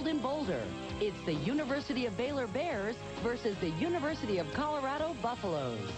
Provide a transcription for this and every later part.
Field in Boulder. It's the University of Baylor Bears versus the University of Colorado Buffaloes.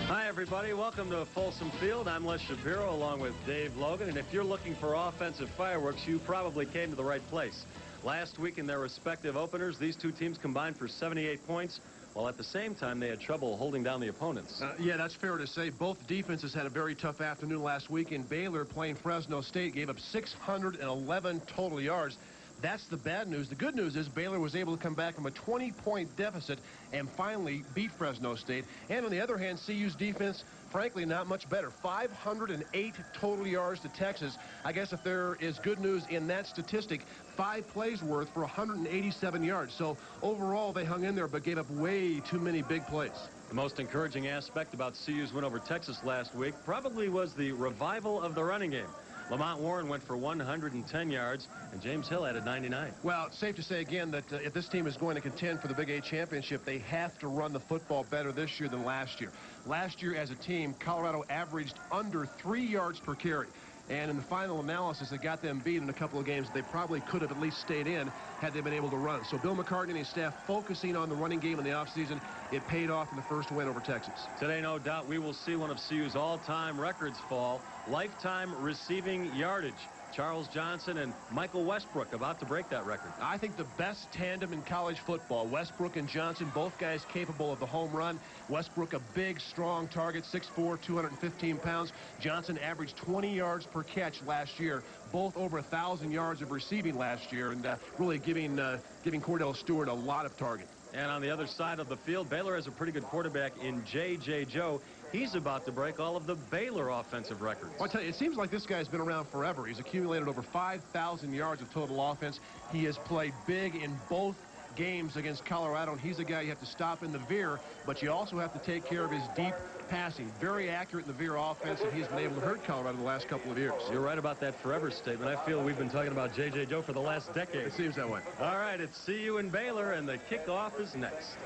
Hi, everybody. Welcome to Folsom Field. I'm Les Shapiro along with Dave Logan. And if you're looking for offensive fireworks, you probably came to the right place. Last week in their respective openers, these two teams combined for 78 points, while at the same time they had trouble holding down the opponents. Yeah, that's fair to say. Both defenses had a very tough afternoon last week, and Baylor, playing Fresno State, gave up 611 total yards. That's the bad news. The good news is Baylor was able to come back from a 20-point deficit and finally beat Fresno State. And on the other hand, CU's defense, frankly, not much better. 508 total yards to Texas. I guess if there is good news in that statistic, 5 plays worth for 187 yards. So overall, they hung in there but gave up way too many big plays. The most encouraging aspect about CU's win over Texas last week probably was the revival of the running game. Lamont Warren went for 110 yards, and James Hill added 99. Well, it's safe to say again that if this team is going to contend for the Big 8 championship, they have to run the football better this year than last year. Last year, as a team, Colorado averaged under 3 yards per carry. And in the final analysis, it got them beat in a couple of games that they probably could have at least stayed in had they been able to run. So Bill McCartney and his staff focusing on the running game in the offseason. It paid off in the first win over Texas. Today, no doubt, we will see one of CU's all-time records fall. Lifetime receiving yardage. Charles Johnson and Michael Westbrook about to break that record. I think the best tandem in college football, Westbrook and Johnson, both guys capable of the home run. Westbrook, a big, strong target, 6'4", 215 pounds. Johnson averaged 20 yards per catch last year, both over 1,000 yards of receiving last year, and really giving Cordell Stewart a lot of target. And on the other side of the field, Baylor has a pretty good quarterback in J.J. Joe. He's about to break all of the Baylor offensive records. Well, I tell you, it seems like this guy's been around forever. He's accumulated over 5,000 yards of total offense. He has played big in both games against Colorado, and he's a guy you have to stop in the veer, but you also have to take care of his deep passing. Very accurate in the veer offense, and he's been able to hurt Colorado the last couple of years. You're right about that forever statement. I feel we've been talking about J.J. Joe for the last decade. It seems that way. All right, it's CU and Baylor, and the kickoff is next.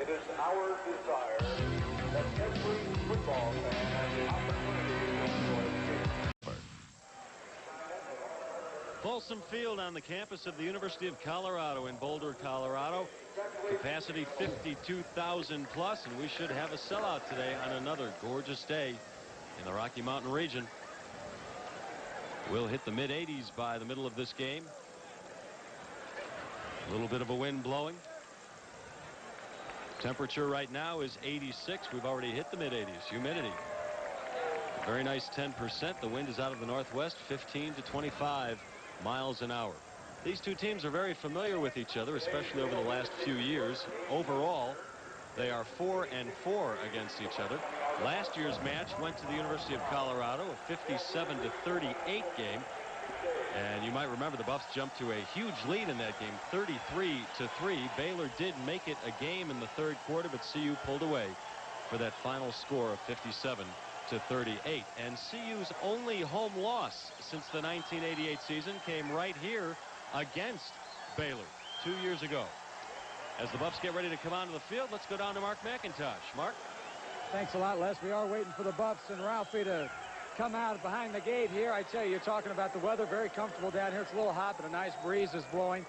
It is our desire that every football fan has the opportunity to enjoy the game. Folsom Field on the campus of the University of Colorado in Boulder, Colorado. Capacity 52,000 plus, and we should have a sellout today on another gorgeous day in the Rocky Mountain region. We'll hit the mid-80s by the middle of this game. A little bit of a wind blowing. Temperature right now is 86. We've already hit the mid-80s. Humidity, a very nice 10%. The wind is out of the northwest, 15 to 25 miles an hour. These two teams are very familiar with each other, especially over the last few years. Overall, they are 4-4 against each other. Last year's match went to the University of Colorado, a 57 to 38 game. And you might remember the Buffs jumped to a huge lead in that game, 33 to 3. Baylor did make it a game in the third quarter, but CU pulled away for that final score of 57 to 38. And CU's only home loss since the 1988 season came right here against Baylor 2 years ago. As the Buffs get ready to come onto the field, let's go down to Mark McIntosh. Mark? Thanks a lot, Les. We are waiting for the Buffs and Ralphie to come out behind the gate here. I tell you, you're talking about the weather, very comfortable down here. It's a little hot, but a nice breeze is blowing.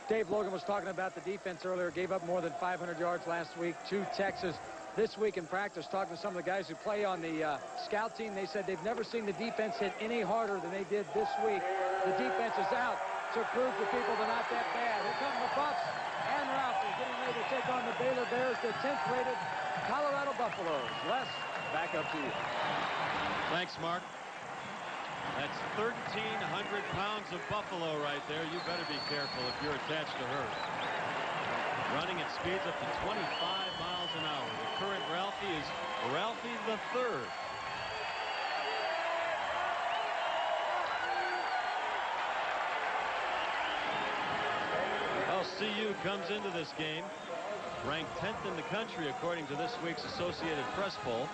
Dave Logan was talking about the defense earlier. Gave up more than 500 yards last week to Texas. This week in practice, talking to some of the guys who play on the scout team, they said they've never seen the defense hit any harder than they did this week. The defense is out to prove to people they're not that bad. Here come the Buffs and Ralphie getting ready to take on the Baylor Bears, the 10th rated Colorado Buffaloes. Les, back up to you. Thanks, Mark. That's 1,300 pounds of buffalo right there. You better be careful if you're attached to her. Running at speeds up to 25 miles an hour. The current Ralphie is Ralphie the Third. Well, CU comes into this game ranked 10th in the country according to this week's Associated Press poll.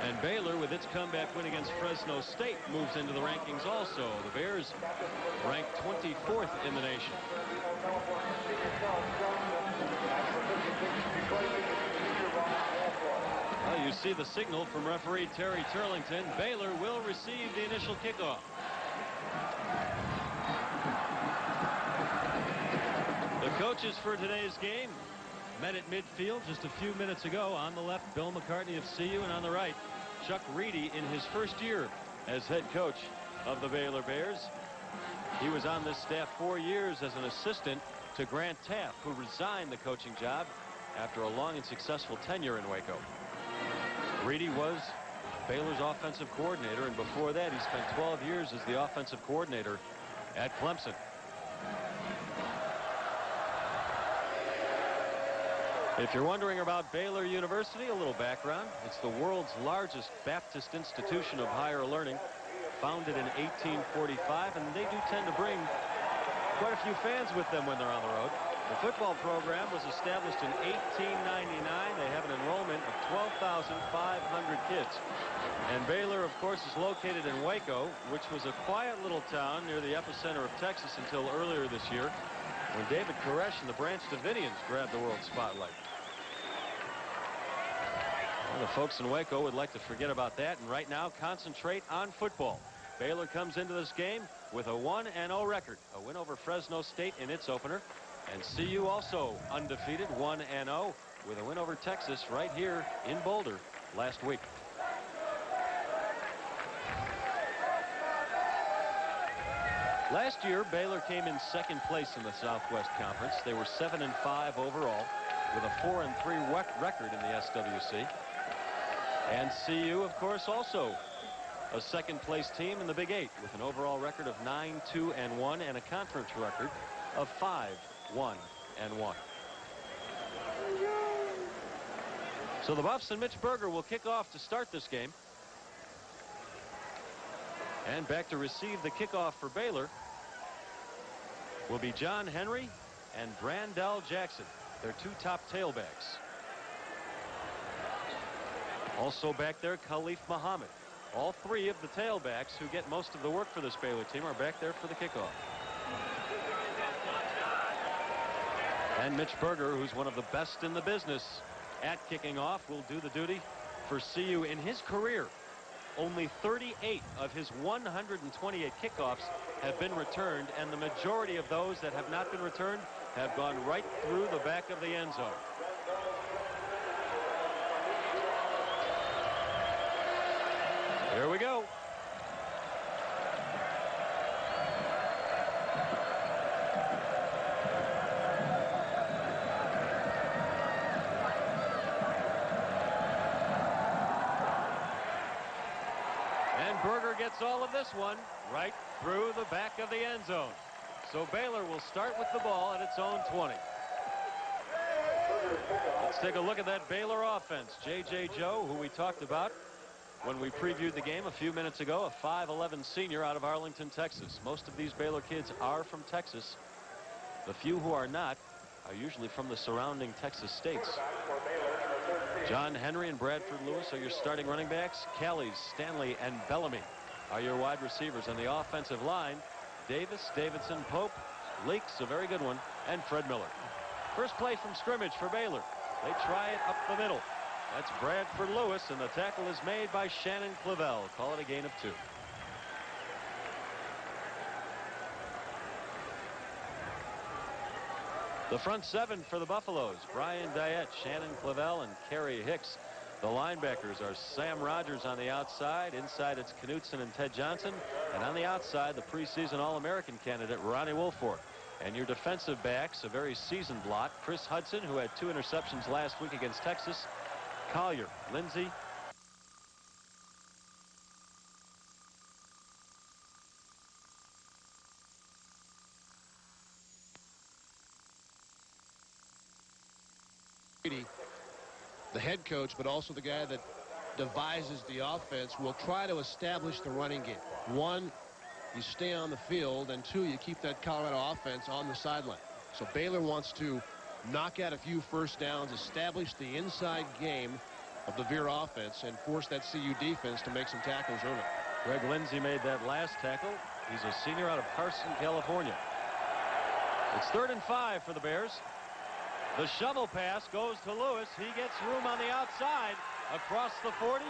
And Baylor, with its comeback win against Fresno State, moves into the rankings also. The Bears ranked 24th in the nation. Well, you see the signal from referee Terry Turlington. Baylor will receive the initial kickoff. coaches for today's game met at midfield just a few minutes ago. On the left, Bill McCartney of CU, and on the right, Chuck Reedy in his first year as head coach of the Baylor Bears. He was on this staff 4 years as an assistant to Grant Taft, who resigned the coaching job after a long and successful tenure in Waco. Reedy was Baylor's offensive coordinator, and before that he spent 12 years as the offensive coordinator at Clemson. If you're wondering about Baylor University, a little background. It's the world's largest Baptist institution of higher learning, founded in 1845, and they do tend to bring quite a few fans with them when they're on the road. The football program was established in 1899. They have an enrollment of 12,500 kids. And Baylor, of course, is located in Waco, which was a quiet little town near the epicenter of Texas until earlier this year, when David Koresh and the Branch Davidians grabbed the world spotlight. Well, the folks in Waco would like to forget about that and right now concentrate on football. Baylor comes into this game with a 1-0 record, a win over Fresno State in its opener, and CU also undefeated, 1-0, with a win over Texas right here in Boulder last week. Last year, Baylor came in second place in the Southwest Conference. They were 7-5 overall, with a 4-3 record in the SWC. And CU, of course, also a second-place team in the Big 8, with an overall record of 9-2-1 and a conference record of 5-1-1. So the Buffs and Mitch Berger will kick off to start this game. And back to receive the kickoff for Baylor will be John Henry and Brandell Jackson, their two top tailbacks. Also back there, Khalif Muhammad. All three of the tailbacks who get most of the work for this Baylor team are back there for the kickoff. And Mitch Berger, who's one of the best in the business at kicking off, will do the duty for CU. In his career, only 38 of his 128 kickoffs have been returned, and the majority of those that have not been returned have gone right through the back of the end zone. Here we go. And Berger gets all of this one right through the back of the end zone. So Baylor will start with the ball at its own 20. Let's take a look at that Baylor offense. J.J. Joe, who we talked about when we previewed the game a few minutes ago, a 5'11" senior out of Arlington, Texas. Most of these Baylor kids are from Texas. The few who are not are usually from the surrounding Texas states. John Henry and Bradford Lewis are your starting running backs. Callies, Stanley, and Bellamy are your wide receivers. On the offensive line, Davis, Davidson, Pope, Leaks, a very good one, and Fred Miller. First play from scrimmage for Baylor. They try it up the middle. That's Bradford Lewis, and the tackle is made by Shannon Clavel. Call it a gain of 2. The front seven for the Buffaloes: Brian Diet, Shannon Clavel, and Kerry Hicks. The linebackers are Sam Rogers on the outside. Inside, it's Knutson and Ted Johnson. And on the outside, the preseason All-American candidate, Ronnie Wolford. And your defensive backs, a very seasoned lot: Chris Hudson, who had 2 interceptions last week against Texas; Collier, Lindsey, the head coach, but also the guy that devises the offense, will try to establish the running game. 1, you stay on the field, and 2, you keep that Colorado offense on the sideline. So Baylor wants to knock out a few first downs, establish the inside game of the Veer offense, and force that CU defense to make some tackles early. Greg Lindsey made that last tackle. He's a senior out of Carson, California. It's 3rd and 5 for the Bears. The shovel pass goes to Lewis. He gets room on the outside, across the 40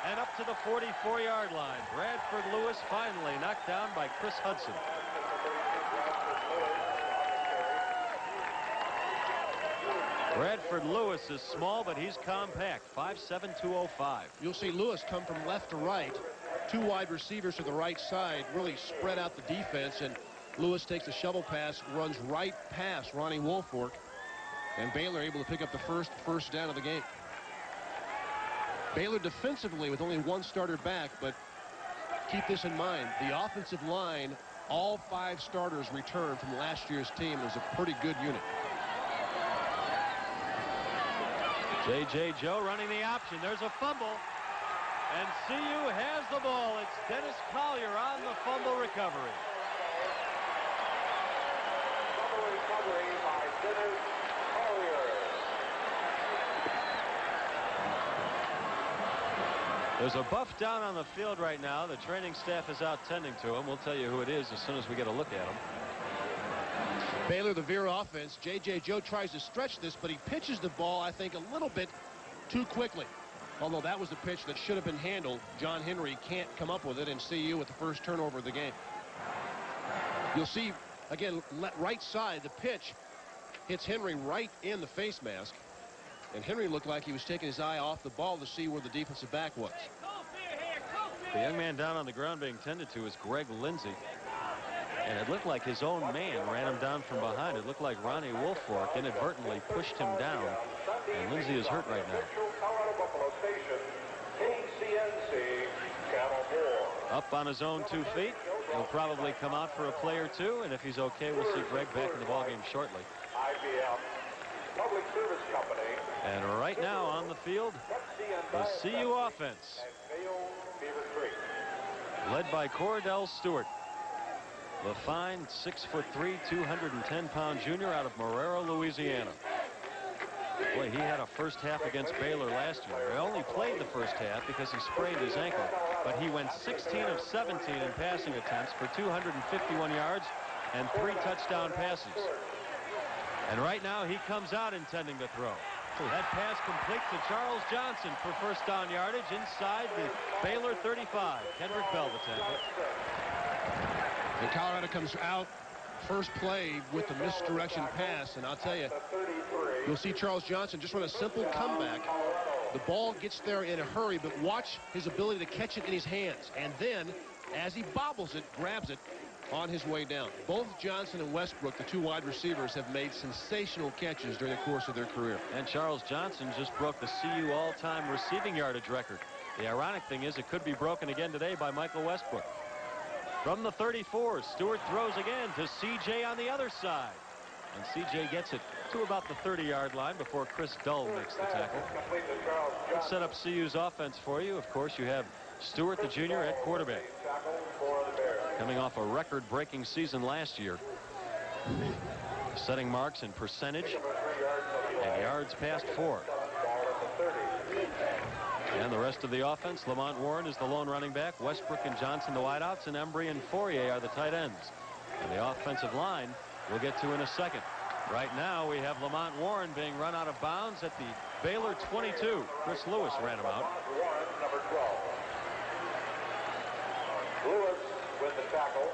and up to the 44-yard line. Bradford Lewis finally knocked down by Chris Hudson. Bradford Lewis is small, but he's compact. 5'7", 205. You'll see Lewis come from left to right. 2 wide receivers to the right side really spread out the defense, and Lewis takes a shovel pass, runs right past Ronnie Woolfolk, and Baylor able to pick up the first down of the game. Baylor defensively with only 1 starter back, but keep this in mind. The offensive line, all 5 starters returned from last year's team. It was a pretty good unit. J.J. Joe running the option. There's a fumble. And CU has the ball. It's Dennis Collier on the fumble recovery. Fumble recovery by Dennis Collier. There's a buff down on the field right now. The training staff is out tending to him. We'll tell you who it is as soon as we get a look at him. Baylor, the veer offense. J.J. Joe tries to stretch this, but he pitches the ball, I think, a little bit too quickly. Although that was a pitch that should have been handled. John Henry can't come up with it, and CU with the first turnover of the game. You'll see, again, right side, the pitch hits Henry right in the face mask. And Henry looked like he was taking his eye off the ball to see where the defensive back was. The young man down on the ground being tended to is Greg Lindsey. And it looked like his own man ran him down from behind. It looked like Ronnie Woolfolk inadvertently pushed him down. And Lindsey is hurt right now. Up on his own 2 feet. He'll probably come out for a play or two. And if he's okay, we'll see Greg back in the ballgame shortly. Public Service Company. And right now on the field, the CU offense, led by Cordell Stewart. The fine 6'3", 210-pound junior out of Marrero, Louisiana. Boy, he had a first half against Baylor last year. He only played the first half because he sprained his ankle, but he went 16 of 17 in passing attempts for 251 yards and 3 touchdown passes. And right now he comes out intending to throw. That pass complete to Charles Johnson for first down yardage inside the Baylor 35. Kendrick Bell the tackle. And Colorado comes out first play with the misdirection pass, and I'll tell you, you'll see Charles Johnson just run a simple comeback. The ball gets there in a hurry, but watch his ability to catch it in his hands, and then as he bobbles it, grabs it on his way down. Both Johnson and Westbrook, the 2 wide receivers, have made sensational catches during the course of their career. And Charles Johnson just broke the CU all-time receiving yardage record. The ironic thing is it could be broken again today by Michael Westbrook. From the 34, Stewart throws again to C.J. on the other side. And C.J. gets it to about the 30-yard line before Chris Dull makes the tackle. Let's set up CU's offense for you. Of course, you have Stewart, the junior, at quarterback. Coming off a record-breaking season last year. Setting marks in percentage and yards past 4. And the rest of the offense, Lamont Warren is the lone running back. Westbrook and Johnson the wideouts, and Embry and Fourier are the tight ends. And the offensive line we'll get to in a second. Right now we have Lamont Warren being run out of bounds at the Baylor 22. Chris Lewis ran him out. Number 12. Lewis with the tackle.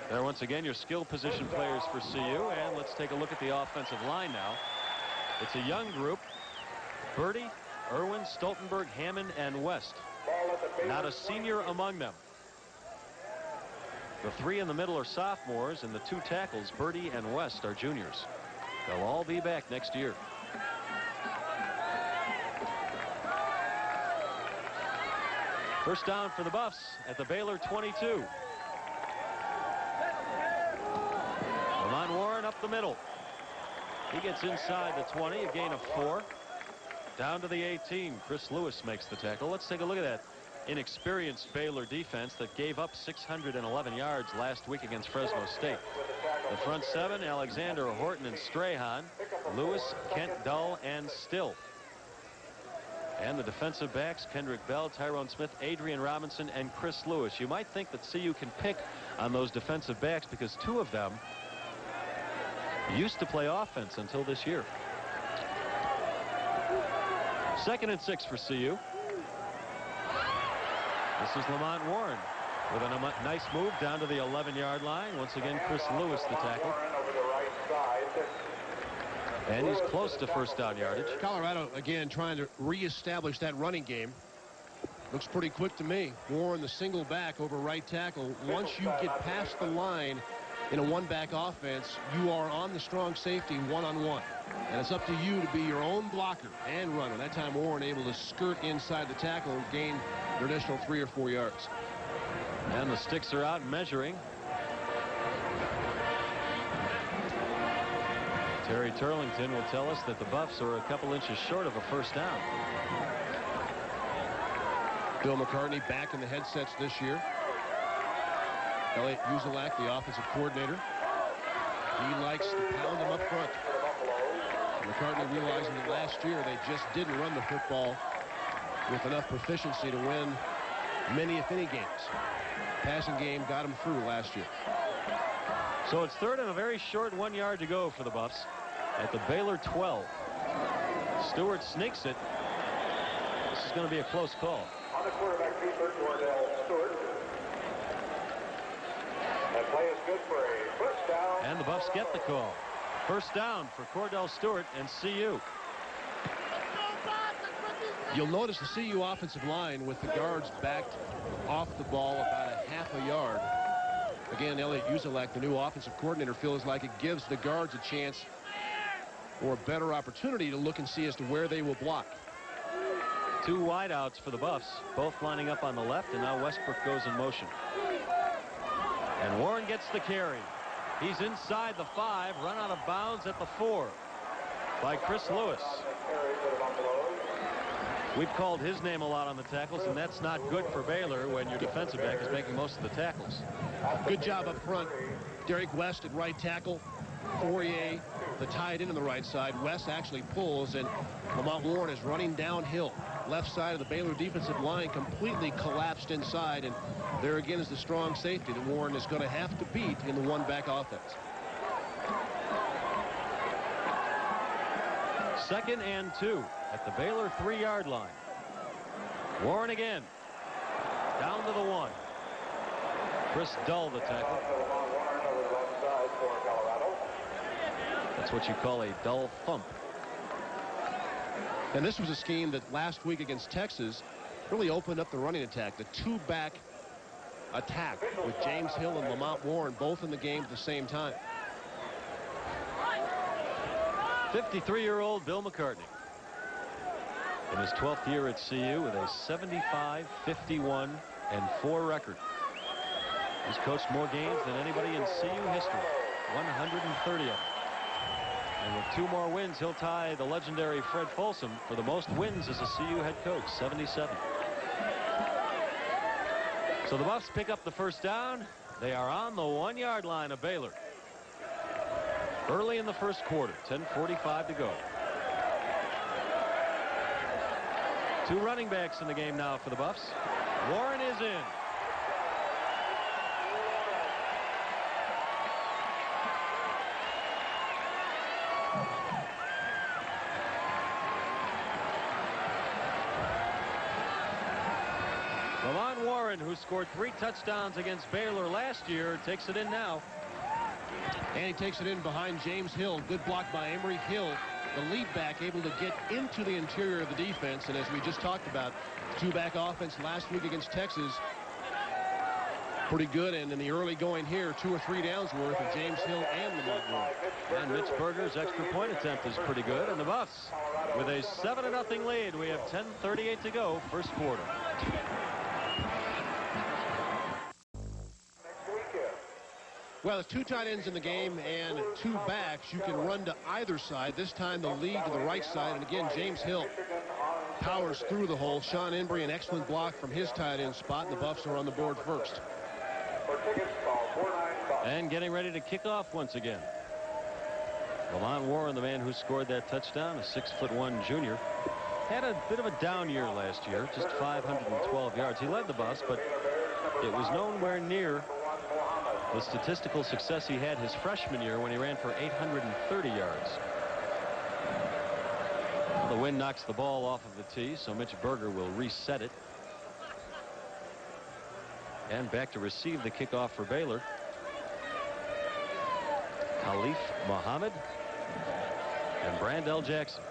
There once again your skill position players for CU, and let's take a look at the offensive line now. It's a young group. Birdie, Irwin, Stoltenberg, Hammond, and West. Not a senior among them. The 3 in the middle are sophomores, and the 2 tackles, Birdie and West, are juniors. They'll all be back next year. First down for the Buffs at the Baylor 22. Lamont Warren up the middle. He gets inside the 20, a gain of 4. Down to the 18. Chris Lewis makes the tackle. Let's take a look at that inexperienced Baylor defense that gave up 611 yards last week against Fresno State. The front 7, Alexander, Horton, and Strahan. Lewis, Kent, Dull, and Still. And the defensive backs, Kendrick Bell, Tyrone Smith, Adrian Robinson, and Chris Lewis. You might think that CU can pick on those defensive backs because 2 of them used to play offense until this year. 2nd and 6 for CU. This is Lamont Warren with a nice move down to the 11-yard line. Once again, Chris Lewis the tackle. Warren over the right side. And he's close to first down yardage. Colorado, again, trying to reestablish that running game. Looks pretty quick to me. Warren, the single back over right tackle. Once you get past the line in a one-back offense, you are on the strong safety one-on-one. And it's up to you to be your own blocker and runner. That time Warren able to skirt inside the tackle and gain an additional 3 or 4 yards. And the sticks are out measuring. Terry Turlington will tell us that the Buffs are a couple inches short of a first down. Bill McCartney back in the headsets this year. Elliot Uzelak, the offensive coordinator. He likes to pound them up front. McCartney realizing that last year they just didn't run the football with enough proficiency to win many, if any, games. Passing game got him through last year. So it's third and a very short 1 yard to go for the Buffs at the Baylor 12. Stewart sneaks it. This is going to be a close call. On the quarterback keeper, Cordell Stewart. That play is good for a first down. And the Buffs get the call. First down for Cordell Stewart and CU. You'll notice the CU offensive line with the guards backed off the ball about a half a yard. Again, Elliot Uzelak, the new offensive coordinator, feels like it gives the guards a chance or a better opportunity to look and see as to where they will block. 2 wideouts for the Buffs, both lining up on the left, and now Westbrook goes in motion. And Warren gets the carry. He's inside the 5, run out of bounds at the 4 by Chris Lewis. We've called his name a lot on the tackles, and that's not good for Baylor when your defensive back is making most of the tackles. Good job up front. Derek West at right tackle. Fourier, the tight end on the right side. West actually pulls, and Lamont Warren is running downhill. Left side of the Baylor defensive line completely collapsed inside, and there again is the strong safety that Warren is going to have to beat in the one-back offense. 2nd and 2 at the Baylor 3-yard line. Warren again. Down to the 1. Chris Dull the tackle. That's what you call a dull thump. And this was a scheme that last week against Texas really opened up the running attack. The 2-back attack with James Hill and Lamont Warren both in the game at the same time. 53-year-old Bill McCartney in his 12th year at CU with a 75, 51, and 4 record. He's coached more games than anybody in CU history, 130 of them. And with 2 more wins, he'll tie the legendary Fred Folsom for the most wins as a CU head coach, 77. So the Buffs pick up the first down. They are on the 1-yard line of Baylor. Early in the first quarter, 10:45 to go. 2 running backs in the game now for the Buffs. Warren is in. Lamont Warren, who scored 3 touchdowns against Baylor last year, takes it in now. And he takes it in behind James Hill. Good block by Emery. Hill, the lead back, able to get into the interior of the defense. And as we just talked about, 2-back offense last week against Texas, pretty good. And in the early going here, 2 or 3 downs worth of James Hill and Lamont Warren. And Mitch Berger's extra point attempt is pretty good. And the Buffs with a 7-0 lead. We have 10:38 to go, first quarter. Well, with 2 tight ends in the game and 2 backs, you can run to either side. This time the lead to the right side. And again, James Hill powers through the hole. Sean Embry, an excellent block from his tight end spot, and the Buffs are on the board first. And getting ready to kick off once again. Lamont Warren, the man who scored that touchdown, a 6'1" junior, had a bit of a down year last year, just 512 yards. He led the Buffs, but it was nowhere near the statistical success he had his freshman year when he ran for 830 yards. Well, the wind knocks the ball off of the tee, so Mitch Berger will reset it. And back to receive the kickoff for Baylor, Khalif Muhammad. and Brandell Jackson.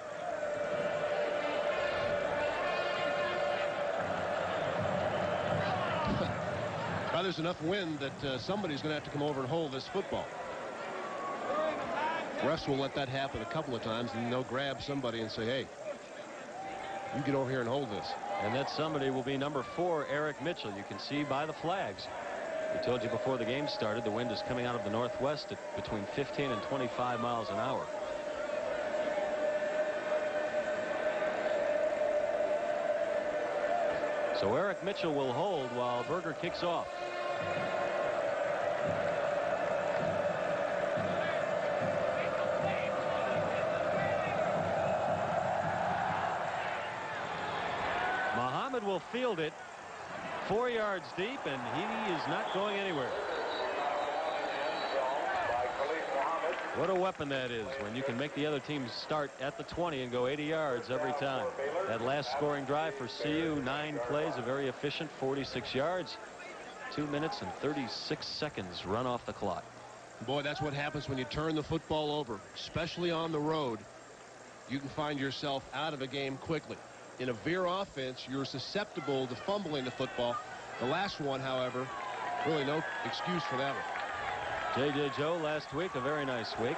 Well, there's enough wind that somebody's going to have to come over and hold this football. Refs will let that happen a couple of times, and they'll grab somebody and say, hey, you get over here and hold this. And that somebody will be number 4, Eric Mitchell. You can see by the flags. We told you before the game started, the wind is coming out of the northwest at between 15 and 25 miles an hour. So Eric Mitchell will hold while Berger kicks off. Muhammad will field it 4 yards deep, and he is not going anywhere. What a weapon that is when you can make the other team start at the 20 and go 80 yards every time. That last scoring drive for CU, 9 plays, a very efficient 46 yards. 2 minutes and 36 seconds run off the clock. Boy, that's what happens when you turn the football over, especially on the road. You can find yourself out of a game quickly. In a Veer offense, you're susceptible to fumbling the football. The last one, however, really no excuse for that one. J.J. Joe last week, a very nice week.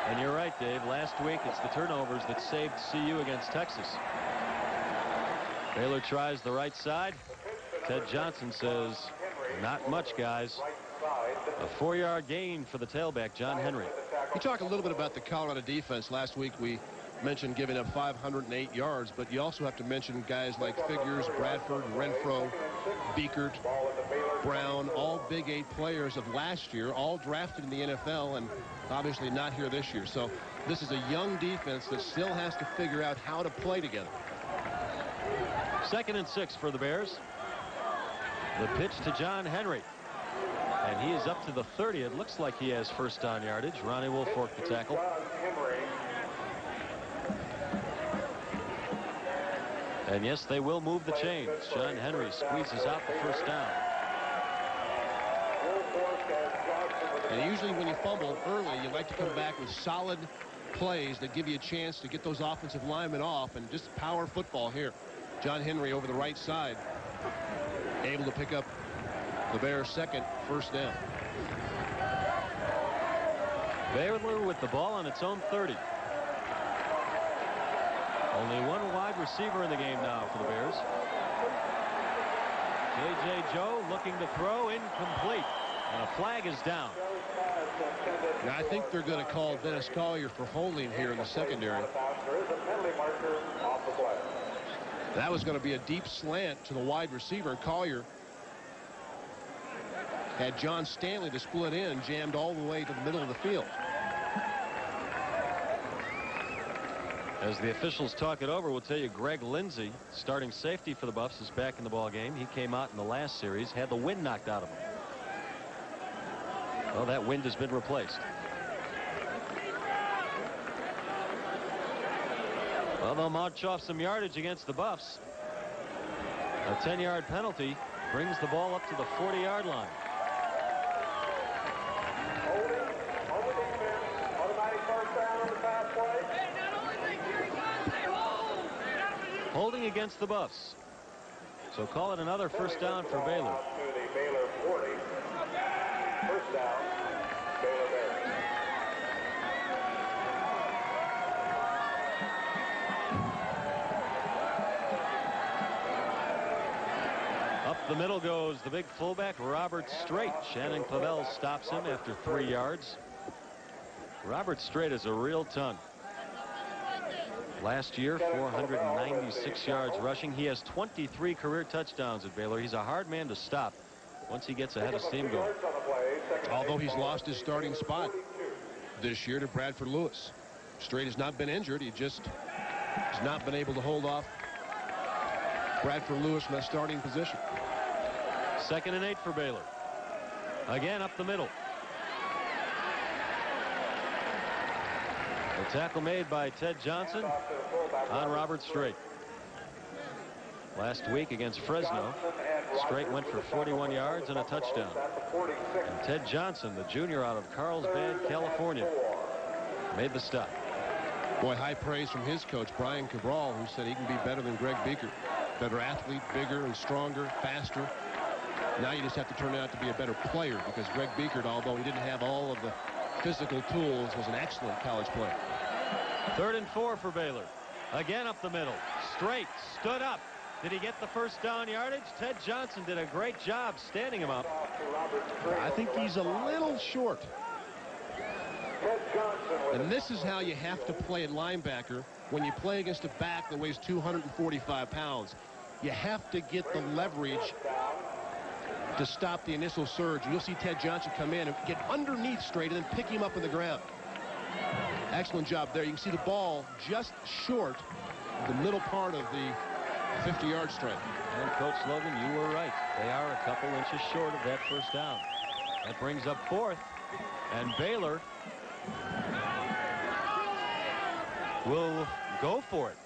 And you're right, Dave. Last week, it's the turnovers that saved CU against Texas. Baylor tries the right side. Ted Johnson says, not much, guys. A 4-yard gain for the tailback, John Henry. You talk a little bit about the Colorado defense. Last week, we mentioned giving up 508 yards, but you also have to mention guys like Figures, Bradford, Renfro, Beekert, Brown, all Big 8 players of last year, all drafted in the NFL and obviously not here this year. So this is a young defense that still has to figure out how to play together. 2nd and 6 for the Bears. The pitch to John Henry. And he is up to the 30. It looks like he has first down yardage. Ronnie will fork the tackle. And yes, they will move the chains. John Henry squeezes out the first down. And usually when you fumble early, you like to come back with solid plays that give you a chance to get those offensive linemen off, and just power football here. John Henry over the right side, able to pick up the Bears' second first down. Baylor with the ball on its own 30. Only one wide receiver in the game now for the Bears. J.J. Joe looking to throw, incomplete, and a flag is down. Now, I think they're going to call Dennis Collier for holding here in the secondary. That was going to be a deep slant to the wide receiver. Collier had John Stanley to split in, jammed all the way to the middle of the field. As the officials talk it over, we'll tell you Greg Lindsey, starting safety for the Buffs, is back in the ball game. He came out in the last series, had the wind knocked out of him. Well, that wind has been replaced. Well, they'll march off some yardage against the Buffs. A 10-yard penalty brings the ball up to the 40-yard line. Holding against the Buffs. So call it another first down for Baylor. First down, Baylor Bears. Up the middle goes the big fullback, Robert Strait. Shannon Clavel stops him after 3 yards. Robert Strait is a real ton. Last year, 496 yards rushing. He has 23 career touchdowns at Baylor. He's a hard man to stop once he gets ahead of steam going. Although he's lost his starting spot this year to Bradford Lewis. Strait has not been injured. He just has not been able to hold off Bradford Lewis in that starting position. 2nd and 8 for Baylor. Again up the middle. The tackle made by Ted Johnson on Robert Strait. Last week against Fresno, Strait went for 41 yards and a touchdown. And Ted Johnson, the junior out of Carlsbad, California, made the stop. Boy, high praise from his coach, Brian Cabral, who said he can be better than Greg Beaker. Better athlete, bigger and stronger, faster. Now you just have to turn out to be a better player, because Greg Beaker, although he didn't have all of the physical tools, was an excellent college player. 3rd and 4 for Baylor. Again up the middle. Straight. Stood up. Did he get the first down yardage? Ted Johnson did a great job standing him up. I think he's a little short. And this is how you have to play at linebacker when you play against a back that weighs 245 pounds. You have to get the leverage to stop the initial surge. You'll see Ted Johnson come in and get underneath straight and then pick him up on the ground. Excellent job there. You can see the ball just short the middle part of the 50-yard stripe. And Coach Logan, you were right. They are a couple inches short of that first down. That brings up 4th. And Baylor will go for it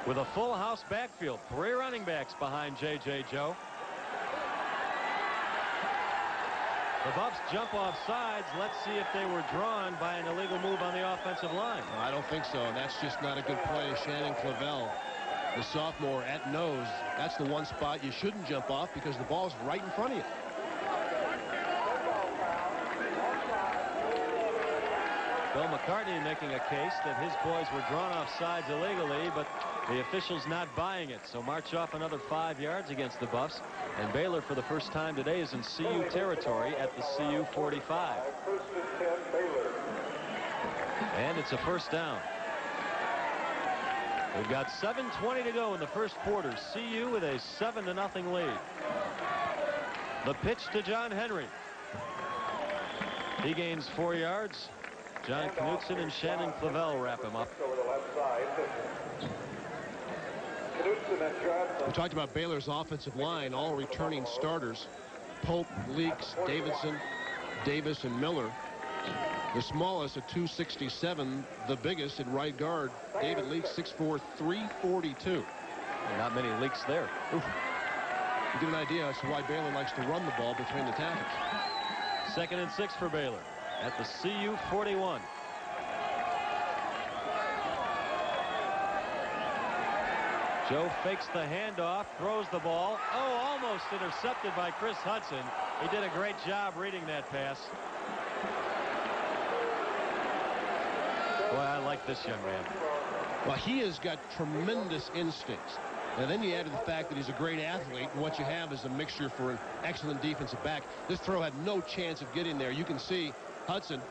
with a full house backfield. 3 running backs behind J.J. Joe. The Buffs jump off sides. Let's see if they were drawn by an illegal move on the offensive line. No, I don't think so. That's just not a good play. Shannon Clavel, the sophomore, at nose. That's the one spot you shouldn't jump off, because the ball's right in front of you. Bill McCartney making a case that his boys were drawn off sides illegally, but the officials not buying it. So march off another 5 yards against the Buffs. And Baylor, for the first time today, is in CU territory at the CU 45. And it's a first down. We've got 7:20 to go in the first quarter. CU with a 7-0 lead. The pitch to John Henry. He gains 4 yards. John Knutson and Shannon Clavel wrap him up. We talked about Baylor's offensive line, all returning starters. Pope, Leaks, Davidson, Davis, and Miller. The smallest at 267. The biggest at right guard, David Leaks, 6'4", 342. And not many leaks there. Oof. You get an idea as to why Baylor likes to run the ball between the tackles. 2nd and 6 for Baylor at the CU 41. Joe fakes the handoff, throws the ball. Oh, almost intercepted by Chris Hudson. He did a great job reading that pass. Boy, I like this young man. Well, he has got tremendous instincts. And then you add to the fact that he's a great athlete, and what you have is a mixture for an excellent defensive back. This throw had no chance of getting there. You can see Hudson,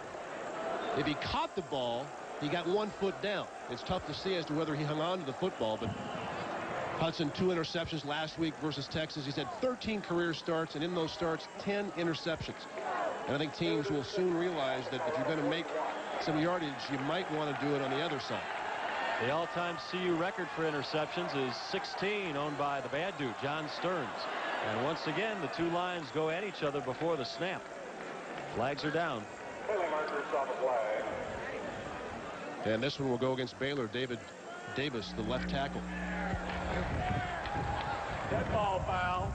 if he caught the ball, he got 1 foot down. It's tough to see as to whether he hung on to the football, but Hudson, 2 interceptions last week versus Texas. He's had 13 career starts, and in those starts, 10 interceptions. And I think teams will soon realize that if you're going to make some yardage, you might want to do it on the other side. The all-time CU record for interceptions is 16, owned by the bad dude, John Stearns. And once again, the two lines go at each other before the snap. Flags are down. And this one will go against Baylor. David Davis, the left tackle. Dead ball foul.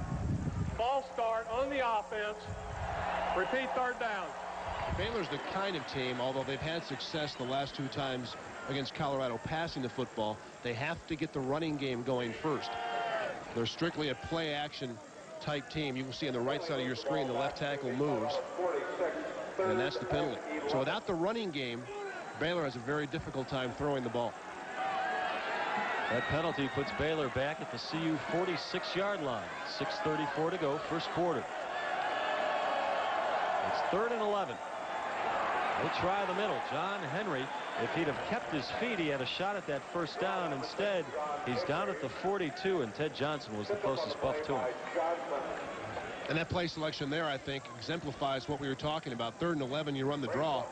False start on the offense. Repeat 3rd down. Baylor's the kind of team, although they've had success the last 2 times against Colorado passing the football, they have to get the running game going first. They're strictly a play-action type team. You can see on the right side of your screen the left tackle moves, and that's the penalty. So without the running game, Baylor has a very difficult time throwing the ball. That penalty puts Baylor back at the CU 46-yard line. 6:34 to go, first quarter. It's 3rd and 11. They try the middle. John Henry, if he'd have kept his feet, he had a shot at that first down. Instead, he's down at the 42, and Ted Johnson was the closest Buff to him. And that play selection there, I think, exemplifies what we were talking about. 3rd and 11, you run the draw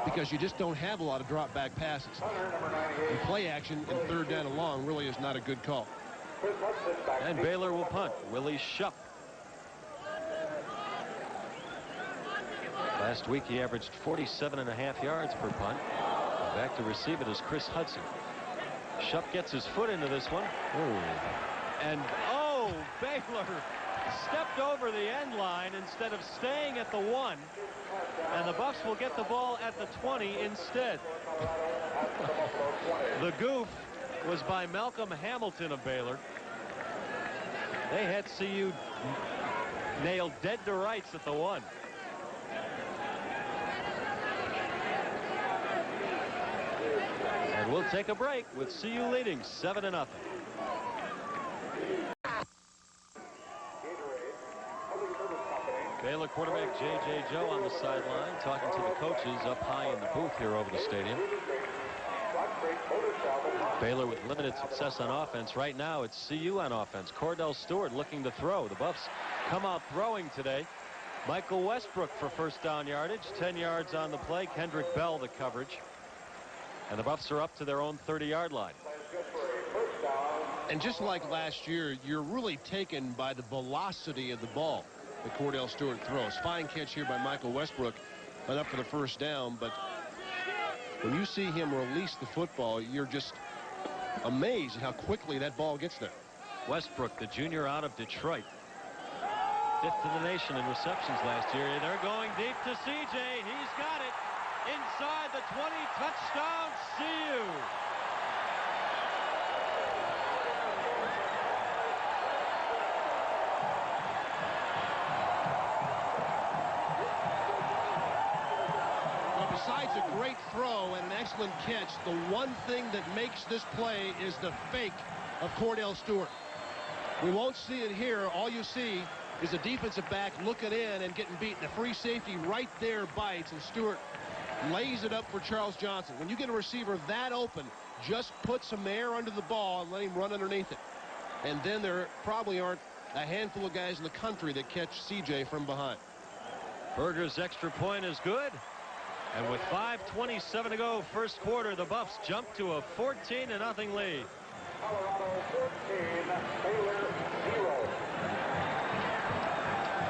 because you just don't have a lot of drop back passes. And play action in 3rd down and long really is not a good call. And Baylor will punt. Willie Shupp. Last week he averaged 47.5 yards per punt. Back to receive it is Chris Hudson. Shupp gets his foot into this one. Oh. And Baylor stepped over the end line instead of staying at the 1. And the Buffs will get the ball at the 20 instead. The goof was by Malcolm Hamilton of Baylor. They had CU nailed dead to rights at the 1. And we'll take a break with CU leading 7-0. Baylor quarterback J.J. Joe on the sideline talking to the coaches up high in the booth here over the stadium. Baylor with limited success on offense. Right now it's CU on offense. Cordell Stewart looking to throw. The Buffs come out throwing today. Michael Westbrook for first down yardage. 10 yards on the play. Kendrick Bell the coverage. And the Buffs are up to their own 30-yard line. And just like last year, you're really taken by the velocity of the ball that Cordell Stewart throws. Fine catch here by Michael Westbrook, enough for the first down. But when you see him release the football, you're just amazed at how quickly that ball gets there. Westbrook, the junior out of Detroit, 5th in the nation in receptions last year. They're going deep to CJ. He's got it. Inside the 20, touchdown, CU. Well, besides a great throw and an excellent catch, the one thing that makes this play is the fake of Cordell Stewart. We won't see it here. All you see is a defensive back looking in and getting beat. The free safety right there bites, and Stewart lays it up for Charles Johnson. When you get a receiver that open, just put some air under the ball and let him run underneath it. And then there probably aren't a handful of guys in the country that catch CJ from behind. Berger's extra point is good. And with 5:27 to go first quarter, the Buffs jump to a 14-0 lead. Colorado 14, Baylor 0.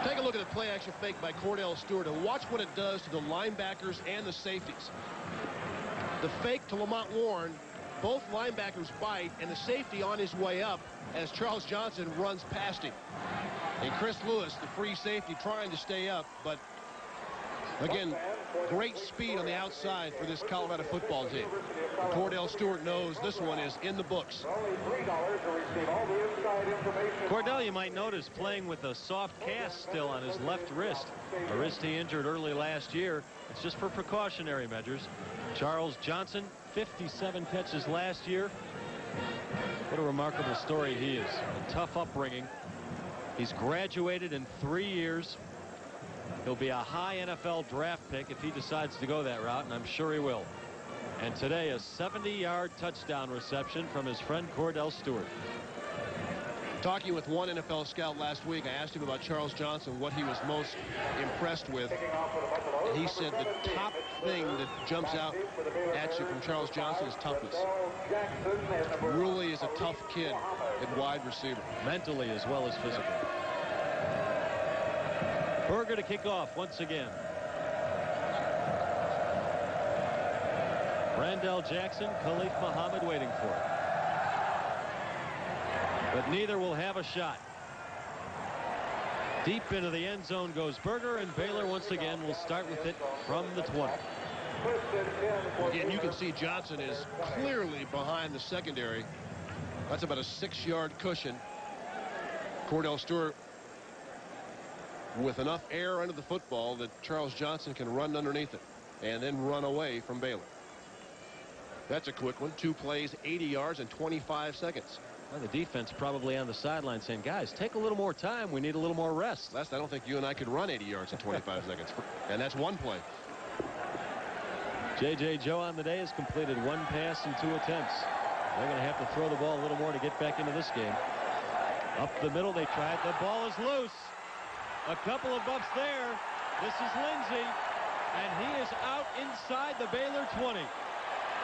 Take a look at the play-action fake by Cordell Stewart and watch what it does to the linebackers and the safeties. The fake to Lamont Warren, both linebackers bite, and the safety on his way up as Charles Johnson runs past him. And Chris Lewis, the free safety, trying to stay up, but again, great speed on the outside for this Colorado football team. And Cordell Stewart knows this one is in the books. Only $3 to receive all the inside information. Cordell, you might notice, playing with a soft cast still on his left wrist. A wrist he injured early last year. It's just for precautionary measures. Charles Johnson, 57 catches last year. What a remarkable story he is. A tough upbringing. He's graduated in 3 years. He'll be a high NFL draft pick if he decides to go that route, and I'm sure he will. And today, a 70-yard touchdown reception from his friend Cordell Stewart. Talking with one NFL scout last week, I asked him about Charles Johnson, what he was most impressed with. And he said the top thing that jumps out at you from Charles Johnson is toughness. Really is a tough kid at wide receiver. Mentally as well as physically. Berger to kick off once again. Randall Jackson, Khalif Muhammad waiting for it. But neither will have a shot. Deep into the end zone goes Berger, and Baylor once again will start with it from the 20. Again, you can see Johnson is clearly behind the secondary. That's about a 6-yard cushion. Cordell Stewart with enough air under the football that Charles Johnson can run underneath it and then run away from Baylor. That's a quick one. 2 plays, 80 yards in 25 seconds. Well, the defense probably on the sideline saying, guys, take a little more time. We need a little more rest. Last, I don't think you and I could run 80 yards in 25 seconds. And that's one play. J.J. Joe on the day has completed 1 pass and 2 attempts. They're going to have to throw the ball a little more to get back into this game. Up the middle, they tried. The ball is loose. A couple of Buffs there. This is Lindsey, and he is out inside the Baylor 20.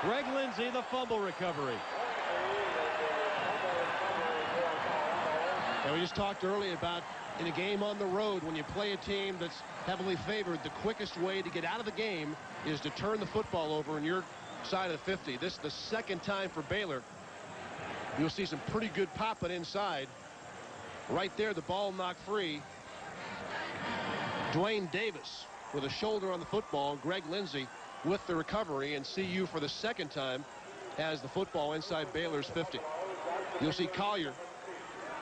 Greg Lindsey, the fumble recovery. And we just talked earlier about in a game on the road, when you play a team that's heavily favored, the quickest way to get out of the game is to turn the football over on your side of the 50. This is the second time for Baylor. You'll see some pretty good popping inside. Right there, the ball knocked free. Dwayne Davis with a shoulder on the football. Greg Lindsey with the recovery, and CU for the second time has the football inside Baylor's 50. You'll see Collier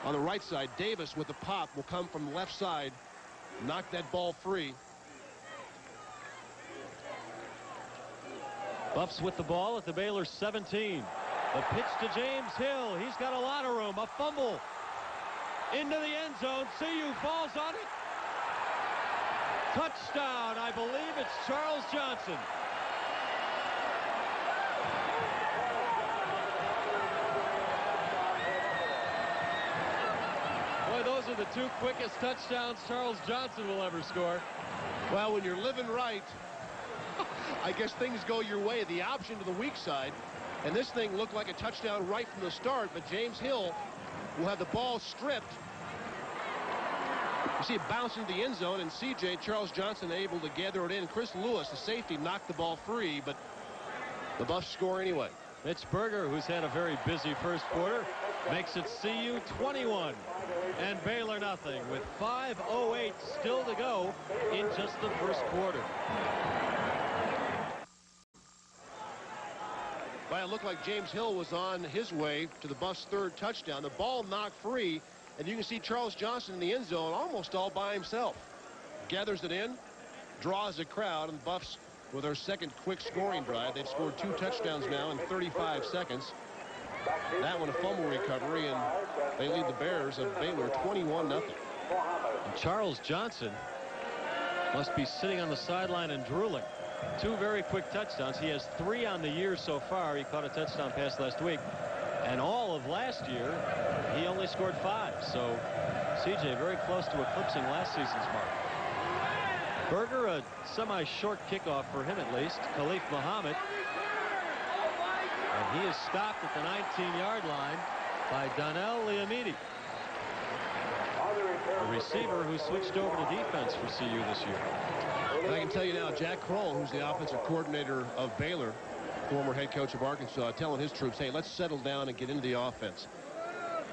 on the right side. Davis with the pop will come from the left side, knock that ball free. Buffs with the ball at the Baylor 17. The pitch to James Hill. He's got a lot of room. A fumble into the end zone. CU falls on it. Touchdown. I believe it's Charles Johnson. Boy, those are the two quickest touchdowns Charles Johnson will ever score. Well, when you're living right, I guess things go your way. The option to the weak side. And this thing looked like a touchdown right from the start, but James Hill will have the ball stripped. You see it bounce into the end zone, and CJ, Charles Johnson, able to gather it in. Chris Lewis, the safety, knocked the ball free, but the Buffs score anyway. Mitch Berger, who's had a very busy first quarter, makes it CU 21 and Baylor nothing with 5:08 still to go in just the first quarter. Well, it looked like James Hill was on his way to the Buffs' third touchdown. The ball knocked free, and you can see Charles Johnson in the end zone almost all by himself. Gathers it in, draws a crowd, and the Buffs with their second quick scoring drive. They've scored 2 touchdowns now in 35 seconds. That one a fumble recovery, and they lead the Bears of Baylor 21-0. Charles Johnson must be sitting on the sideline and drooling. 2 very quick touchdowns. He has 3 on the year so far. He caught a touchdown pass last week. And all of last year, he only scored 5. So CJ very close to eclipsing last season's mark. Berger, a semi-short kickoff for him at least. Khalif Muhammad. And he is stopped at the 19-yard line by Donnell Liamidi, the receiver who switched over to defense for CU this year. And I can tell you now, Jack Kroll, who's the offensive coordinator of Baylor, former head coach of Arkansas, telling his troops, hey, let's settle down and get into the offense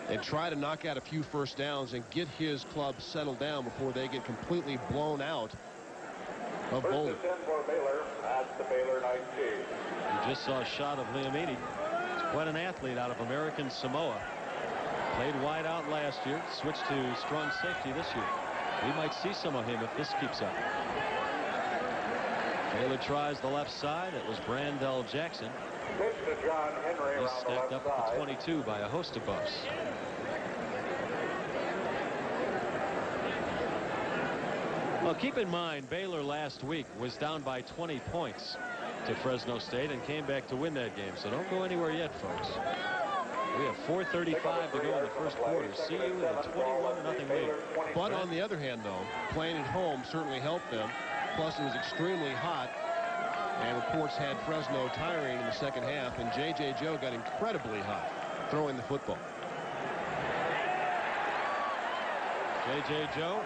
and try to knock out a few first downs and get his club settled down before they get completely blown out of Boulder. First and 10 for Baylor at the Baylor 19. You just saw a shot of Liamidi. He's quite an athlete out of American Samoa. Played wide out last year, switched to strong safety this year. We might see some of him if this keeps up. Baylor tries the left side. It was Brandell Jackson. Pitch to John Henry He's around the stacked left up at side. the 22 by a host of Buffs. Well, keep in mind, Baylor last week was down by 20 points to Fresno State and came back to win that game. So don't go anywhere yet, folks. We have 4:35 to go in the first quarter. CU with a 21-0 lead. But on the other hand, though, playing at home certainly helped them. Plus, it was extremely hot, and reports had Fresno tiring in the second half, and J.J. Joe got incredibly hot throwing the football. J.J. Joe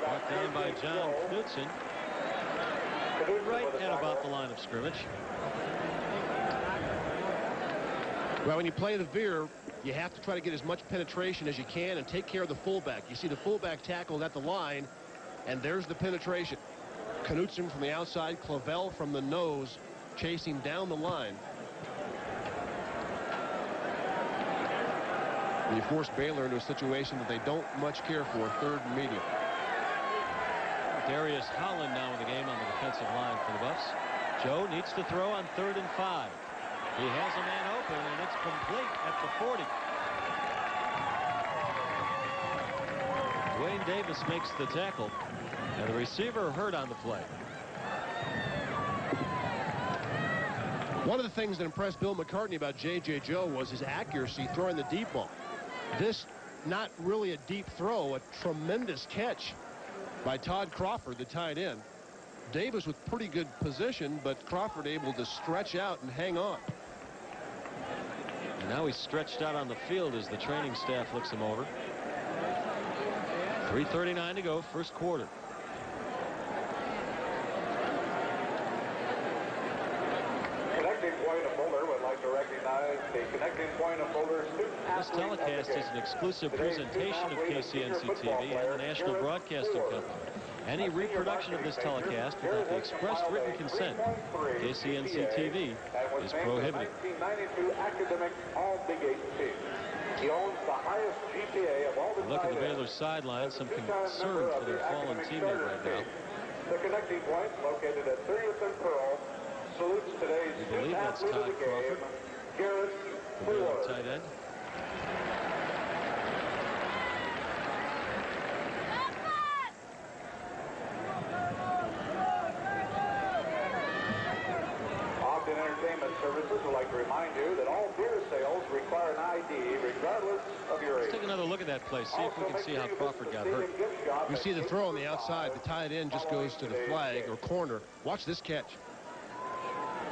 brought down by John Knutson right at about the line of scrimmage. Well, when you play the veer, you have to try to get as much penetration as you can and take care of the fullback. You see the fullback tackled at the line, and there's the penetration. Knutson from the outside, Clavel from the nose, chasing down the line. And you force Baylor into a situation that they don't much care for, 3rd and medium. Darius Holland now in the game on the defensive line for the Buffs. Joe needs to throw on 3rd and 5. He has a man open, and it's complete at the 40. Dwayne Davis makes the tackle, and the receiver hurt on the play. One of the things that impressed Bill McCartney about J.J. Joe was his accuracy throwing the deep ball. This, not really a deep throw, a tremendous catch by Todd Crawford, the tight end. Davis with pretty good position, but Crawford able to stretch out and hang on. And now he's stretched out on the field as the training staff looks him over. 3:39 to go, first quarter. Connecting Point of Boulder would like to recognize the Connecting Point of Boulder student This telecast is an exclusive presentation of KCNC TV and the National Broadcasting Company. Any reproduction of this telecast without the expressed written consent of KCNC TV is prohibited. 1992 academic All-Big 8 team. He owns the highest GPA of all the Look at the Baylor sideline. Some concern for their fallen teammate right now. The Connecting Point, located at 30th and Pearl, salutes today's We believe that's student Todd athlete of the game, Crawford, Garrett the Baylor Ford. tight end. Ogden Entertainment Services would like to remind you that all beer sales require an ID regardless of your age. Let's take another look at that play. See if we can see how Crawford got hurt. You see the throw on the outside. The tight end just goes to the flag or corner. Watch this catch.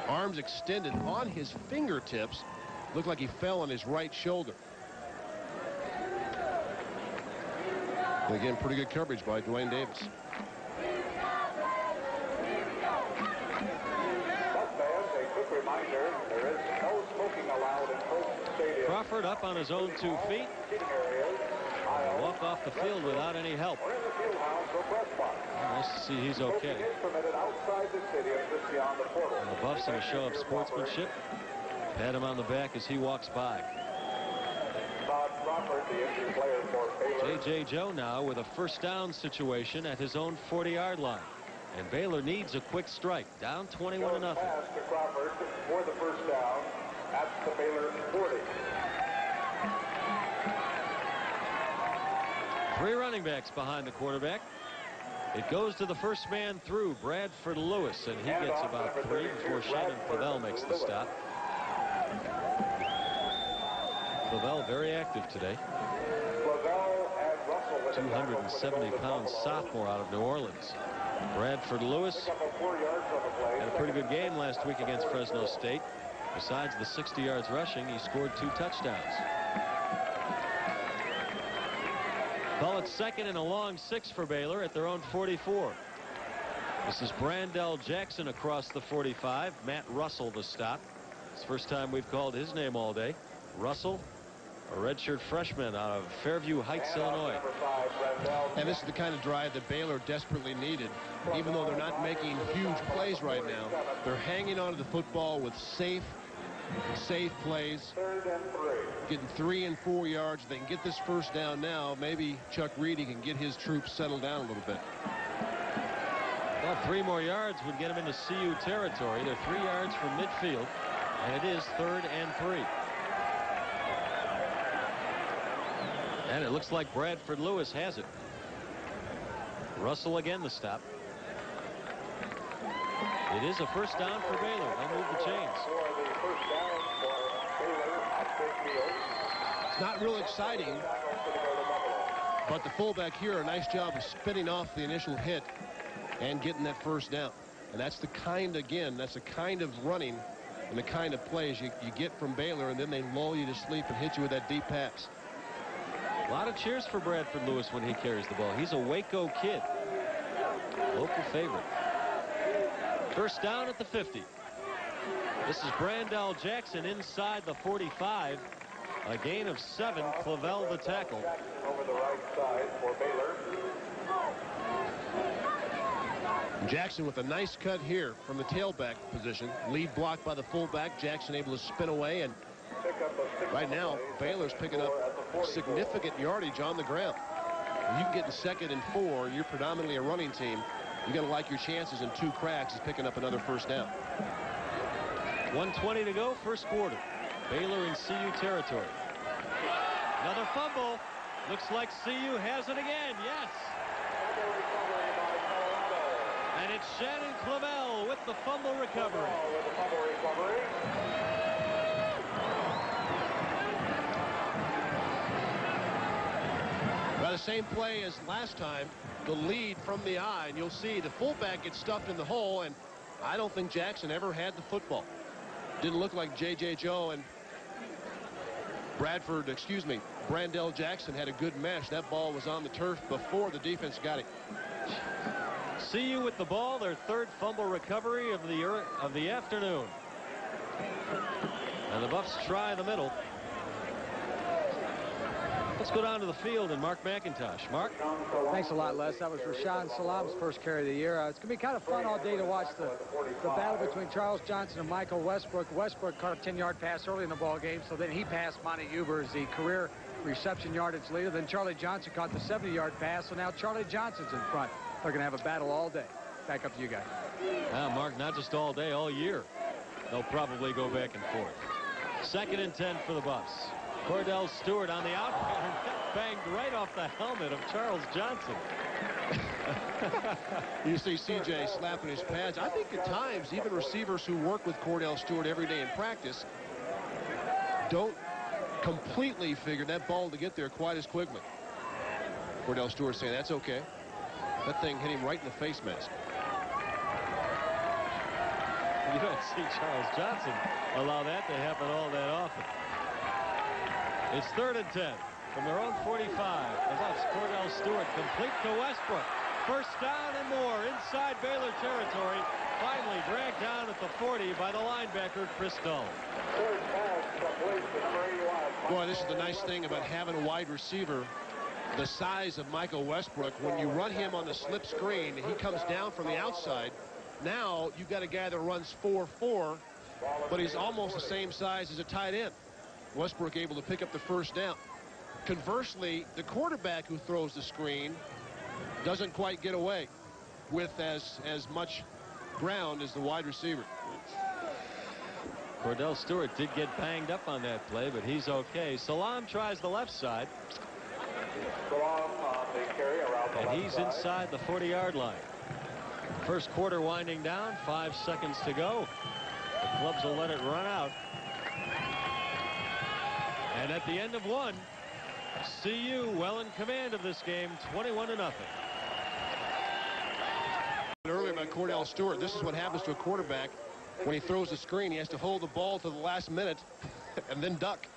Arms extended on his fingertips. Looked like he fell on his right shoulder. And again, pretty good coverage by Dwayne Davis. Reminder, there is no smoking allowed in Colson Stadium. Crawford up on his own 2 feet. Walk off the field without any help. We're in the field house or press box. Nice to see he's okay. Smoking is permitted outside the stadium just beyond the portal. And the Buffs in a show of sportsmanship. Pat him on the back as he walks by. Todd Crawford, the injured player for Baylor. J.J. Joe now with a first down situation at his own 40-yard line. And Baylor needs a quick strike. Down 21 to nothing. Pass to Crawford for the first down at the Baylor 40. 3 running backs behind the quarterback. It goes to the first man through, Bradford Lewis, and he gets about 3 before Shannon Clavel makes the stop. Clavel very active today. 270-pound sophomore out of New Orleans. Bradford Lewis had a pretty good game last week against Fresno State. Besides the 60 yards rushing, he scored 2 touchdowns. Call it second and a long 6 for Baylor at their own 44. This is Brandell Jackson across the 45. Matt Russell the stop. It's the first time we've called his name all day. Russell, a redshirt freshman out of Fairview Heights, Illinois. And this is the kind of drive that Baylor desperately needed. Even though they're not making huge plays right now, they're hanging on to the football with safe plays. Getting 3 and 4 yards. If they can get this first down now, maybe Chuck Reedy can get his troops settled down a little bit. Well, 3 more yards would get him into CU territory. They're 3 yards from midfield, and it is 3rd and 3. And it looks like Bradford Lewis has it. Russell again the stop. It is a first down for Baylor. They'll move the chains. It's not real exciting, but the fullback here, a nice job of spinning off the initial hit and getting that first down. And that's the kind, again, that's the kind of running and the kind of plays you get from Baylor, and then they lull you to sleep and hit you with that deep pass. A lot of cheers for Bradford Lewis when he carries the ball. He's a Waco kid. Local favorite. First down at the 50. This is Brandell Jackson inside the 45. A gain of 7. Clavel the tackle. Over the right side for Baylor. Jackson with a nice cut here from the tailback position. Lead blocked by the fullback. Jackson able to spin away, and right now Baylor's picking up significant yardage on the ground. If you can get in 2nd and 4, you're predominantly a running team. You're going to like your chances in 2 cracks of picking up another first down. 1:20 to go, first quarter. Baylor in CU territory. Another fumble. Looks like CU has it again. Yes. And it's Shannon Clavel with the fumble recovery. Well, the same play as last time, the lead from the eye, and you'll see the fullback gets stuffed in the hole, and I don't think Jackson ever had the football. Didn't look like J.J. Joe and Brandell Jackson had a good mesh. That ball was on the turf before the defense got it. CU with the ball, their 3rd fumble recovery of the afternoon. And the Buffs try the middle. Let's go down to the field and Mark McIntosh. Mark? Thanks a lot, Les. That was Rashaan Salam's first carry of the year. It's going to be kind of fun all day to watch the battle between Charles Johnson and Michael Westbrook. Westbrook caught a 10-yard pass early in the ball game, so then he passed Monty Huber as the career reception yardage leader. Then Charlie Johnson caught the 70-yard pass, so now Charlie Johnson's in front. They're going to have a battle all day. Back up to you guys. Mark, not just all day, all year. They'll probably go back and forth. 2nd and 10 for the Buffs. Cordell Stewart on the out pattern, banged right off the helmet of Charles Johnson. You see CJ slapping his pads. I think at times even receivers who work with Cordell Stewart every day in practice don't completely figure that ball to get there quite as quickly. Cordell Stewart saying that's okay. That thing hit him right in the face mask. You don't see Charles Johnson allow that to happen all that often. It's 3rd and 10 from their own 45. The Buffs, Cordell Stewart complete to Westbrook. First down and more inside Baylor territory. Finally dragged down at the 40 by the linebacker Chris Dull. Boy, this is the nice thing about having a wide receiver the size of Michael Westbrook. When you run him on the slip screen, he comes down from the outside. Now you've got a guy that runs 4-4, but he's almost the same size as a tight end. Westbrook able to pick up the first down. Conversely, the quarterback who throws the screen doesn't quite get away with as much ground as the wide receiver. Cordell Stewart did get banged up on that play, but he's okay. Salam tries the left side. And he's inside the 40-yard line. First quarter winding down, 5 seconds to go. The Clubs will let it run out. And at the end of one, CU well in command of this game, 21-0. Earlier by Cordell Stewart, this is what happens to a quarterback when he throws the screen. He has to hold the ball to the last minute and then duck.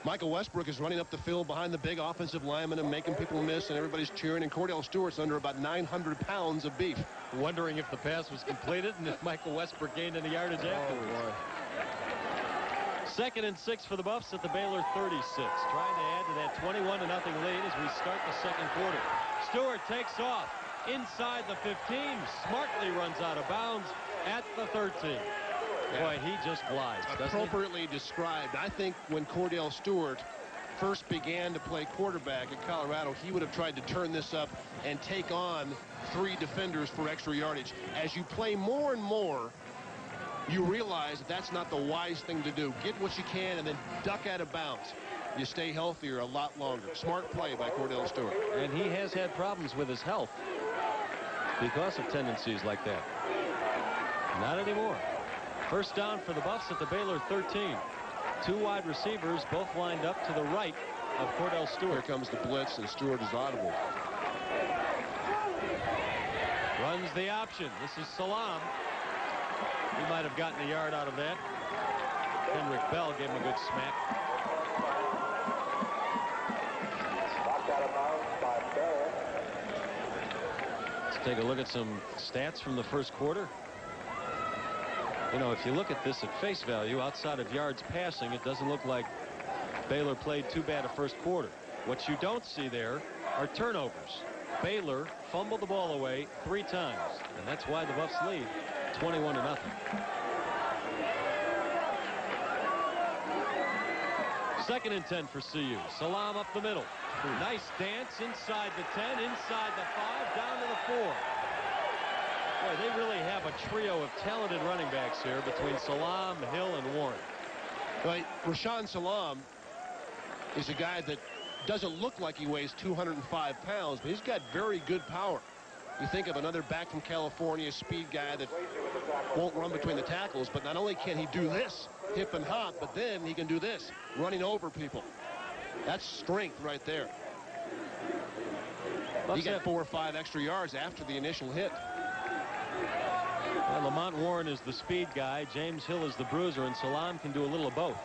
Michael Westbrook is running up the field behind the big offensive lineman and making people miss, and everybody's cheering, and Cordell Stewart's under about 900 pounds of beef. Wondering if the pass was completed and if Michael Westbrook gained any yardage afterwards. Boy. 2nd and 6 for the Buffs at the Baylor 36. Trying to add to that 21-0 lead as we start the second quarter. Stewart takes off inside the 15. Smartly runs out of bounds at the 13. Boy, he just flies, doesn't he? Appropriately described. I think when Cordell Stewart first began to play quarterback at Colorado, he would have tried to turn this up and take on 3 defenders for extra yardage. As you play more and more, you realize that that's not the wise thing to do. Get what you can and then duck out of bounds. You stay healthier a lot longer. Smart play by Cordell Stewart. And he has had problems with his health because of tendencies like that. Not anymore. First down for the Buffs at the Baylor 13. 2 wide receivers, both lined up to the right of Cordell Stewart. Here comes the blitz, and Stewart is audible. Runs the option. This is Salam. He might have gotten a yard out of that. Henrik Bell gave him a good smack. Knocked out of bounds by Bell. Let's take a look at some stats from the first quarter. You know, if you look at this at face value, outside of yards passing, it doesn't look like Baylor played too bad a first quarter. What you don't see there are turnovers. Baylor fumbled the ball away 3 times, and that's why the Buffs lead 21-0. Second and 10 for CU. Salam up the middle. Nice dance inside the 10, inside the 5, down to the 4. Boy, they really have a trio of talented running backs here between Salam, Hill, and Warren. Right, Rashaan Salam is a guy that doesn't look like he weighs 205 pounds, but he's got very good power. You think of another back from California, speed guy that won't run between the tackles, but not only can he do this, hip and hop, but then he can do this, running over people. That's strength right there. He got 4 or 5 extra yards after the initial hit. Well, Lamont Warren is the speed guy. James Hill is the bruiser, and Salam can do a little of both.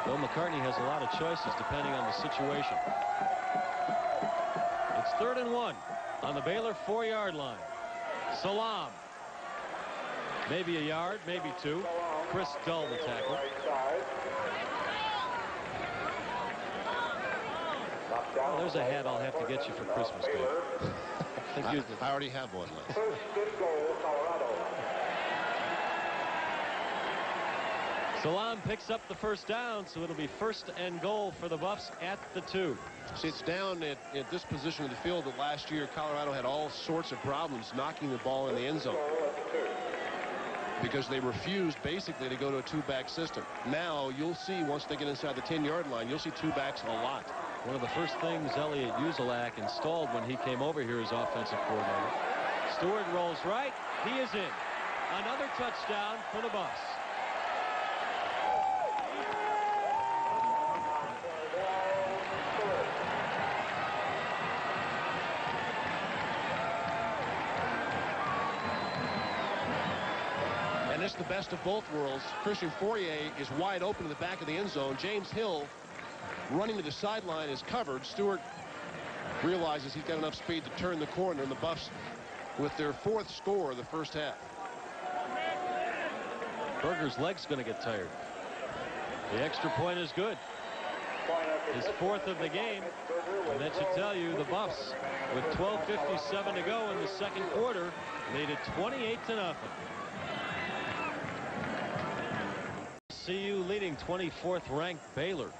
Bill McCartney has a lot of choices depending on the situation. It's 3rd and 1 on the Baylor 4-yard line. Salam Maybe a yard, maybe two. Chris Dull, the tackle. Well, there's a hat I'll have to get you for Christmas, Dave. I already have one, Les. Salam picks up the first down, so it'll be 1st and goal for the Buffs at the 2. See, it's down at this position of the field that last year Colorado had all sorts of problems knocking the ball in the end zone because they refused basically to go to a two-back system. Now you'll see once they get inside the 10-yard line, you'll see two backs a lot. One of the first things Elliot Uzelak installed when he came over here as offensive coordinator. Stewart rolls right. He is in. Another touchdown for the Buffs. And it's the best of both worlds. Christian Fourier is wide open in the back of the end zone. James Hill running to the sideline is covered. Stewart realizes he's got enough speed to turn the corner, and the Buffs with their 4th score of the first half. Berger's leg's going to get tired. The extra point is good. His 4th of the game. And that should tell you the Buffs, with 12:57 to go in the second quarter, lead it 28-0. CU leading 24th ranked Baylor.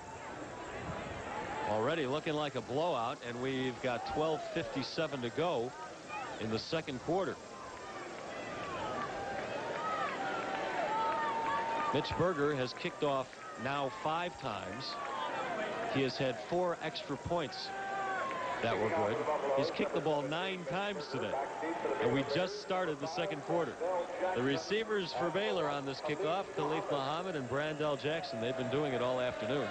Already looking like a blowout, and we've got 12:57 to go in the second quarter. Mitch Berger has kicked off now 5 times. He has had 4 extra points that were good. He's kicked the ball 9 times today, and we just started the second quarter. The receivers for Baylor on this kickoff, Khalif Muhammad and Brandell Jackson. They've been doing it all afternoon.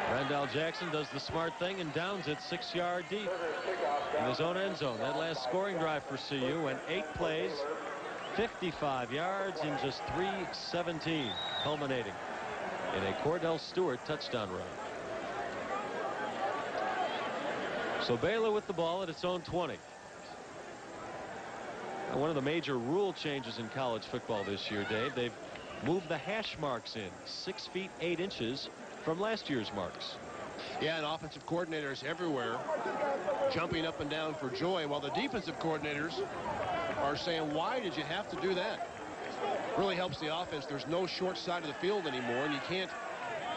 Brandell Jackson does the smart thing and downs it 6 yards deep in his own end zone. That last scoring drive for CU went 8 plays, 55 yards in just 3:17, culminating in a Cordell Stewart touchdown run. So Baylor with the ball at its own 20. And one of the major rule changes in college football this year, Dave, they've moved the hash marks in 6 feet 8 inches from last year's marks. Yeah, and offensive coordinators everywhere jumping up and down for joy, while the defensive coordinators are saying, why did you have to do that? Really helps the offense. There's no short side of the field anymore, and you can't,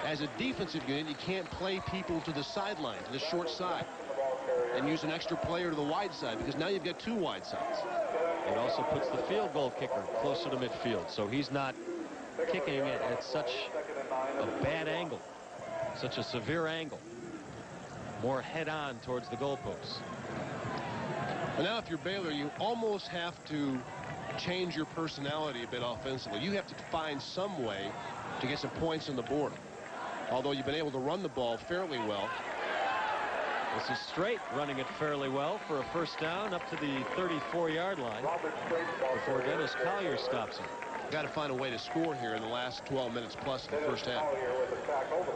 as a defensive unit, you can't play people to the sideline, to the short side, and use an extra player to the wide side, because now you've got 2 wide sides. It also puts the field goal kicker closer to midfield, so he's not kicking it at such a bad angle, such a severe angle, more head-on towards the goalposts. Well, now if you're Baylor, you almost have to change your personality a bit offensively. You have to find some way to get some points on the board. Although you've been able to run the ball fairly well. This is Straight running it fairly well for a first down up to the 34-yard line before Dennis Collier stops him. Got to find a way to score here in the last 12 minutes plus of the first half.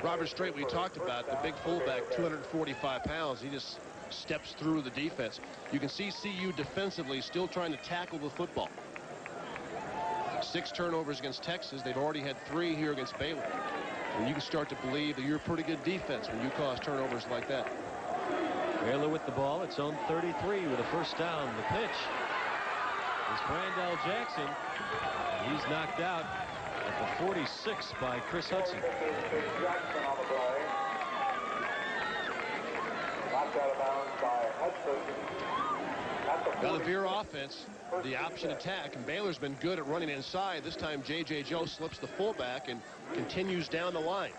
Robert Straight, we talked about, the big fullback, 245 pounds. He just steps through the defense. You can see CU defensively still trying to tackle the football. 6 turnovers against Texas. They've already had 3 here against Baylor. And you can start to believe that you're a pretty good defense when you cause turnovers like that. Baylor with the ball, its own 33 with a first down. The pitch is Brandell Jackson. He's knocked out at the 46 by Chris Hudson. Jackson on the play. Knocked out of bounds by Hudson. Now the Veer offense, the option attack, and Baylor's been good at running inside. This time J.J. Joe slips the fullback and continues down the line.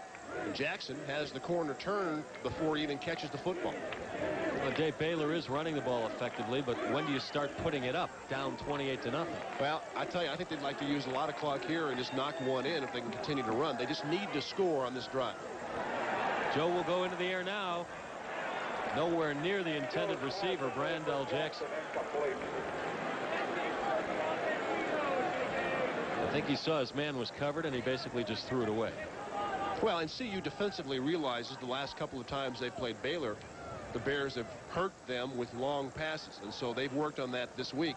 And Jackson has the corner turn before he even catches the football. Well, Dave, Baylor is running the ball effectively, but when do you start putting it up down 28-0? Well, I tell you, I think they'd like to use a lot of clock here and just knock one in if they can continue to run. They just need to score on this drive. Joe will go into the air now. Nowhere near the intended receiver, Brandell Jackson. I think he saw his man was covered, and he basically just threw it away. Well, and CU defensively realizes the last couple of times they played Baylor, the Bears have hurt them with long passes, and so they've worked on that this week.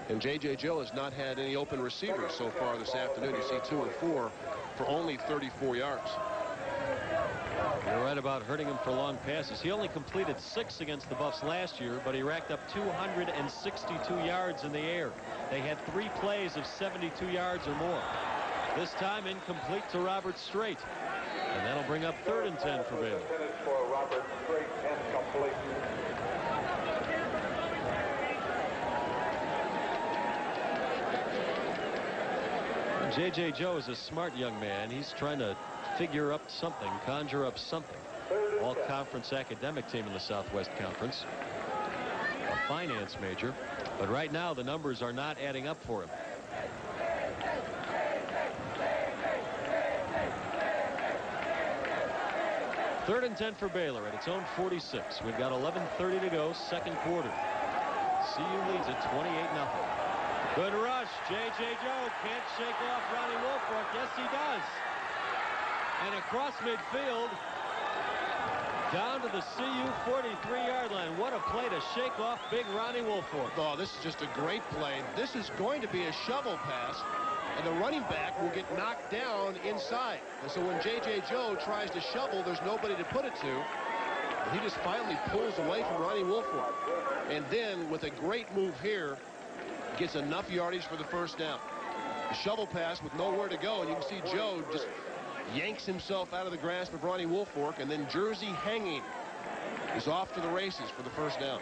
And J.J. Joe has not had any open receivers so far this afternoon. You see 2 and 4 for only 34 yards. You're right about hurting him for long passes. He only completed 6 against the Buffs last year, but he racked up 262 yards in the air. They had 3 plays of 72 yards or more. This time incomplete to Robert Strait. And that'll bring up 3rd and 10 for Baylor. For Robert Strait, incomplete. J.J. Joe is a smart young man. He's trying to figure up something, conjure up something. All-conference academic team in the Southwest Conference. A finance major. But right now the numbers are not adding up for him. Third and 10 for Baylor at its own 46. We've got 11:30 to go, second quarter. CU leads it 28-0. Good rush. J.J. Joe can't shake off Ronnie Woolfolk. Yes, he does. And across midfield, down to the CU 43-yard line. What a play to shake off big Ronnie Woolfolk. Oh, this is just a great play. This is going to be a shovel pass, and the running back will get knocked down inside. And so when J.J. Joe tries to shovel, there's nobody to put it to. And he just finally pulls away from Ronnie Woolfolk. And then with a great move here, gets enough yardage for the first down. The shovel pass with nowhere to go, and you can see Joe just yanks himself out of the grasp of Ronnie Woolfolk, and then Jersey hanging is off to the races for the first down.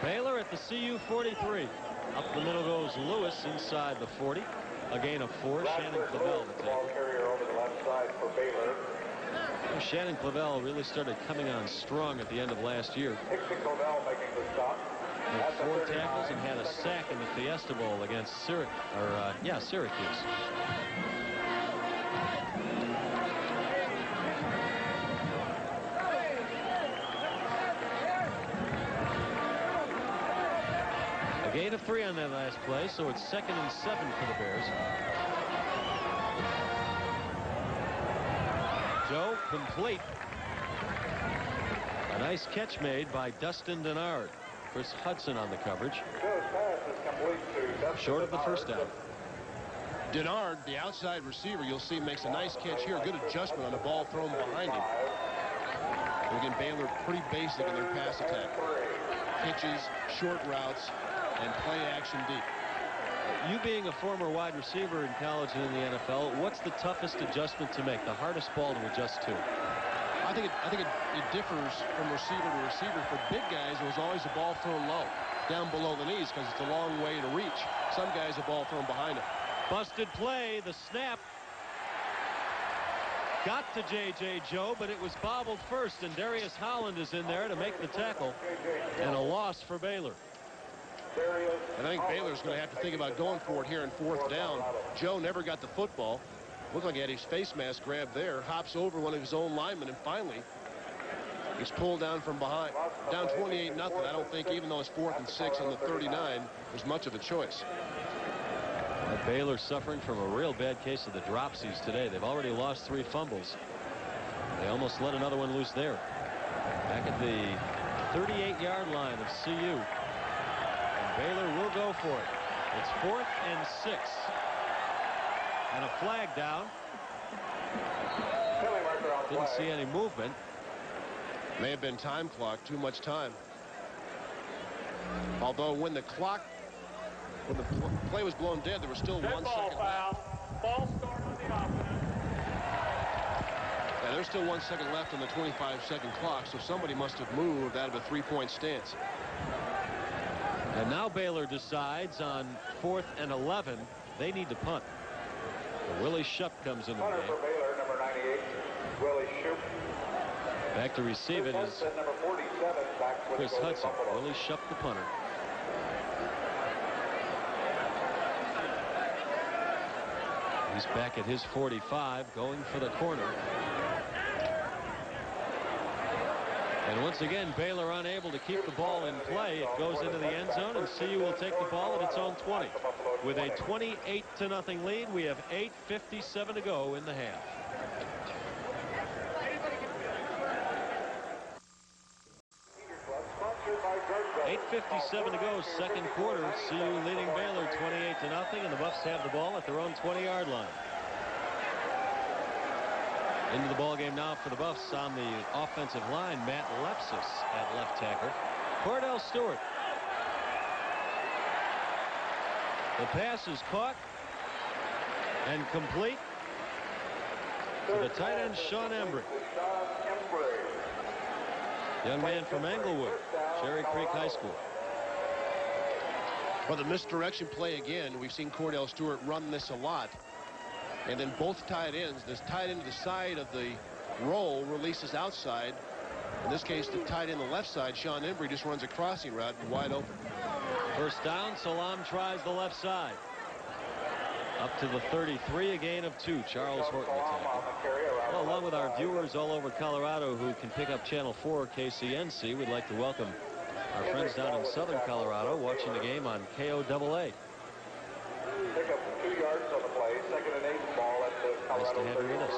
Baylor at the CU 43. Up the middle goes Lewis inside the 40. A gain of 4. Shannon Clavel the tackle. Over the left side for Baylor. Shannon Clavel really started coming on strong at the end of last year. Clavel making the stop. Had 4 tackles and had a sack in the Fiesta Bowl against Syracuse. A gain of 3 on that last play, so it's 2nd and 7 for the Bears. Joe complete. A nice catch made by Dustin Denard. Chris Hudson on the coverage. Short of the first down. Denard, the outside receiver, you'll see makes a nice catch here. Good adjustment on the ball thrown behind him. And again, Baylor pretty basic in their pass attack. Pitches, short routes, and play action deep. You being a former wide receiver in college and in the NFL, what's the toughest adjustment to make, the hardest ball to adjust to? I think it differs from receiver to receiver. For big guys, it was always the ball thrown low, down below the knees, because it's a long way to reach. Some guys, the ball thrown behind them. Busted play, the snap got to J.J. Joe, but it was bobbled first, and Darius Holland is in there to make the tackle, and a loss for Baylor. And I think Baylor's going to have to think about going for it here in 4th down. Joe never got the football. Looked like he had his face mask grabbed there, hops over one of his own linemen, and finally gets pulled down from behind. Down 28-0. I don't think, even though it's 4th and 6 on the 39, there's much of a choice. Baylor suffering from a real bad case of the dropsies today. They've already lost 3 fumbles. They almost let another one loose there. Back at the 38-yard line of CU. And Baylor will go for it. It's 4th and 6. And a flag down. Didn't see any movement. May have been time clock, too much time. Although when the play was blown dead, there was still 1 second left. Ball start on the offense. Yeah, there's still 1 second left on the 25-second clock, so somebody must have moved out of a 3-point stance. And now Baylor decides on 4th and 11, they need to punt. Willie Shupp comes into the game. For Baylor, number 98, Willie Shupp. Back to receive it is number 47, back with Chris Hudson. Willie Shupp, the punter. He's back at his 45, going for the corner. And once again, Baylor unable to keep the ball in play. It goes into the end zone, and CU will take the ball at its own 20. With a 28-0 lead, we have 8:57 to go in the half. .857 to go, second quarter. CU leading Baylor 28-0, and the Buffs have the ball at their own 20-yard line. Into the ball game now for the Buffs on the offensive line. Matt Lepsis at left tackle. Cordell Stewart. The pass is caught and complete to the tight end Sean Embry. Young man from Englewood, Cherry Creek High School. Well, the misdirection play again. We've seen Cordell Stewart run this a lot. And then both tight ends, this tight end to the side of the roll releases outside. In this case, the tight end the left side, Sean Embry, just runs a crossing route and wide open. First down, Salam tries the left side. Up to the 33, a gain of 2. Charles Horton the tackle. Well, along with our viewers all over Colorado who can pick up Channel 4 KCNC, we'd like to welcome our friends down in southern Colorado watching the game on KOAA. Pick up 2 yards on the play. 2nd and 8 ball at the Colorado Nice to have you with us.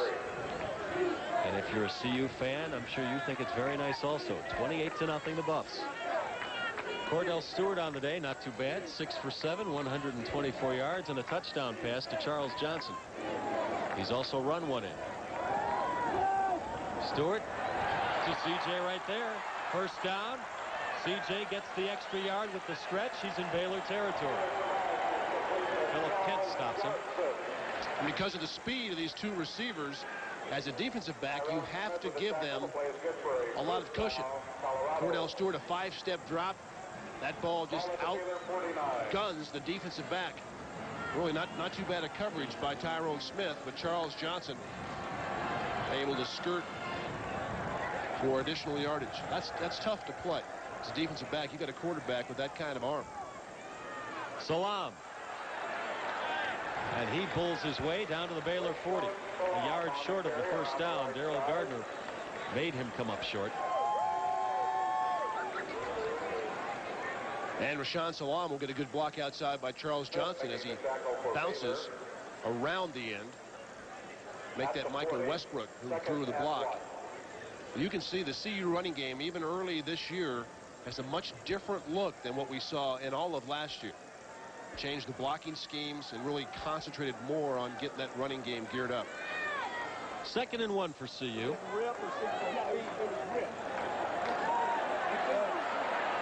33. And if you're a CU fan, I'm sure you think it's very nice also. 28-0 the Buffs. Cordell Stewart on the day, not too bad. 6 for 7, 124 yards, and a touchdown pass to Charles Johnson. He's also run one in. Stewart to CJ right there. First down. CJ gets the extra yard with the stretch. He's in Baylor territory. Philip Kent stops him. And because of the speed of these two receivers, as a defensive back, you have to give them a lot of cushion. Cordell Stewart, a 5-step drop. That ball just outguns the defensive back. Really not too bad a coverage by Tyrone Smith, but Charles Johnson able to skirt for additional yardage. That's tough to play. As a defensive back, you got a quarterback with that kind of arm. Salam. And he pulls his way down to the Baylor 40. A yard short of the first down. Daryl Gardner made him come up short. And Rashawn Salam will get a good block outside by Charles Johnson as he bounces around the end. Make that Michael Westbrook who drew the block. You can see the CU running game even early this year has a much different look than what we saw in all of last year. Changed the blocking schemes and really concentrated more on getting that running game geared up. 2nd and 1 for CU.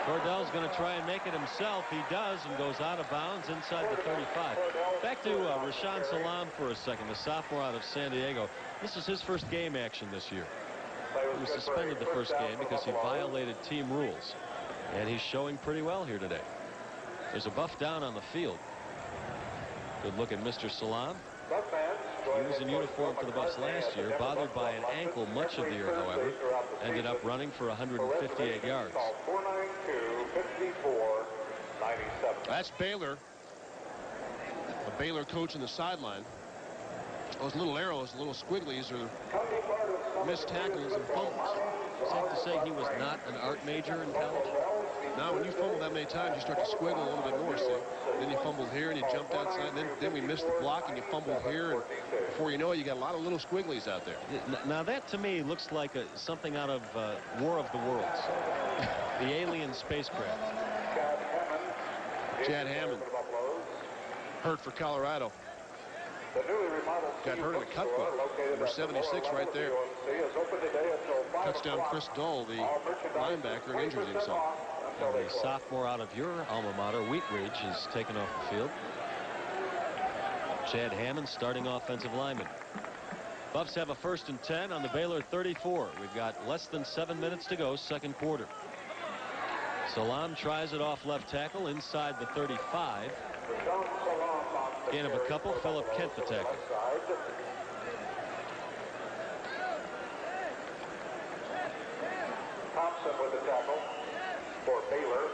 Cordell's going to try and make it himself. He does, and goes out of bounds inside the 35. Back to Rashawn Salam for a second, the sophomore out of San Diego. This is his first game action this year. He was suspended the first game because he violated team rules. And he's showing pretty well here today. There's a buff down on the field. Good look at Mr. Salam. He was in uniform for the Buffs last year, bothered by an ankle much of the year, however. Ended up running for 158 yards. That's Baylor. A Baylor coach on the sideline. Those little arrows, the little squigglies, are missed tackles and fumbles. Safe to say he was not an art major in college? Now, when you fumble that many times, you start to squiggle a little bit more, see? Then you fumbled here, and you jumped outside. Then we missed the block, and you fumbled here. And before you know it, you got a lot of little squigglies out there. Now, that to me looks like something out of War of the Worlds. The alien spacecraft. Chad Hammond, hurt for Colorado. Got hurt in a cut ball. Number 76 right there. Touchdown Chris Dull, the linebacker, and injures himself. And the sophomore out of your alma mater, Wheat Ridge, is taken off the field. Chad Hammond, starting offensive lineman. Buffs have a 1st and 10 on the Baylor 34. We've got less than 7 minutes to go, second quarter. Salam tries it off left tackle inside the 35. Gain of a couple. Philip Kent the tackle. Thompson with the tackle for Baylor.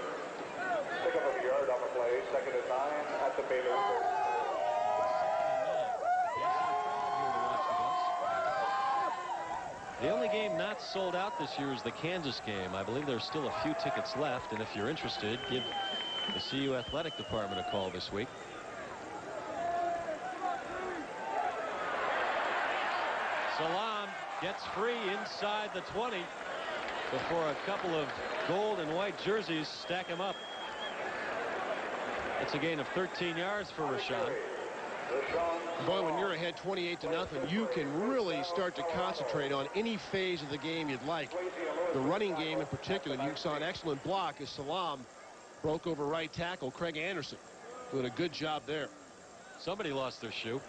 Pick up a yard on the play. 2nd and 9 at the Baylor 30. The only game not sold out this year is the Kansas game. I believe there's still a few tickets left, and if you're interested, give the CU Athletic Department a call this week. Salam gets free inside the 20 before a couple of gold and white jerseys stack him up. It's a gain of 13 yards for Rashawn. Boy, when you're ahead 28-0, you can really start to concentrate on any phase of the game you'd like. The running game in particular, you saw an excellent block as Salam broke over right tackle Craig Anderson. Doing a good job there. Somebody lost their shoe.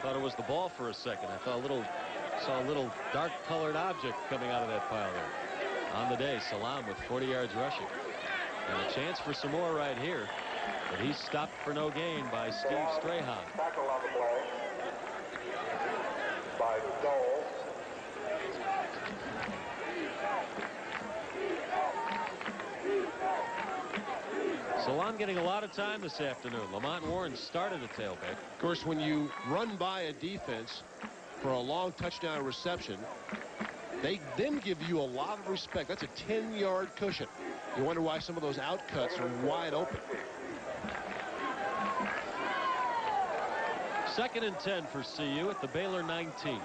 Thought it was the ball for a second. I saw a little dark colored object coming out of that pile there. On the day, Salam with 40 yards rushing. And a chance for some more right here. But he's stopped for no gain by Steve Strahan. Tackle on the play by Dole. Salam getting a lot of time this afternoon. Lamont Warren started at tailback. Of course, when you run by a defense for a long touchdown reception, they then give you a lot of respect. That's a 10-yard cushion. You wonder why some of those outcuts are wide open. 2nd and 10 for CU at the Baylor 19.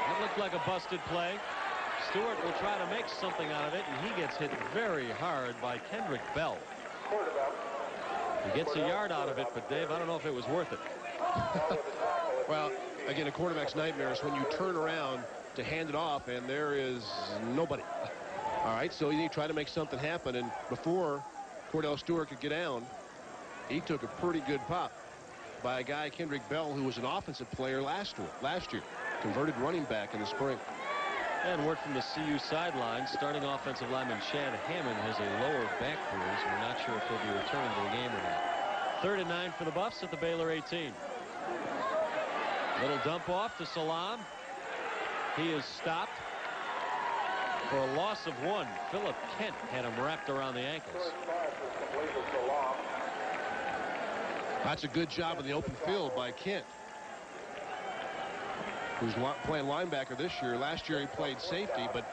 That looked like a busted play. Stewart will try to make something out of it, and he gets hit very hard by Kendrick Bell. He gets a yard out of it, but Dave, I don't know if it was worth it. Well, again, a quarterback's nightmare is when you turn around to hand it off and there is nobody. All right, so you try to make something happen, and before Cordell Stewart could get down, he took a pretty good pop by a guy, Kendrick Bell, who was an offensive player last year, converted running back in the spring. And word from the CU sideline, starting offensive lineman Chad Hammond has a lower back bruise. We're not sure if he'll be returning to the game or not. 3rd and 9 for the Buffs at the Baylor 18. Little dump off to Salam. He is stopped for a loss of 1. Philip Kent had him wrapped around the ankles. That's a good job in the open field by Kent, who's playing linebacker this year. Last year he played safety, but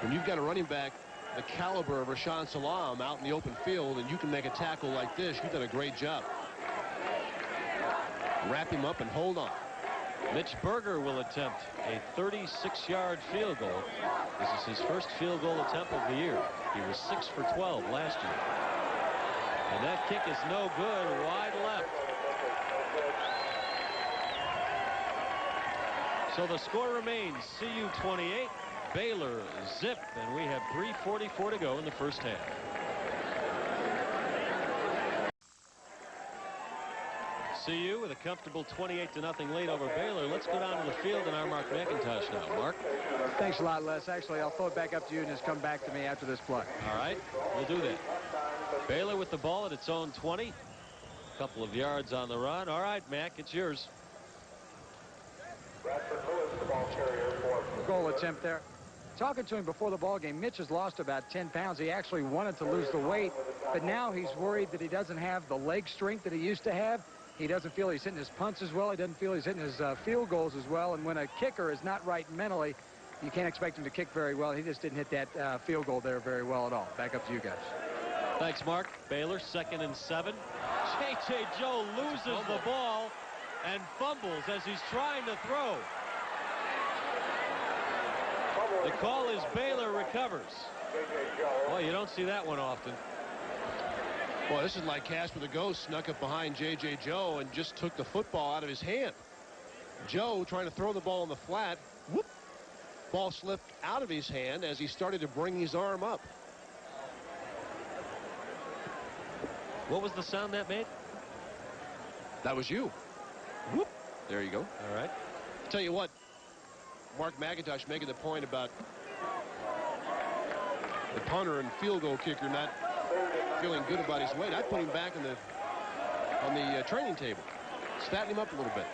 when you've got a running back the caliber of Rashawn Salam out in the open field and you can make a tackle like this, you've done a great job. Wrap him up and hold on. Mitch Berger will attempt a 36-yard field goal. This is his first field goal attempt of the year. He was 6 for 12 last year. And that kick is no good. Wide left. So the score remains CU 28, Baylor zip, and we have 3:44 to go in the first half. CU with a comfortable 28-0 lead over Baylor. Let's go down to the field and our Mark McIntosh now. Mark? Thanks a lot, Les. Actually, I'll throw it back up to you and just come back to me after this play. All right, we'll do that. Baylor with the ball at its own 20. A couple of yards on the run. All right, Mac, it's yours. Goal attempt there. Talking to him before the ball game, Mitch has lost about 10 pounds. He actually wanted to lose the weight, but now he's worried that he doesn't have the leg strength that he used to have. He doesn't feel he's hitting his punts as well. He doesn't feel he's hitting his field goals as well. And when a kicker is not right mentally, you can't expect him to kick very well. He just didn't hit that field goal there very well at all. Back up to you guys. Thanks, Mark. Baylor 2nd and 7. J.J. Joe loses the ball and fumbles as he's trying to throw. The call is Baylor recovers. Boy, you don't see that one often. Well, this is like Casper the Ghost snuck up behind J.J. Joe and just took the football out of his hand. Joe trying to throw the ball in the flat. Whoop. Ball slipped out of his hand as he started to bring his arm up. What was the sound that made? That was you. Whoop. There you go. All right. Tell you what, Mark McIntosh making the point about the punter and field goal kicker not feeling good about his weight. I'd put him back on the training table. Fatten him up a little bit.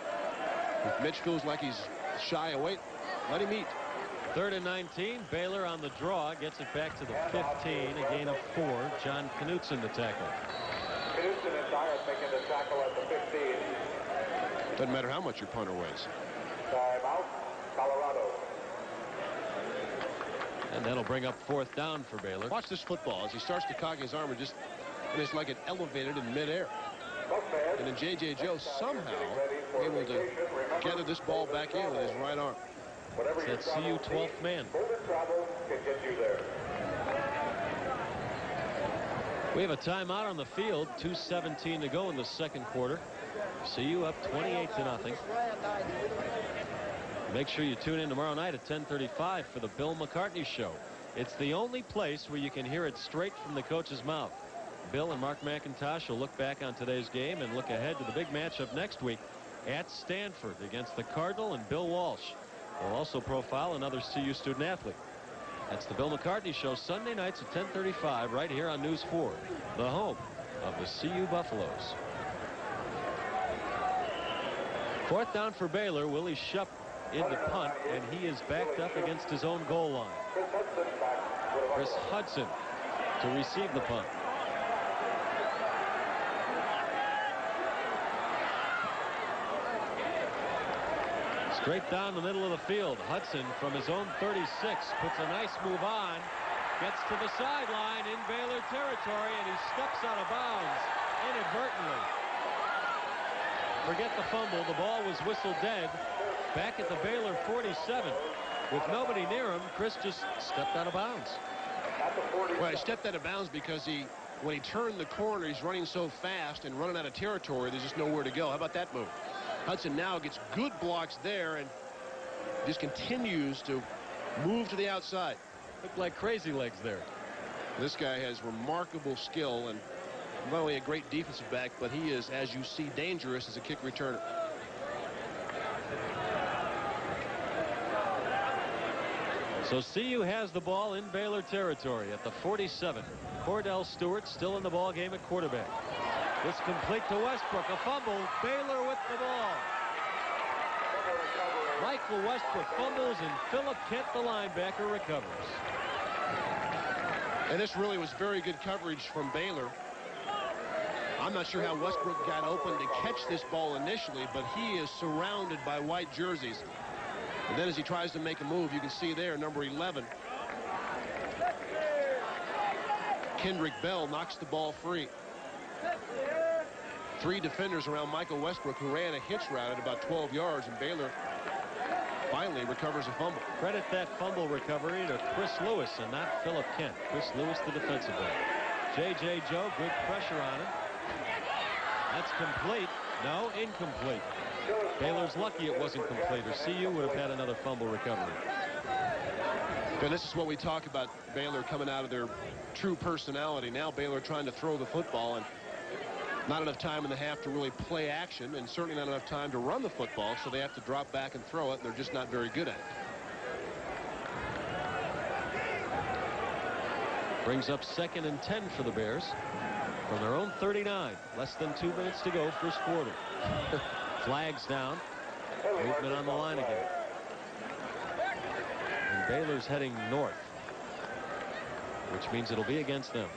If Mitch feels like he's shy of weight, let him eat. 3rd and 19. Baylor on the draw gets it back to the 15. A gain of 4. John Knutson to tackle. Knutson and Dyer making the tackle at the 15. Doesn't matter how much your punter weighs. Timeout, Colorado. And that'll bring up 4th down for Baylor. Watch this football as he starts to cock his arm and it's like it elevated in midair. And then J.J. Joe somehow able to gather this ball back in with his right arm. It's that CU 12th man. We have a timeout on the field. 2:17 to go in the second quarter. CU up 28-0. Make sure you tune in tomorrow night at 10:35 for the Bill McCartney Show. It's the only place where you can hear it straight from the coach's mouth. Bill and Mark McIntosh will look back on today's game and look ahead to the big matchup next week at Stanford against the Cardinal and Bill Walsh. They'll also profile another CU student athlete. That's the Bill McCartney Show, Sunday nights at 10:35 right here on News 4, the home of the CU Buffaloes. 4th down for Baylor. Willie Shupp in the punt, and he is backed up against his own goal line. Chris Hudson to receive the punt. Straight down the middle of the field. Hudson from his own 36 puts a nice move on, gets to the sideline in Baylor territory, and he steps out of bounds inadvertently. Forget the fumble. The ball was whistled dead. Back at the Baylor 47. With nobody near him, Chris just stepped out of bounds. Well, he stepped out of bounds because when he turned the corner, he's running so fast and running out of territory, there's just nowhere to go. How about that move? Hudson now gets good blocks there and just continues to move to the outside. Looked like crazy legs there. This guy has remarkable skill and not only a great defensive back, but he is, as you see, dangerous as a kick returner. So CU has the ball in Baylor territory at the 47. Cordell Stewart still in the ball game at quarterback. It's complete to Westbrook. A fumble. Baylor with the ball. Michael Westbrook fumbles, and Philip Kent, the linebacker, recovers. And this really was very good coverage from Baylor. I'm not sure how Westbrook got open to catch this ball initially, but he is surrounded by white jerseys. And then as he tries to make a move, you can see there, number 11. Kendrick Bell knocks the ball free. 3 defenders around Michael Westbrook, who ran a hitch route at about 12 yards, and Baylor finally recovers a fumble. Credit that fumble recovery to Chris Lewis and not Philip Kent. Chris Lewis, the defensive back. J.J. Joe, good pressure on him. That's complete. No, incomplete. Baylor's lucky it wasn't complete, or CU would have had another fumble recovery. And this is what we talk about Baylor coming out of their true personality. Now Baylor trying to throw the football, and not enough time in the half to really play action, and certainly not enough time to run the football, so they have to drop back and throw it, and they're just not very good at it. Brings up 2nd and 10 for the Bears from their own 39. Less than 2 minutes to go, first quarter. Flags down. Movement on the line again. And Baylor's heading north, which means it'll be against them.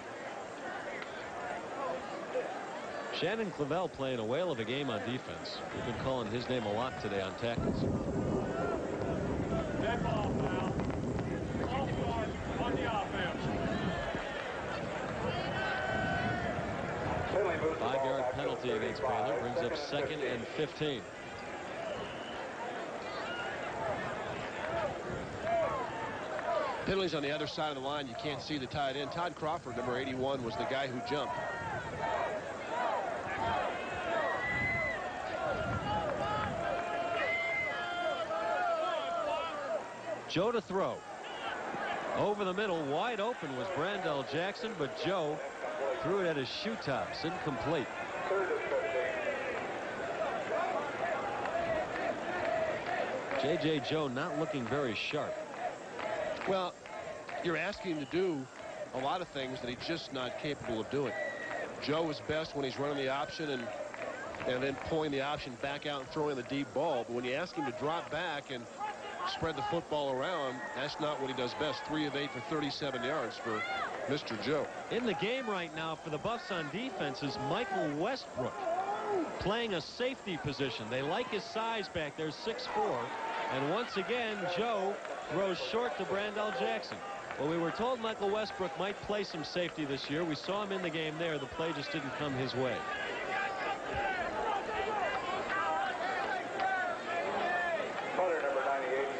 Shannon Clavel playing a whale of a game on defense. We've been calling his name a lot today on tackles. Dead ball foul. Ball start on the offense. 5-yard penalty against Baylor brings up 2nd and 15. Penalties on the other side of the line. You can't see the tight end. Todd Crawford, number 81, was the guy who jumped. Joe to throw. Over the middle, wide open was Brandell Jackson, but Joe threw it at his shoe tops. Incomplete. J.J. Joe not looking very sharp. Well, you're asking him to do a lot of things that he's just not capable of doing. Joe is best when he's running the option and then pulling the option back out and throwing the deep ball. But when you ask him to drop back and spread the football around. That's not what he does best. 3 of 8 for 37 yards for Mr. Joe. In the game right now for the Buffs on defense is Michael Westbrook, playing a safety position. They like his size back there, 6'4". And once again, Joe throws short to Brandell Jackson. Well, we were told Michael Westbrook might play some safety this year. We saw him in the game there. The play just didn't come his way.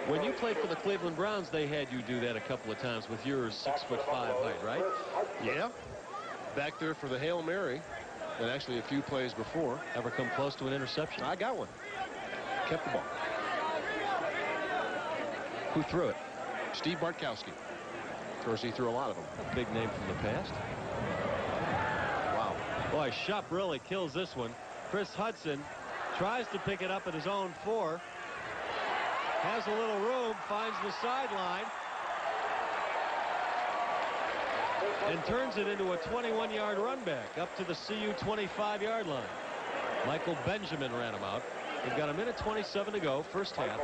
When you played for the Cleveland Browns, they had you do that a couple of times with your 6'5" height, right? Yeah. Back there for the Hail Mary, and actually a few plays before. Ever come close to an interception? I got one. Kept the ball. Who threw it? Steve Bartkowski. Of course, he threw a lot of them. A big name from the past. Wow. Boy, Shupp really kills this one. Chris Hudson tries to pick it up at his own 4. Has a little room, finds the sideline, and turns it into a 21-yard run back up to the CU 25-yard line. Michael Benjamin ran him out. We've got 1:27 to go, first half.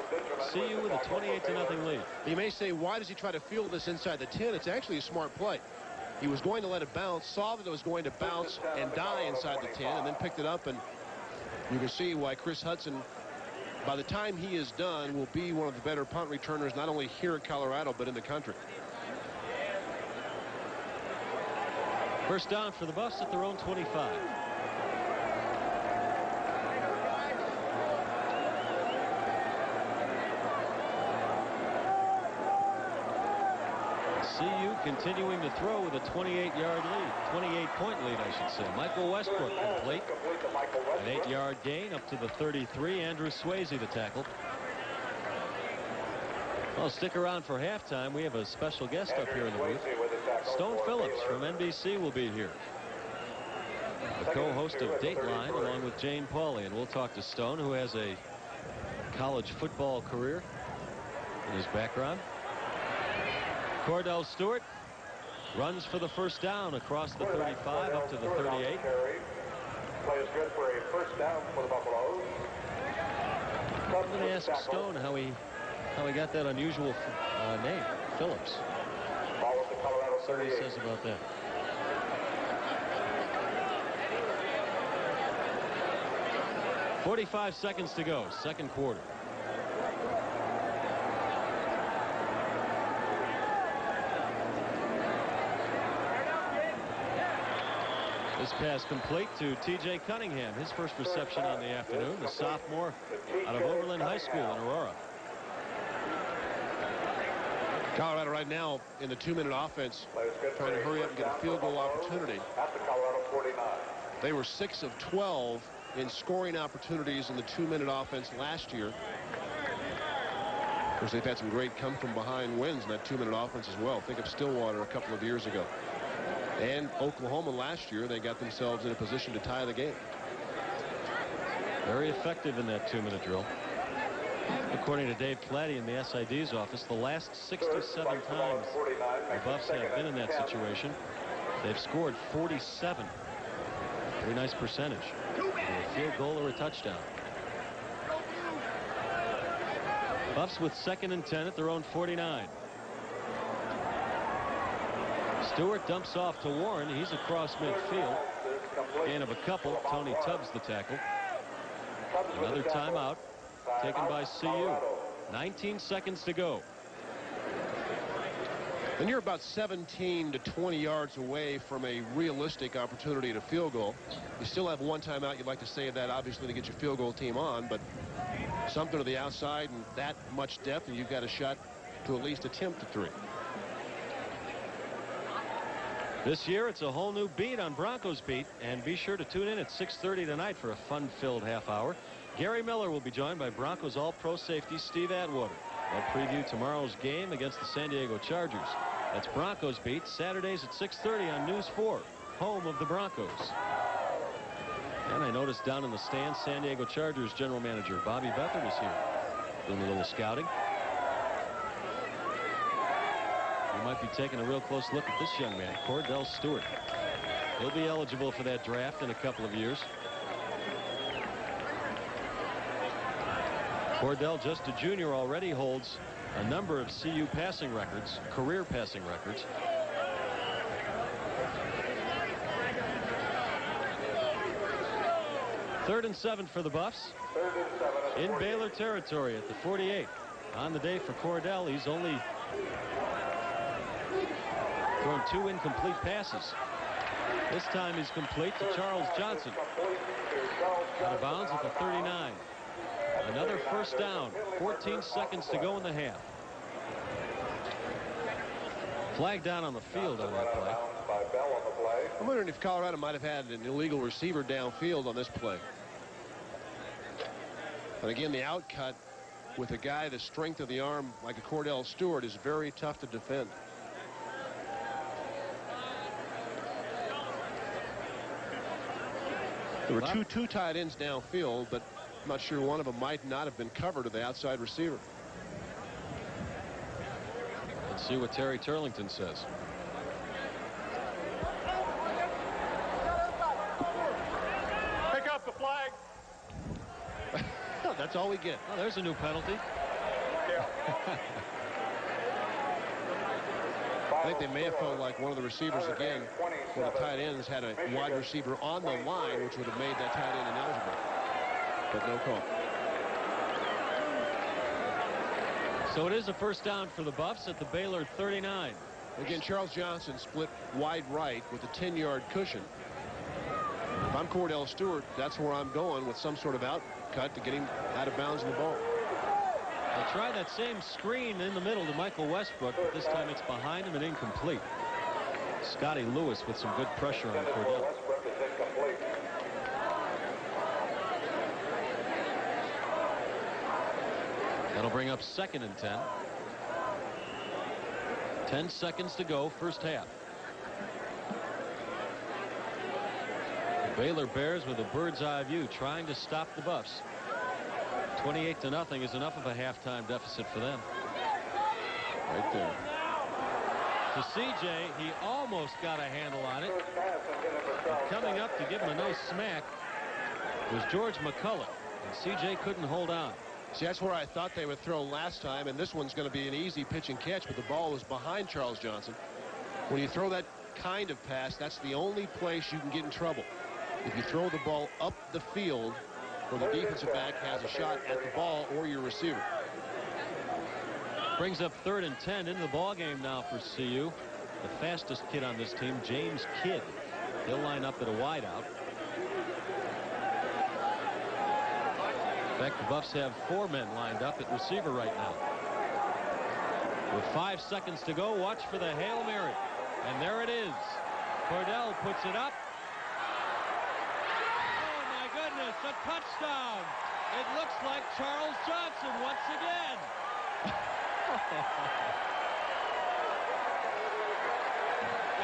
CU with a 28-0 lead. You may say, why does he try to field this inside the 10? It's actually a smart play. He was going to let it bounce, saw that it was going to bounce and die inside the 10, and then picked it up, and you can see why Chris Hudson, by the time he is done, will be one of the better punt returners, not only here at Colorado, but in the country. First down for the Buffs at their own 25. CU continuing to throw with a 28-yard lead, 28-point lead, I should say. Michael Westbrook complete. An 8-yard gain up to the 33. Andrew Swayze the tackle. Well, stick around for halftime. We have a special guest up here in the booth. Stone Phillips from NBC will be here. The co-host of Dateline along with Jane Pauley. And we'll talk to Stone, who has a college football career in his background. Cordell Stewart runs for the first down across the 35 up to the 38. Play is good for a first down for the Buffaloes. I'm going to ask Stone how he got that unusual name, Phillips. Ball with the Colorado See what he 38. says about that. .45 seconds to go, second quarter. This pass complete to T.J. Cunningham, his first reception on the afternoon, the sophomore out of Oberlin High School in Aurora. Colorado right now in the 2-minute offense, trying to hurry up and get a field goal opportunity. At the Colorado 49. They were 6 of 12 in scoring opportunities in the 2-minute offense last year. Of course, they've had some great come-from-behind wins in that 2-minute offense as well. Think of Stillwater a couple of years ago. And Oklahoma last year, they got themselves in a position to tie the game. Very effective in that 2-minute drill. According to Dave Platty in the SID's office, the last 67 times the Buffs have been in that situation, they've scored 47. Very nice percentage. Either a field goal or a touchdown. Buffs with 2nd and 10 at their own 49. Stewart dumps off to Warren. He's across midfield. Gain of a couple. Tony Tubbs the tackle. Another timeout taken by CU. 19 seconds to go. And you're about 17 to 20 yards away from a realistic opportunity at a field goal. You still have one timeout. You'd like to save that, obviously, to get your field goal team on, but something to the outside and that much depth, and you've got a shot to at least attempt the 3. This year, it's a whole new beat on Broncos Beat, and be sure to tune in at 6:30 tonight for a fun-filled half hour. Gary Miller will be joined by Broncos All-Pro safety Steve Atwater. They'll preview tomorrow's game against the San Diego Chargers. That's Broncos Beat, Saturdays at 6:30 on News 4, home of the Broncos. And I noticed down in the stands, San Diego Chargers general manager Bobby Beathard is here doing a little scouting. We might be taking a real close look at this young man, Cordell Stewart. He'll be eligible for that draft in a couple of years. Cordell, just a junior, already holds a number of CU passing records, career passing records. Third and 7 for the Buffs. In Baylor territory at the 48. On the day for Cordell, he's only thrown 2 incomplete passes. This time he's complete to Charles Johnson. Out of bounds at the 39. Another first down. 14 seconds to go in the half. Flag down on the field on that play. I'm wondering if Colorado might have had an illegal receiver downfield on this play. But again, the out cut with a guy the strength of the arm like a Cordell Stewart is very tough to defend. There were two tight ends downfield, but I'm not sure one of them might not have been covered to the outside receiver. Let's see what Terry Turlington says. Pick up the flag. That's all we get. Oh, there's a new penalty. I think they may have felt like one of the receivers again, where the tight ends had a wide receiver on the line, which would have made that tight end ineligible. But no call. So it is a first down for the Buffs at the Baylor 39. Again, Charles Johnson split wide right with a 10-yard cushion. If I'm Cordell Stewart, that's where I'm going, with some sort of out cut to get him out of bounds in the ball. They try that same screen in the middle to Michael Westbrook, but this time it's behind him and incomplete. Scotty Lewis with some good pressure on Cordell. That'll bring up 2nd and 10. 10 seconds to go, first half. The Baylor Bears with a bird's eye view trying to stop the Buffs. 28-0 is enough of a halftime deficit for them. Right there. To CJ, he almost got a handle on it. And coming up to give him a no smack was George McCullough, and CJ couldn't hold on. See, that's where I thought they would throw last time, and this one's going to be an easy pitch and catch, but the ball was behind Charles Johnson. When you throw that kind of pass, that's the only place you can get in trouble. If you throw the ball up the field where the defensive back has a shot at the ball or your receiver. Brings up 3rd and 10 into the ball game now for CU. The fastest kid on this team, James Kidd. He'll line up at a wideout. In fact, the Buffs have 4 men lined up at receiver right now. With 5 seconds to go, watch for the Hail Mary. And there it is. Cordell puts it up. Oh, my goodness, a touchdown. It looks like Charles Johnson once again.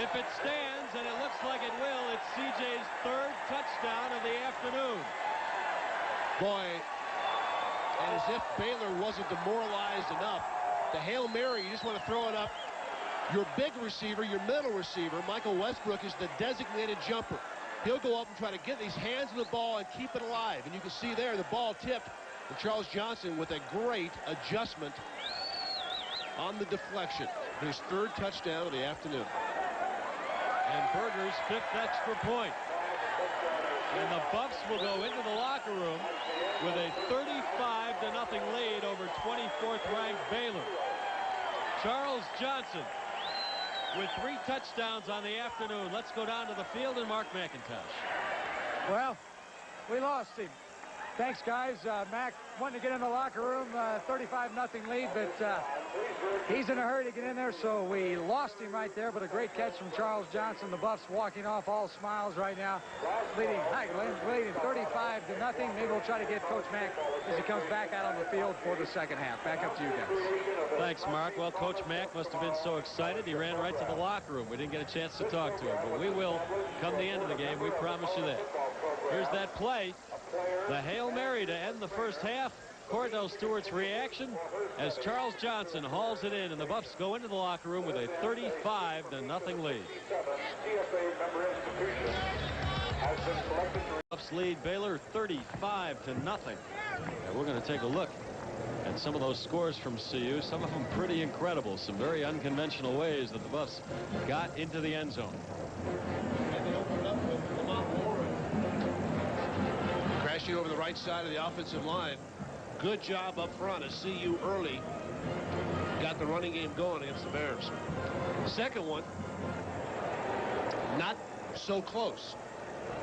If it stands, and it looks like it will, it's CJ's 3rd touchdown of the afternoon. Boy, and as if Baylor wasn't demoralized enough, the Hail Mary, you just want to throw it up. Your big receiver, your middle receiver, Michael Westbrook, is the designated jumper. He'll go up and try to get his hands on the ball and keep it alive. And you can see there the ball tipped, and Charles Johnson with a great adjustment on the deflection for his 3rd touchdown of the afternoon. And Berger's 5th extra point. And the Buffs will go into the locker room with a 35-0 lead over 24th ranked Baylor. Charles Johnson with 3 touchdowns on the afternoon. Let's go down to the field and Mark McIntosh. Well, we lost him. Thanks, guys. Mac wanting to get in the locker room, 35-0 lead, but he's in a hurry to get in there, so we lost him right there, but a great catch from Charles Johnson. The Buffs walking off all smiles right now, leading 35-0. Maybe we'll try to get Coach Mack as he comes back out on the field for the second half. Back up to you guys. Thanks, Mark. Well, Coach Mack must have been so excited he ran right to the locker room. We didn't get a chance to talk to him, but we will come the end of the game. We promise you that. Here's that play. The Hail Mary to end the first half. Cordell Stewart's reaction as Charles Johnson hauls it in, and the Buffs go into the locker room with a 35-0 lead. Buffs lead Baylor 35-0. And we're going to take a look And some of those scores from CU, some of them pretty incredible. Some very unconventional ways that the Buffs got into the end zone. And they opened up with Lamont Warren crashing over the right side of the offensive line. Good job up front as CU early got the running game going against the Bears. Second one, not so close,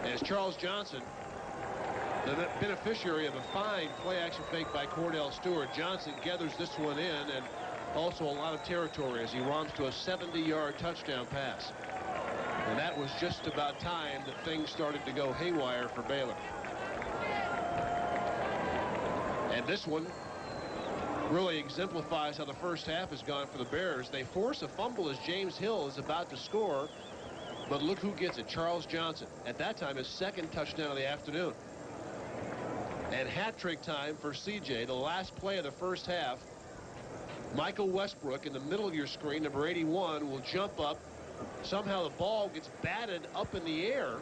as Charles Johnson, the beneficiary of a fine play-action fake by Cordell Stewart. Johnson gathers this one in, and also a lot of territory as he romps to a 70-yard touchdown pass. And that was just about time that things started to go haywire for Baylor. And this one really exemplifies how the first half has gone for the Bears. They force a fumble as James Hill is about to score, but look who gets it. Charles Johnson. At that time, his second touchdown of the afternoon. And hat trick time for CJ. The last play of the first half. Michael Westbrook in the middle of your screen, number 81, will jump up. Somehow the ball gets batted up in the air.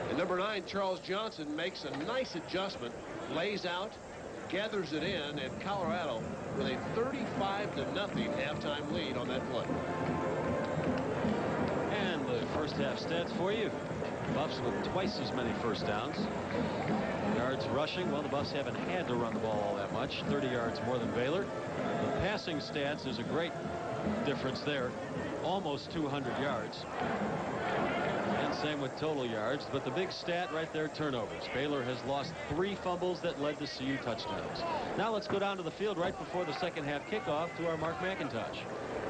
And number 9, Charles Johnson, makes a nice adjustment, lays out, gathers it in, and Colorado with a 35-0 halftime lead on that play. And the first half stats for you. Buffs with twice as many first downs. Yards rushing, well, the Buffs haven't had to run the ball all that much. 30 yards more than Baylor. The passing stats is a great difference there. Almost 200 yards. And same with total yards. But the big stat right there, turnovers. Baylor has lost 3 fumbles that led to CU touchdowns. Now let's go down to the field right before the second half kickoff to our Mark McIntosh.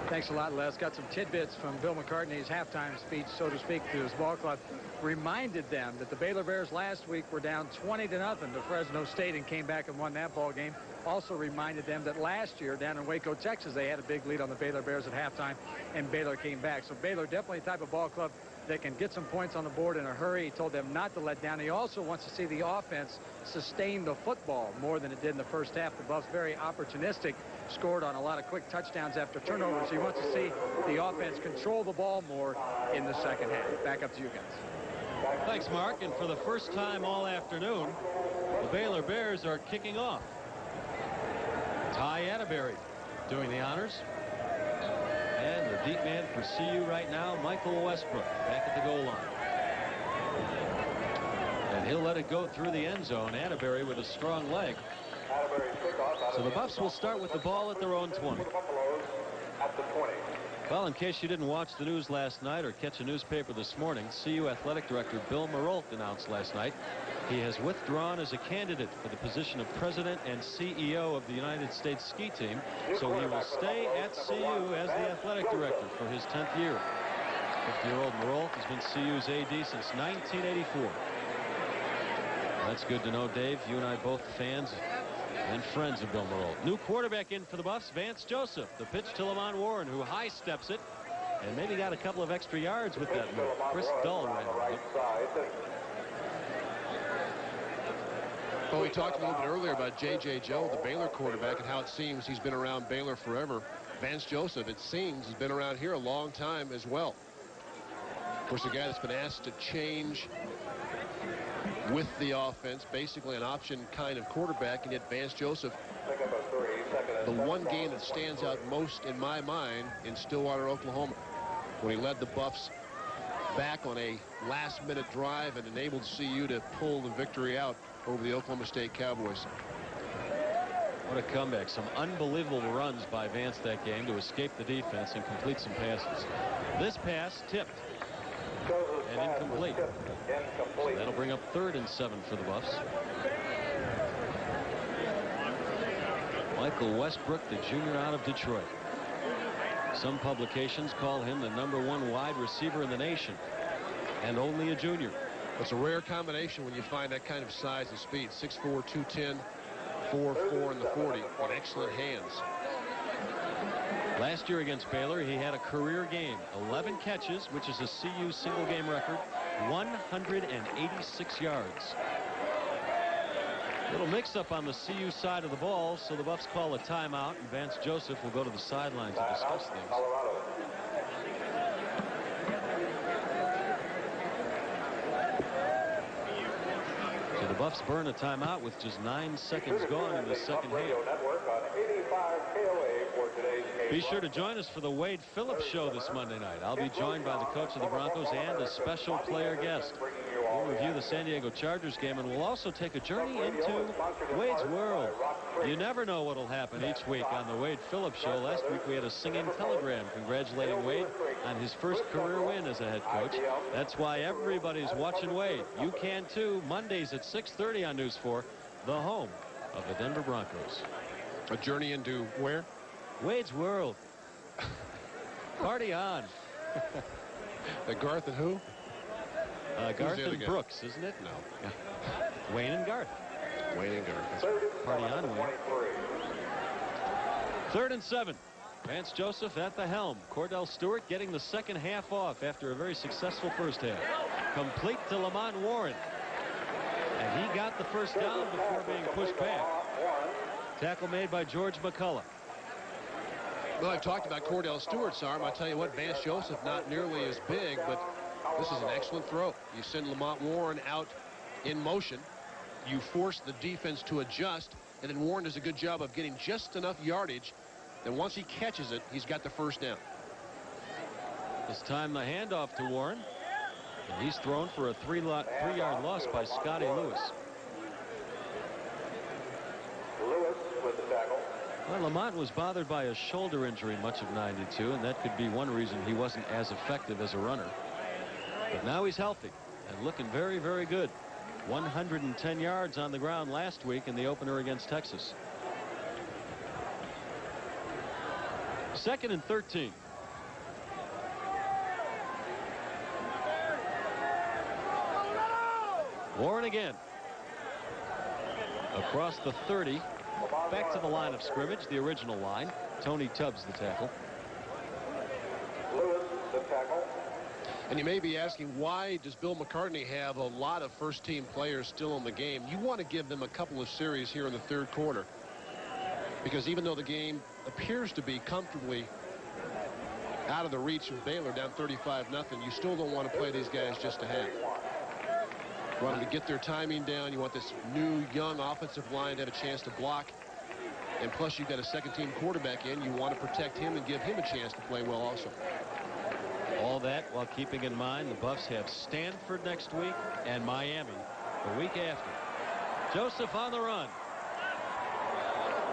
Thanks a lot, Les. Got some tidbits from Bill McCartney's halftime speech, so to speak, to his ball club. Reminded them that the Baylor Bears last week were down 20-0 to Fresno State and came back and won that ball game. Also reminded them that last year down in Waco, Texas, they had a big lead on the Baylor Bears at halftime, and Baylor came back. So Baylor definitely the type of ball club that can get some points on the board in a hurry. He told them not to let down. He also wants to see the offense sustain the football more than it did in the first half. The Buffs very opportunistic, scored on a lot of quick touchdowns after turnovers. He wants to see the offense control the ball more in the second half. Back up to you guys. Thanks, Mark. And for the first time all afternoon, the Baylor Bears are kicking off. Ty Atterbury doing the honors. And the deep man for CU right now, Michael Westbrook, back at the goal line. And he'll let it go through the end zone. Atterbury with a strong leg. So the Buffs will start with the ball at their own 20. Well, in case you didn't watch the news last night or catch a newspaper this morning, CU Athletic Director Bill Marolf announced last night he has withdrawn as a candidate for the position of president and CEO of the United States ski team, so he will stay at CU as the athletic director for his 10th year. 50-year-old Marolf has been CU's AD since 1984. Well, that's good to know, Dave. You and I both fans and friends of Bill Marolf. New quarterback in for the Buffs, Vance Joseph. The pitch to Lamont Warren, who high steps it and maybe got a couple of extra yards with that move. Chris Dull ran it. Well, we talked a little bit earlier about J.J. Joe, the Baylor quarterback, and how it seems he's been around Baylor forever. Vance Joseph, it seems, has been around here a long time as well. Of course, a guy that's been asked to change with the offense, basically an option kind of quarterback, and yet Vance Joseph, the one game that stands out most in my mind in Stillwater, Oklahoma, when he led the Buffs back on a last-minute drive and enabled CU to pull the victory out over the Oklahoma State Cowboys. What a comeback. Some unbelievable runs by Vance that game to escape the defense and complete some passes. This pass tipped and incomplete. So that'll bring up 3rd and 7 for the Buffs. Michael Westbrook, the junior out of Detroit. Some publications call him the #1 wide receiver in the nation, and only a junior. It's a rare combination when you find that kind of size and speed. 6'4", 210, 4'4" in the 40, with excellent hands. Last year against Baylor, he had a career game. 11 catches, which is a CU single game record. 186 yards. Little mix-up on the CU side of the ball, so the Buffs call a timeout, and Vance Joseph will go to the sideline to discuss things. So the The Buffs burn a timeout with just 9 seconds gone in the second half. Be sure to join us for the Wade Phillips Show this Monday night. I'll be joined by the coach of the Broncos and a special player guest. We'll review the San Diego Chargers game, and we'll also take a journey into Wade's world. You never know what will happen each week on the Wade Phillips Show. Last week we had a singing telegram congratulating Wade on his first career win as a head coach. That's why everybody's watching Wade. You can too. Mondays at 6:30 on News 4, the home of the Denver Broncos. A journey into where? Wade's world. Party on. Garth and who? Garth and Brooks, isn't it? No. Wayne and Garth. Wayne and Garth. Party on, Wayne. 3rd and 7. Vance Joseph at the helm. Cordell Stewart getting the second half off after a very successful first half. Complete to Lamont Warren. And he got the first down before being pushed back. Tackle made by George McCullough. Well, I've talked about Cordell Stewart's arm. I tell you what, Vance Joseph not nearly as big, but this is an excellent throw. You send Lamont Warren out in motion. You force the defense to adjust, and then Warren does a good job of getting just enough yardage. Then once he catches it, he's got the first down. This time the handoff to Warren. And he's thrown for a 3-yard loss by Scotty Lewis. Lewis with the tackle. Well, Lamont was bothered by a shoulder injury much of '92, and that could be one reason he wasn't as effective as a runner. But now he's healthy and looking very, very good. 110 yards on the ground last week in the opener against Texas. 2nd and 13. Warren again. Across the 30. Back to the line of scrimmage, the original line. Tony Tubbs the tackle. Lewis the tackle. And you may be asking, why does Bill McCartney have a lot of first-team players still in the game? You want to give them a couple of series here in the third quarter. Because even though the game appears to be comfortably out of the reach of Baylor, down 35-0, you still don't want to play these guys just to have. You want them to get their timing down. You want this new, young offensive line to have a chance to block. And plus, you've got a second-team quarterback in. You want to protect him and give him a chance to play well also. All that while keeping in mind the Buffs have Stanford next week and Miami the week after. Joseph on the run.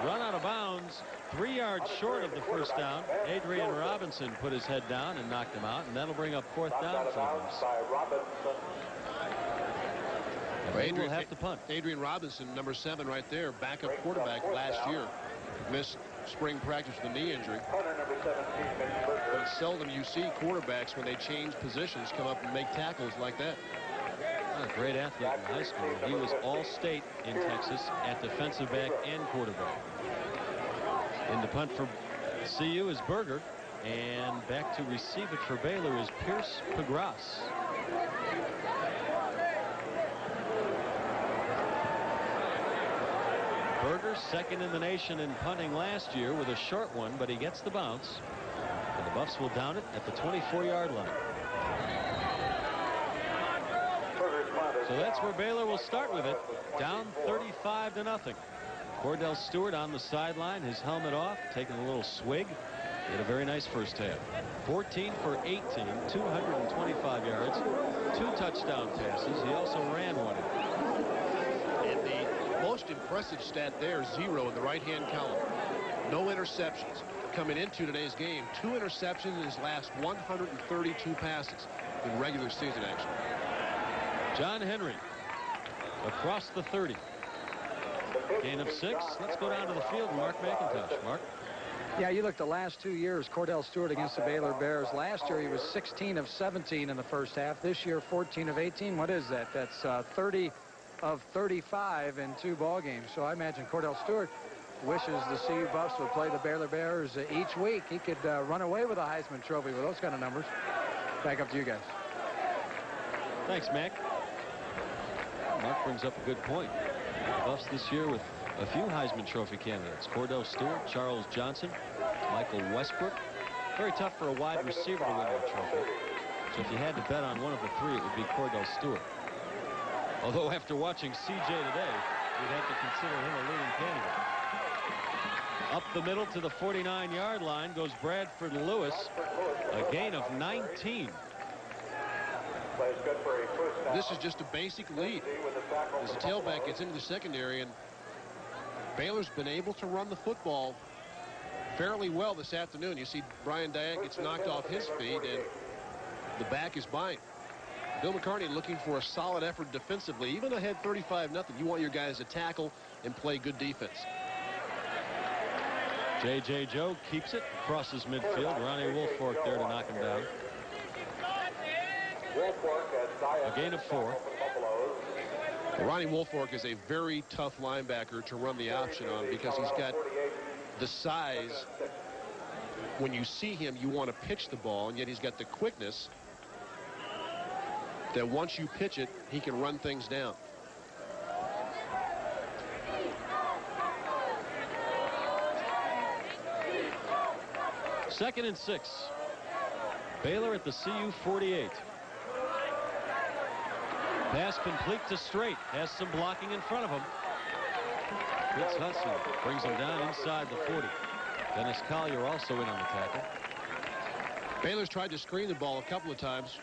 Run out of bounds. 3 yards short of the first down. Adrian Robinson put his head down and knocked him out, and that'll bring up 4th down for the Buffs. They will have to punt. Adrian Robinson, number 7 right there, backup quarterback last year. Missed spring practice with a knee injury. But it's seldom you see quarterbacks, when they change positions, come up and make tackles like that. A great athlete in high school. He was all-state in Texas at defensive back and quarterback. In the punt for CU is Berger, and back to receive it for Baylor is Pierce Pagras. Berger second in the nation in punting last year with a short one, but he gets the bounce, and the Buffs will down it at the 24-yard line. So that's where Baylor will start with it, down 35-0. Cordell Stewart on the sideline, his helmet off, taking a little swig. He had a very nice first half. 14 for 18, 225 yards, 2 touchdown passes. He also ran one in. And the most impressive stat there, 0 in the right-hand column. No interceptions. Coming into today's game, 2 interceptions in his last 132 passes in regular season action. John Henry across the 30. Gain of 6. Let's go down to the field. Mark McIntosh. Mark. Yeah, you look the last 2 years, Cordell Stewart against the Baylor Bears. Last year he was 16 of 17 in the first half. This year 14 of 18. What is that? That's 30 of 35 in 2 ball games. So I imagine Cordell Stewart wishes the CU Buffs would play the Baylor Bears each week. He could run away with a Heisman Trophy with those kind of numbers. Back up to you guys. Thanks, Mac. Mark brings up a good point. The Buffs this year with a few Heisman Trophy candidates. Cordell Stewart, Charles Johnson, Michael Westbrook. Very tough for a wide receiver to win that trophy. So if you had to bet on one of the 3, it would be Cordell Stewart. Although after watching C.J. today, we'd have to consider him a leading candidate. Up the middle to the 49-yard line goes Bradford Lewis. A gain of 19. This is just a basic lead. As the tailback gets into the secondary, and Baylor's been able to run the football fairly well this afternoon. You see Brian Diak gets knocked off his feet, and the back is buying. Bill McCartney looking for a solid effort defensively. Even ahead 35-0, you want your guys to tackle and play good defense. J.J. Joe keeps it, crosses midfield. Ronnie Woolfork there to knock him down. A gain of 4. Ronnie Woolfork is a very tough linebacker to run the option on because he's got the size. When you see him, you want to pitch the ball, and yet he's got the quickness that once you pitch it, he can run things down. Second and 6. Baylor at the CU 48. Pass complete to Straight. Has some blocking in front of him. Fritz Hudson brings him down inside the 40. Dennis Collier also in on the tackle. Baylor's tried to screen the ball a couple of times.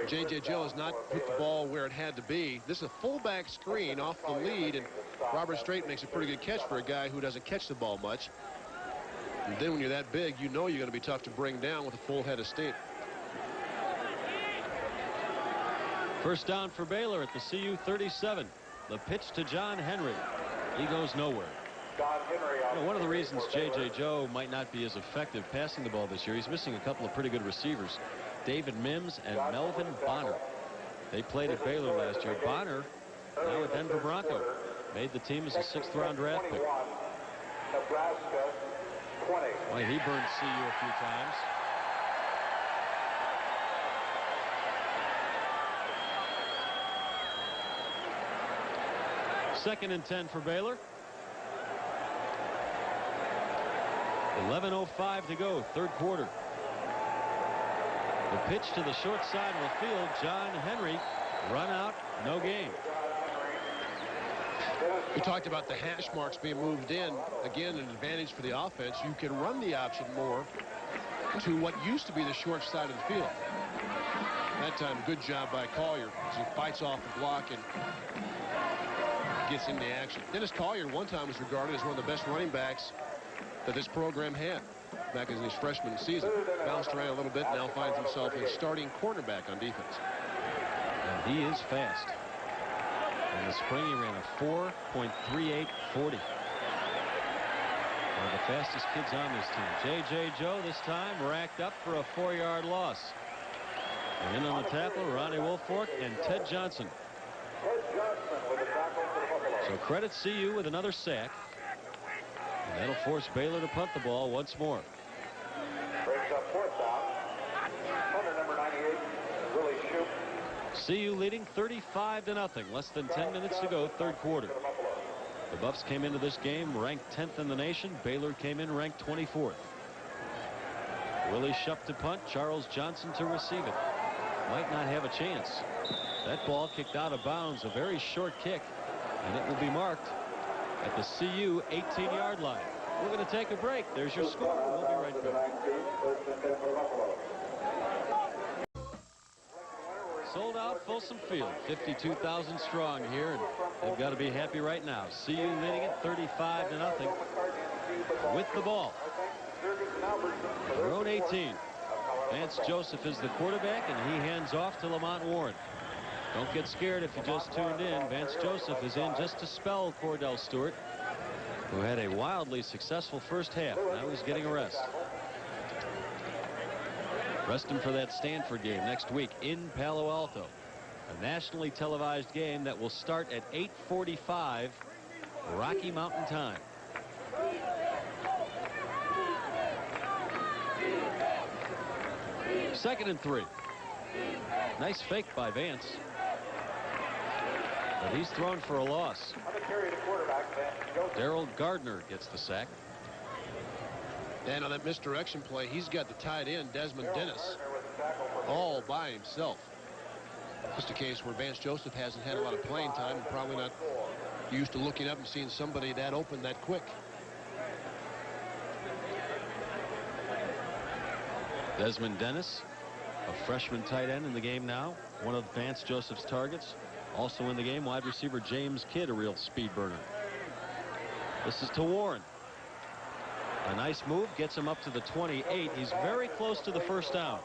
J.J. Joe has not put the ball where it had to be. This is a fullback screen off the lead, and Robert Straight makes a pretty good catch for a guy who doesn't catch the ball much. And then when you're that big, you know you're going to be tough to bring down with a full head of steam. First down for Baylor at the CU 37. The pitch to John Henry. He goes nowhere. You know, one of the reasons J.J. Joe might not be as effective passing the ball this year, he's missing a couple of pretty good receivers. David Mims and Melvin Bonner. They played at Baylor last year. Bonner, now a Denver Bronco, made the team as a 6th-round draft pick. Boy, he burned CU a few times. Second and 10 for Baylor. 11:05 to go, third quarter. The pitch to the short side of the field. John Henry, run out, no gain. We talked about the hash marks being moved in. Again, an advantage for the offense. You can run the option more to what used to be the short side of the field. That time, good job by Collier as he fights off the block and gets into action. Dennis Collier one time was regarded as one of the best running backs that this program had back in his freshman season. Bounced around a little bit, now finds himself a starting cornerback on defense. And he is fast. In the spring, he ran a 4.38 40. One of the fastest kids on this team. J.J. Joe this time racked up for a 4-yard loss. And in on the tackle, Ronnie Woolfork and Ted Johnson. So credit CU with another sack. And that'll force Baylor to punt the ball once more. Brings up 4th down. Punter number 98, Willie Shoup. CU leading 35-0. Less than 10 minutes to go, third quarter. The Buffs came into this game ranked 10th in the nation. Baylor came in ranked 24th. Willie Shoup to punt. Charles Johnson to receive it. Might not have a chance. That ball kicked out of bounds. A very short kick. And it will be marked at the CU 18-yard line. We're going to take a break. There's your score. We'll be right back. Sold out Folsom Field. 52,000 strong here, and they've got to be happy right now. CU leading it 35-0 with the ball. Their own 18. Vance Joseph is the quarterback, and he hands off to Lamont Warren. Don't get scared if you just tuned in. Vance Joseph is in just to spell Cordell Stewart, who had a wildly successful first half. Now he's getting a rest. Rest him for that Stanford game next week in Palo Alto. A nationally televised game that will start at 8:45 Rocky Mountain time. Second and 3. Nice fake by Vance. But he's thrown for a loss. Darrell Gardner gets the sack. And on that misdirection play, he's got the tight end, Desmond Dennis, all by himself. Just a case where Vance Joseph hasn't had a lot of playing time and probably not used to looking up and seeing somebody that open that quick. Desmond Dennis, a freshman tight end in the game now, one of Vance Joseph's targets. Also in the game, wide receiver James Kidd, a real speed burner. This is to Warren. A nice move gets him up to the 28. He's very close to the first down.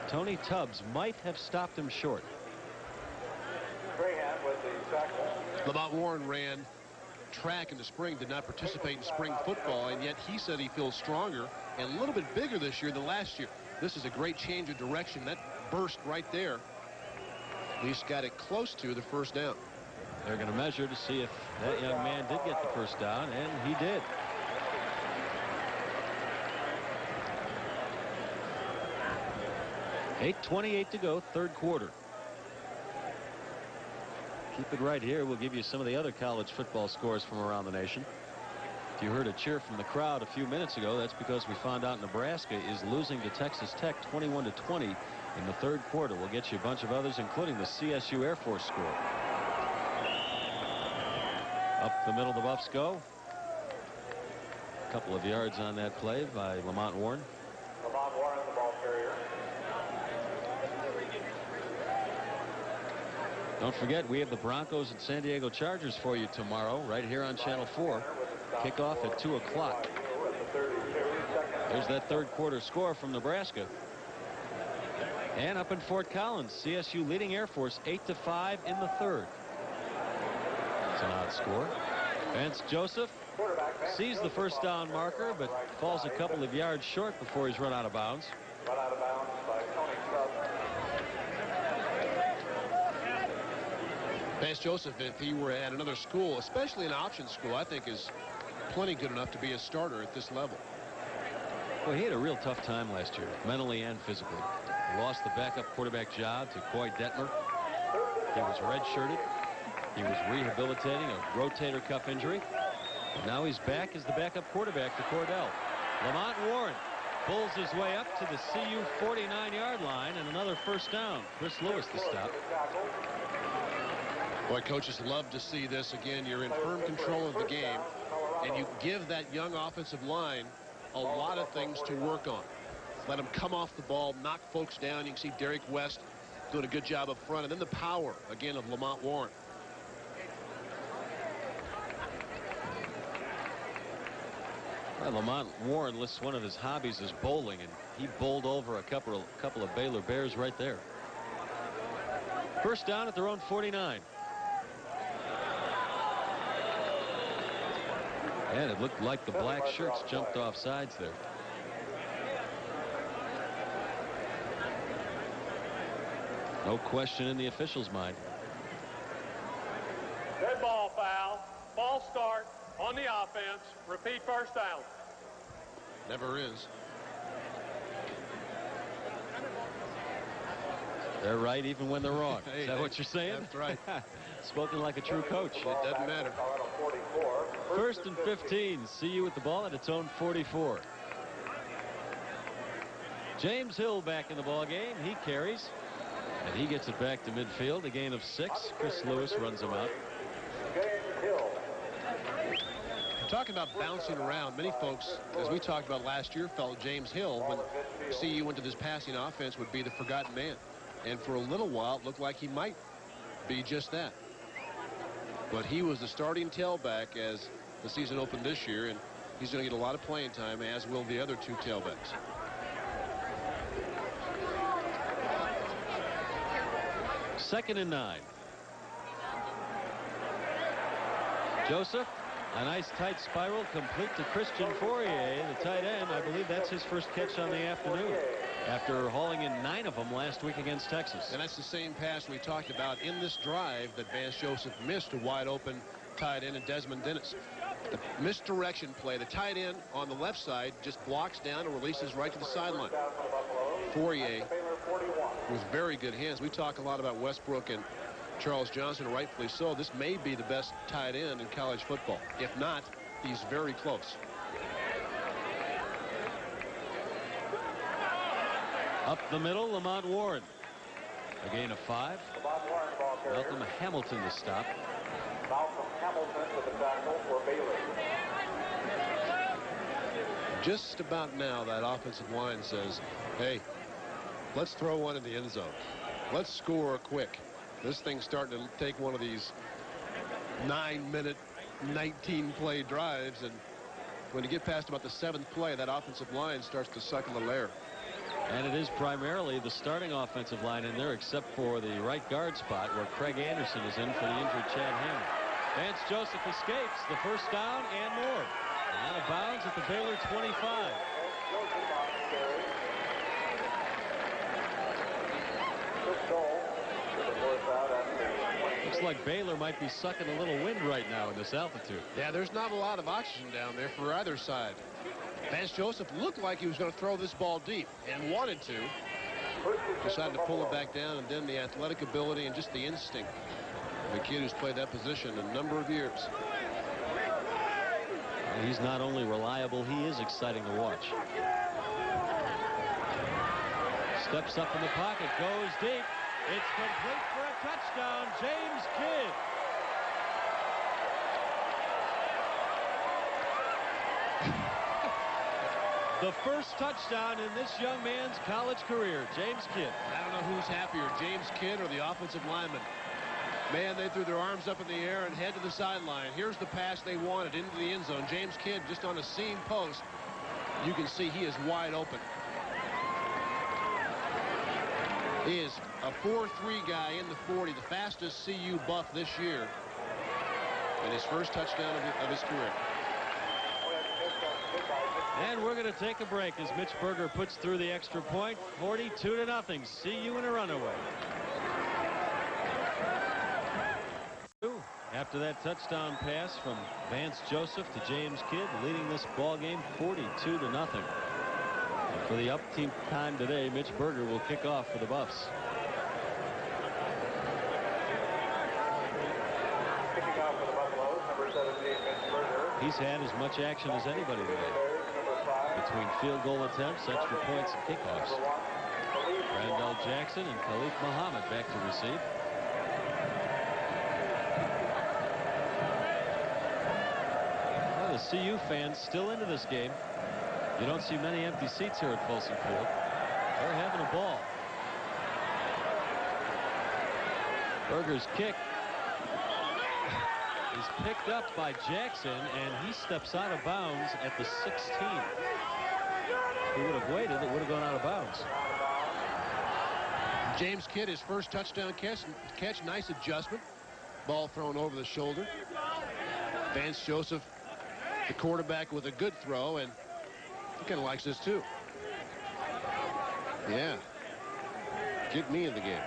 Tony Tubbs might have stopped him short. Lamont Warren ran track in the spring, did not participate in spring football, and yet he said he feels stronger and a little bit bigger this year than last year. This is a great change of direction. That burst right there at least got it close to the first down. They're going to measure to see if that young man did get the first down, and he did. .8:28 to go, third quarter. Keep it right here. We'll give you some of the other college football scores from around the nation. If you heard a cheer from the crowd a few minutes ago, that's because we found out Nebraska is losing to Texas Tech 21-20 in the third quarter. We'll get you a bunch of others, including the CSU Air Force score. Up the middle the Buffs go. A couple of yards on that play by Lamont Warren. Lamont Warren, the ball carrier. Don't forget, we have the Broncos and San Diego Chargers for you tomorrow right here on Channel 4. Kickoff at 2 o'clock. There's that third quarter score from Nebraska. And up in Fort Collins, CSU leading Air Force 8-5 in the third. It's an odd score. Vance Joseph sees the first down marker, but falls a couple of yards short before he's run out of bounds. Run out of bounds by Tony Tubbs. Vance Joseph, if he were at another school, especially an option school, I think is plenty good enough to be a starter at this level. Well, he had a real tough time last year, mentally and physically. He lost the backup quarterback job to Coy Detmer. He was redshirted. He was rehabilitating a rotator cuff injury. And now he's back as the backup quarterback to Cordell. Lamont Warren pulls his way up to the CU 49-yard line, and another first down. Chris Lewis the stop. Boy, coaches love to see this. Again, you're in firm control of the game, and you give that young offensive line a lot of things to work on. Let them come off the ball, knock folks down. You can see Derek West doing a good job up front, and then the power, again, of Lamont Warren. Well, Lamont Warren lists one of his hobbies is bowling, and he bowled over a couple of Baylor Bears right there. First down at their own 49. And it looked like the black shirts jumped off sides there. No question in the official's mind. Dead ball foul. False start on the offense. Repeat first down. Never is. They're right even when they're wrong. Is that what you're saying? That's right. Spoken like a true coach. It doesn't matter. First and 15. CU with the ball at its own 44. James Hill back in the ball game. He carries, and he gets it back to midfield. A gain of 6. Chris Lewis runs him out. Talking about bouncing around, many folks, as we talked about last year, felt James Hill, when CU went to this passing offense, would be the forgotten man. And for a little while, it looked like he might be just that. But he was the starting tailback as the season opened this year, and he's going to get a lot of playing time, as will the other two tailbacks. Second and 9. Joseph, a nice tight spiral complete to Christian Fourier, the tight end. I believe that's his first catch on the afternoon after hauling in 9 of them last week against Texas. And that's the same pass we talked about in this drive that Vance Joseph missed, a wide open tight end, and Desmond Dennis. The misdirection play, the tight end on the left side just blocks down and releases right to the sideline. Fourier with very good hands. We talk a lot about Westbrook and Charles Johnson, rightfully so. This may be the best tight end in college football. If not, he's very close. Up the middle, Lamont Warren. A gain of 5. The Bob Warren ball carrier. Malcolm Hamilton to stop. Malcolm Hamilton with the tackle for Baylor. Just about now, that offensive line says, hey, let's throw one in the end zone. Let's score quick. This thing's starting to take one of these 9-minute, 19-play drives, and when you get past about the 7th play, that offensive line starts to suck a little air. And it is primarily the starting offensive line in there, except for the right guard spot where Craig Anderson is in for the injured Chad Hammond. Vance Joseph escapes the first down and more. And out of bounds at the Baylor 25. Looks like Baylor might be sucking a little wind right now in this altitude. Yeah, there's not a lot of oxygen down there for either side. Vance Joseph looked like he was going to throw this ball deep and wanted to. Decided to pull it back down, and then the athletic ability and just the instinct of a kid who's played that position a number of years. And he's not only reliable, he is exciting to watch. Steps up in the pocket, goes deep. It's complete for a touchdown, James Kidd. The first touchdown in this young man's college career, James Kidd. I don't know who's happier, James Kidd or the offensive lineman. Man, they threw their arms up in the air and head to the sideline. Here's the pass they wanted into the end zone. James Kidd just on a seam post. You can see he is wide open. He is a 4.3 guy in the 40, the fastest CU buff this year, and his first touchdown of his career. And we're going to take a break as Mitch Berger puts through the extra point. 42-0. CU in a runaway. After that touchdown pass from Vance Joseph to James Kidd, leading this ball game 42-0. For the up-team time today, Mitch Berger will kick off for the Buffs. Kicking off for the Buffaloes, number 17, Mitch Berger. He's had as much action as anybody today, between field goal attempts, extra points, and kickoffs. Randall Jackson and Khalif Muhammad back to receive. Well, the CU fans still into this game. You don't see many empty seats here at Folsom Field. They're having a ball. Berger's kick is picked up by Jackson, and he steps out of bounds at the 16. If he would have waited, it would have gone out of bounds. James Kidd, his first touchdown catch, nice adjustment. Ball thrown over the shoulder. Vance Joseph, the quarterback, with a good throw, and he kind of likes this too. Yeah. Get me in the game.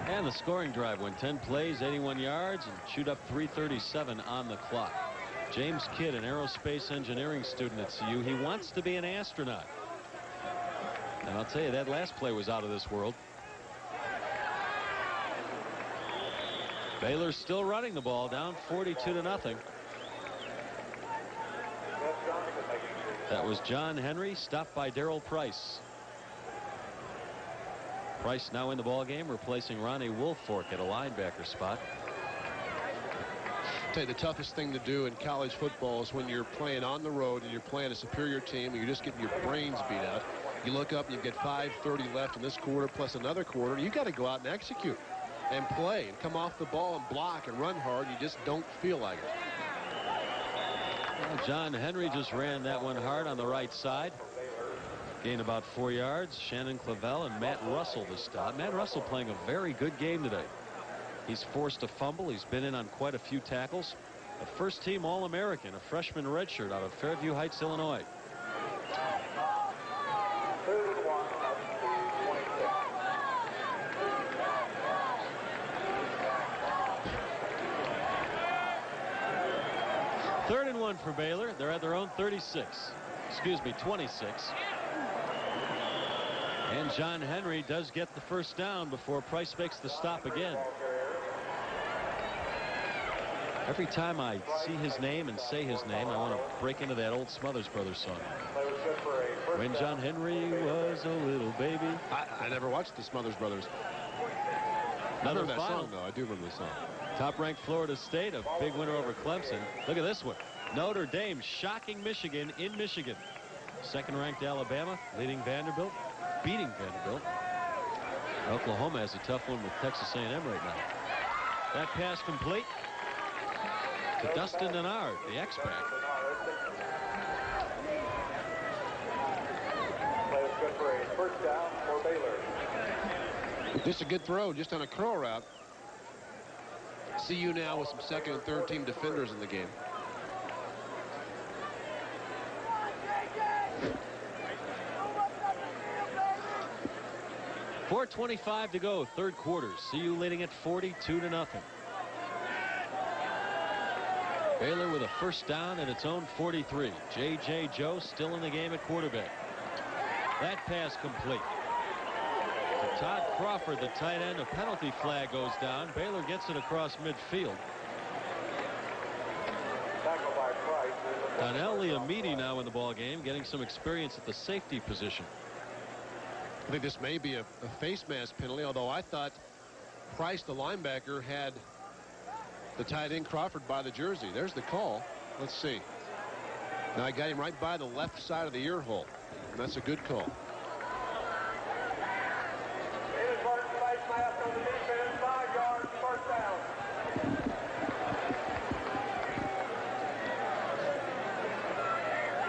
And the scoring drive went 10 plays, 81 yards, and chewed up 3:37 on the clock. James Kidd, an aerospace engineering student at CU. He wants to be an astronaut. And I'll tell you, that last play was out of this world. Baylor's still running the ball, down 42-0. That was John Henry, stopped by Darrell Price. Price now in the ball game, replacing Ronnie Woolfork at a linebacker spot. I'll tell you, the toughest thing to do in college football is when you're playing on the road and you're playing a superior team and you're just getting your brains beat out. You look up and you've got 5:30 left in this quarter plus another quarter. You got to go out and execute and play and come off the ball and block and run hard. You just don't feel like it. Well, John Henry just ran that one hard on the right side. Gained about 4 yards. Shannon Clavel and Matt Russell to stop. Matt Russell playing a very good game today. He's forced a fumble. He's been in on quite a few tackles. A first-team All-American, a freshman redshirt out of Fairview Heights, Illinois. Third and 1 for Baylor. They're at their own 36. Excuse me, 26. And John Henry does get the first down before Price makes the stop again. Every time I see his name and say his name, I want to break into that old Smothers Brothers song. When John Henry was a little baby. I never watched the Smothers Brothers. Another that final. song, though. I do remember the song. Top-ranked Florida State, a big winner over Clemson. Look at this one. Notre Dame shocking Michigan in Michigan. Second-ranked Alabama leading Vanderbilt, beating Vanderbilt. Oklahoma has a tough one with Texas A&M right now. That pass complete to Dustin Denard, the X-back. Play is good for a first down for Baylor. Just a good throw, just on a curl route. CU now with some second and third team defenders in the game. .425 to go, third quarter. CU leading at 42-0. Baylor with a first down at its own 43. J.J. Joe still in the game at quarterback. That pass complete to Todd Crawford, the tight end. A penalty flag goes down. Baylor gets it across midfield. Donnell Liamidi now in the ball game, getting some experience at the safety position. I think this may be a face mask penalty, although I thought Price, the linebacker, had the tight end Crawford by the jersey. There's the call. Let's see. Now I got him right by the left side of the ear hole, and that's a good call.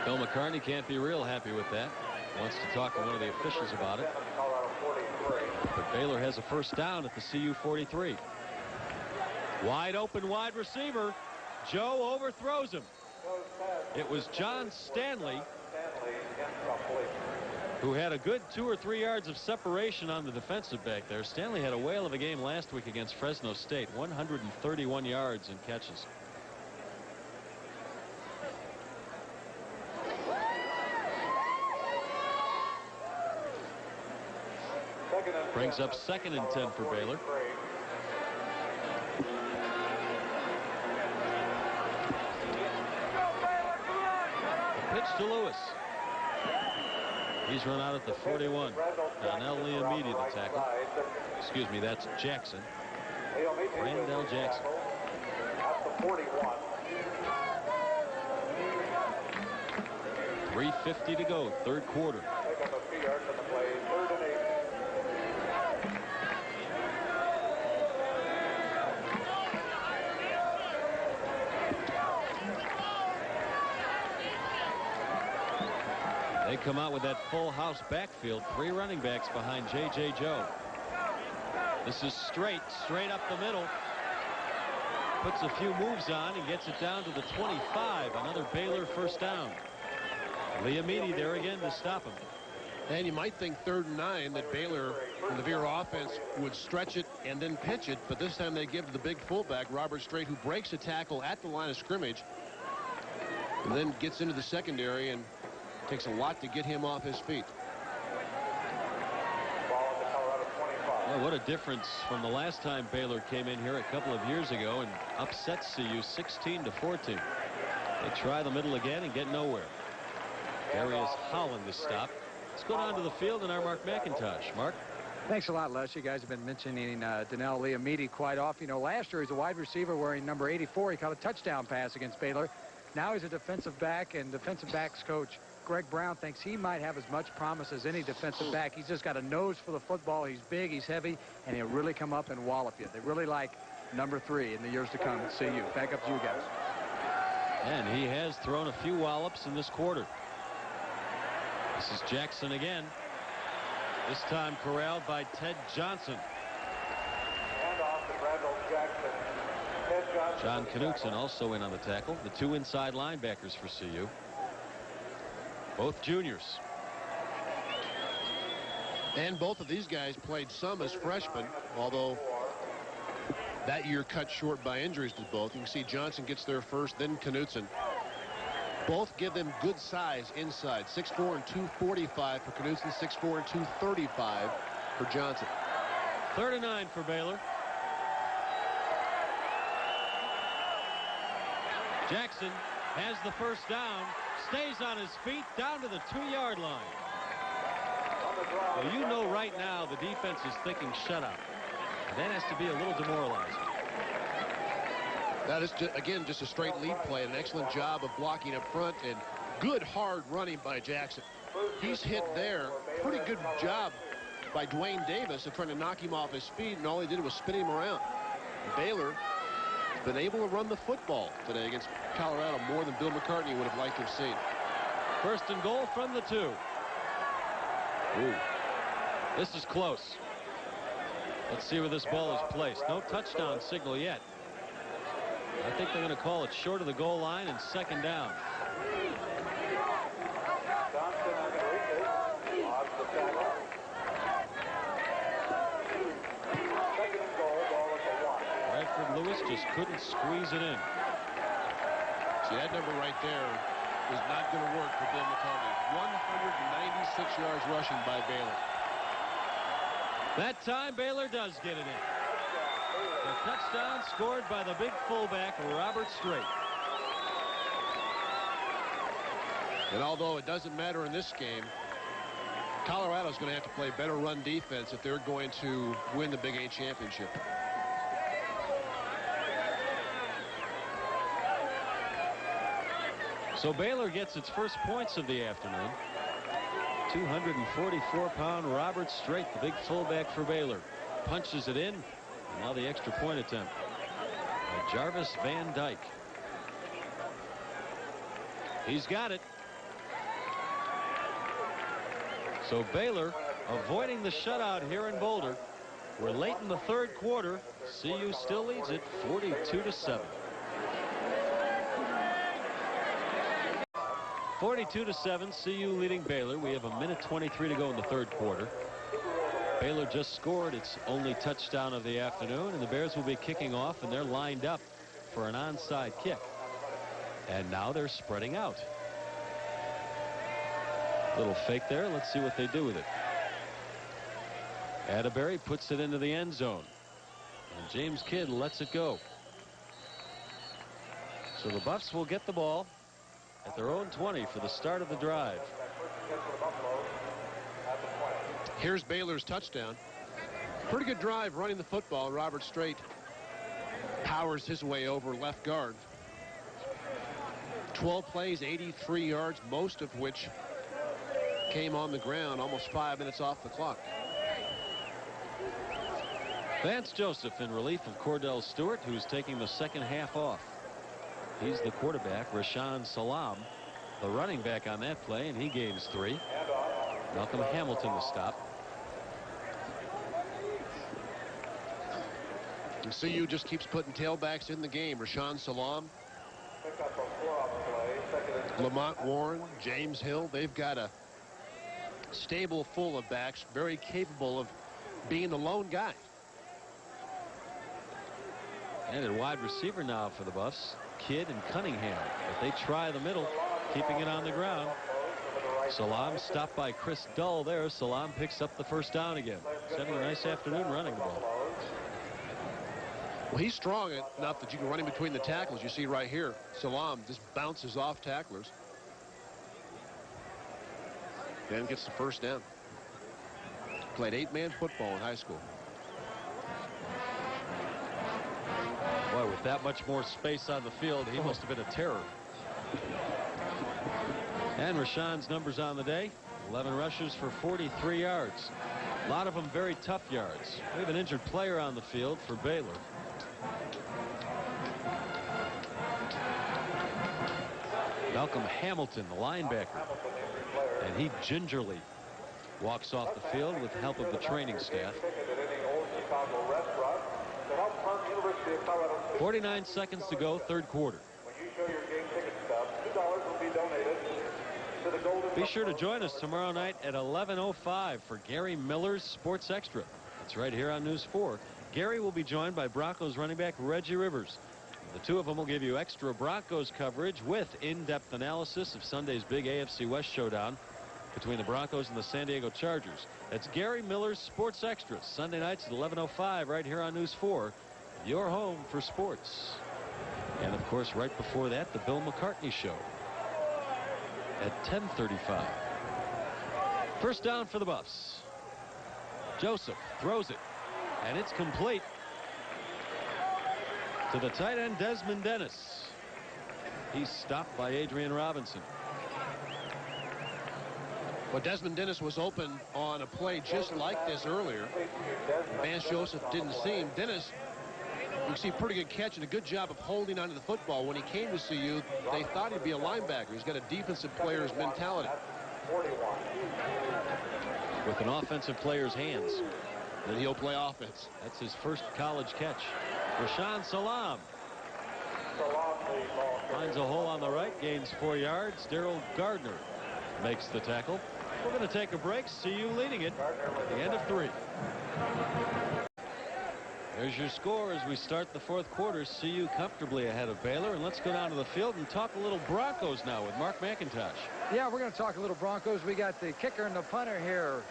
Bill McCartney can't be real happy with that. Wants to talk to one of the officials about it. But Baylor has a first down at the CU 43. Wide open wide receiver. Joe overthrows him. It was John Stanley who had a good 2 or 3 yards of separation on the defensive back there. Stanley had a whale of a game last week against Fresno State. 131 yards and catches. Brings up second and 10 for Baylor. The pitch to Lewis. He's run out at the 41. Donnell Liamidi the tackle. Excuse me, that's Jackson. Randall Jackson. At the 41. 3:50 to go, third quarter. Pick up a few yards on the play. 3rd and 8. They come out with that full house backfield. 3 running backs behind J.J. Joe. This is straight up the middle. Puts a few moves on and gets it down to the 25. Another Baylor first down. Liamidi there again to stop him. And you might think 3rd and 9 that Baylor and the Veer offense would stretch it and then pitch it, but this time they give to the big fullback, Robert Strait, who breaks a tackle at the line of scrimmage and then gets into the secondary, and takes a lot to get him off his feet. Well, what a difference from the last time Baylor came in here a couple of years ago and upset CU 16-14. They try the middle again and get nowhere. Darius Holland is stopped. Let's go down to the field and our Mark McIntosh. Mark? Thanks a lot, Les. You guys have been mentioning Donnell Liamidi quite often. You know, last year he's a wide receiver wearing number 84. He caught a touchdown pass against Baylor. Now he's a defensive back, and defensive backs coach Greg Brown thinks he might have as much promise as any defensive back. He's just got a nose for the football. He's big, he's heavy, and he'll really come up and wallop you. They really like number 3 in the years to come at CU. Back up to you guys. And he has thrown a few wallops in this quarter. This is Jackson again. This time corralled by Ted Johnson. And off to Randall Jackson. Ted Johnson. John Knutson also in on the tackle. The 2 inside linebackers for CU. Both juniors. And both of these guys played some as freshmen, although that year cut short by injuries to both. You can see Johnson gets there first, then Knutson. Both give them good size inside. 6'4" and 245 for Knutson, 6'4" and 235 for Johnson. 3rd and 9 for Baylor. Jackson has the first down. Stays on his feet down to the 2-yard line. Well, you know right now the defense is thinking shutout. That has to be a little demoralizing. That is, again, just a straight lead play. An excellent job of blocking up front and good hard running by Jackson. He's hit there. Pretty good job by Dwayne Davis of trying to knock him off his feet, and all he did was spin him around. Baylor has been able to run the football today against Colorado more than Bill McCartney would have liked to have seen. First and goal from the 2. Ooh. This is close. Let's see where this ball is placed. No touchdown signal yet. I think they're going to call it short of the goal line and second down. Bradford Lewis just couldn't squeeze it in. See, that number right there is not going to work for Bill McCartney. 196 yards rushing by Baylor. That time Baylor does get it in. The touchdown scored by the big fullback Robert Strait. And although it doesn't matter in this game, Colorado's going to have to play better run defense if they're going to win the Big 8 championship. So Baylor gets its first points of the afternoon. 244-pound Robert Strait, the big fullback for Baylor, punches it in. And now the extra point attempt by Jarvis Van Dyke. He's got it. So Baylor avoiding the shutout here in Boulder. We're late in the third quarter. CU still leads it 42-7. 42-7, CU leading Baylor. We have a minute 23 to go in the third quarter. Baylor just scored its only touchdown of the afternoon, and the Bears will be kicking off, and they're lined up for an onside kick. And now they're spreading out. Little fake there. Let's see what they do with it. Atterbury puts it into the end zone, and James Kidd lets it go. So the Buffs will get the ball at their own 20 for the start of the drive. Here's Baylor's touchdown. Pretty good drive running the football. Robert Strait powers his way over left guard. 12 plays, 83 yards, most of which came on the ground, almost 5 minutes off the clock. Vance Joseph in relief of Cordell Stewart, who's taking the second half off. He's the quarterback. Rashaan Salam, the running back on that play, and he gains 3. Malcolm Hamilton the stop. And CU just keeps putting tailbacks in the game. Rashaan Salam, Lamont Warren, James Hill. They've got a stable full of backs, very capable of being the lone guy. And at wide receiver now for the Buffs, Kidd and Cunningham. But they try the middle, keeping it on the ground. Salam stopped by Chris Dull there. Salam picks up the first down again. He's having a nice afternoon running the ball. Well, he's strong enough that you can run him between the tackles. You see right here, Salam just bounces off tacklers. Then gets the first down. Played 8-man football in high school. Boy, with that much more space on the field, he must have been a terror. And Rashawn's numbers on the day: 11 rushes for 43 yards. A lot of them very tough yards. We have an injured player on the field for Baylor. Malcolm Hamilton, the linebacker. And he gingerly walks off the field with the help of the training staff. 49 seconds to go, third quarter. Be sure to join us tomorrow night at 11:05 for Gary Miller's Sports Extra. That's right here on News 4. Gary will be joined by Broncos running back Reggie Rivers. The two of them will give you extra Broncos coverage with in-depth analysis of Sunday's big AFC West showdown between the Broncos and the San Diego Chargers. That's Gary Miller's Sports Extra, Sunday nights at 11:05 right here on News 4, your home for sports. And of course, right before that, the Bill McCartney Show at 10:35. First down for the Buffs. Joseph throws it. And it's complete to the tight end, Desmond Dennis. He's stopped by Adrian Robinson. Well, Desmond Dennis was open on a play just like this earlier. Vance Joseph didn't see him. Dennis, you can see pretty good catch and a good job of holding onto the football. When he came to CU, they thought he'd be a linebacker. He's got a defensive player's mentality. With an offensive player's hands. Then he'll play offense. That's his first college catch. Rashaan Salam finds a hole on the right, gains 4 yards. Daryl Gardner makes the tackle. We're going to take a break. CU leading it at the end of 3. There's your score as we start the 4th quarter. CU comfortably ahead of Baylor. And let's go down to the field and talk a little Broncos now with Mark McIntosh. Yeah, we're going to talk a little Broncos. We got the kicker and the punter here.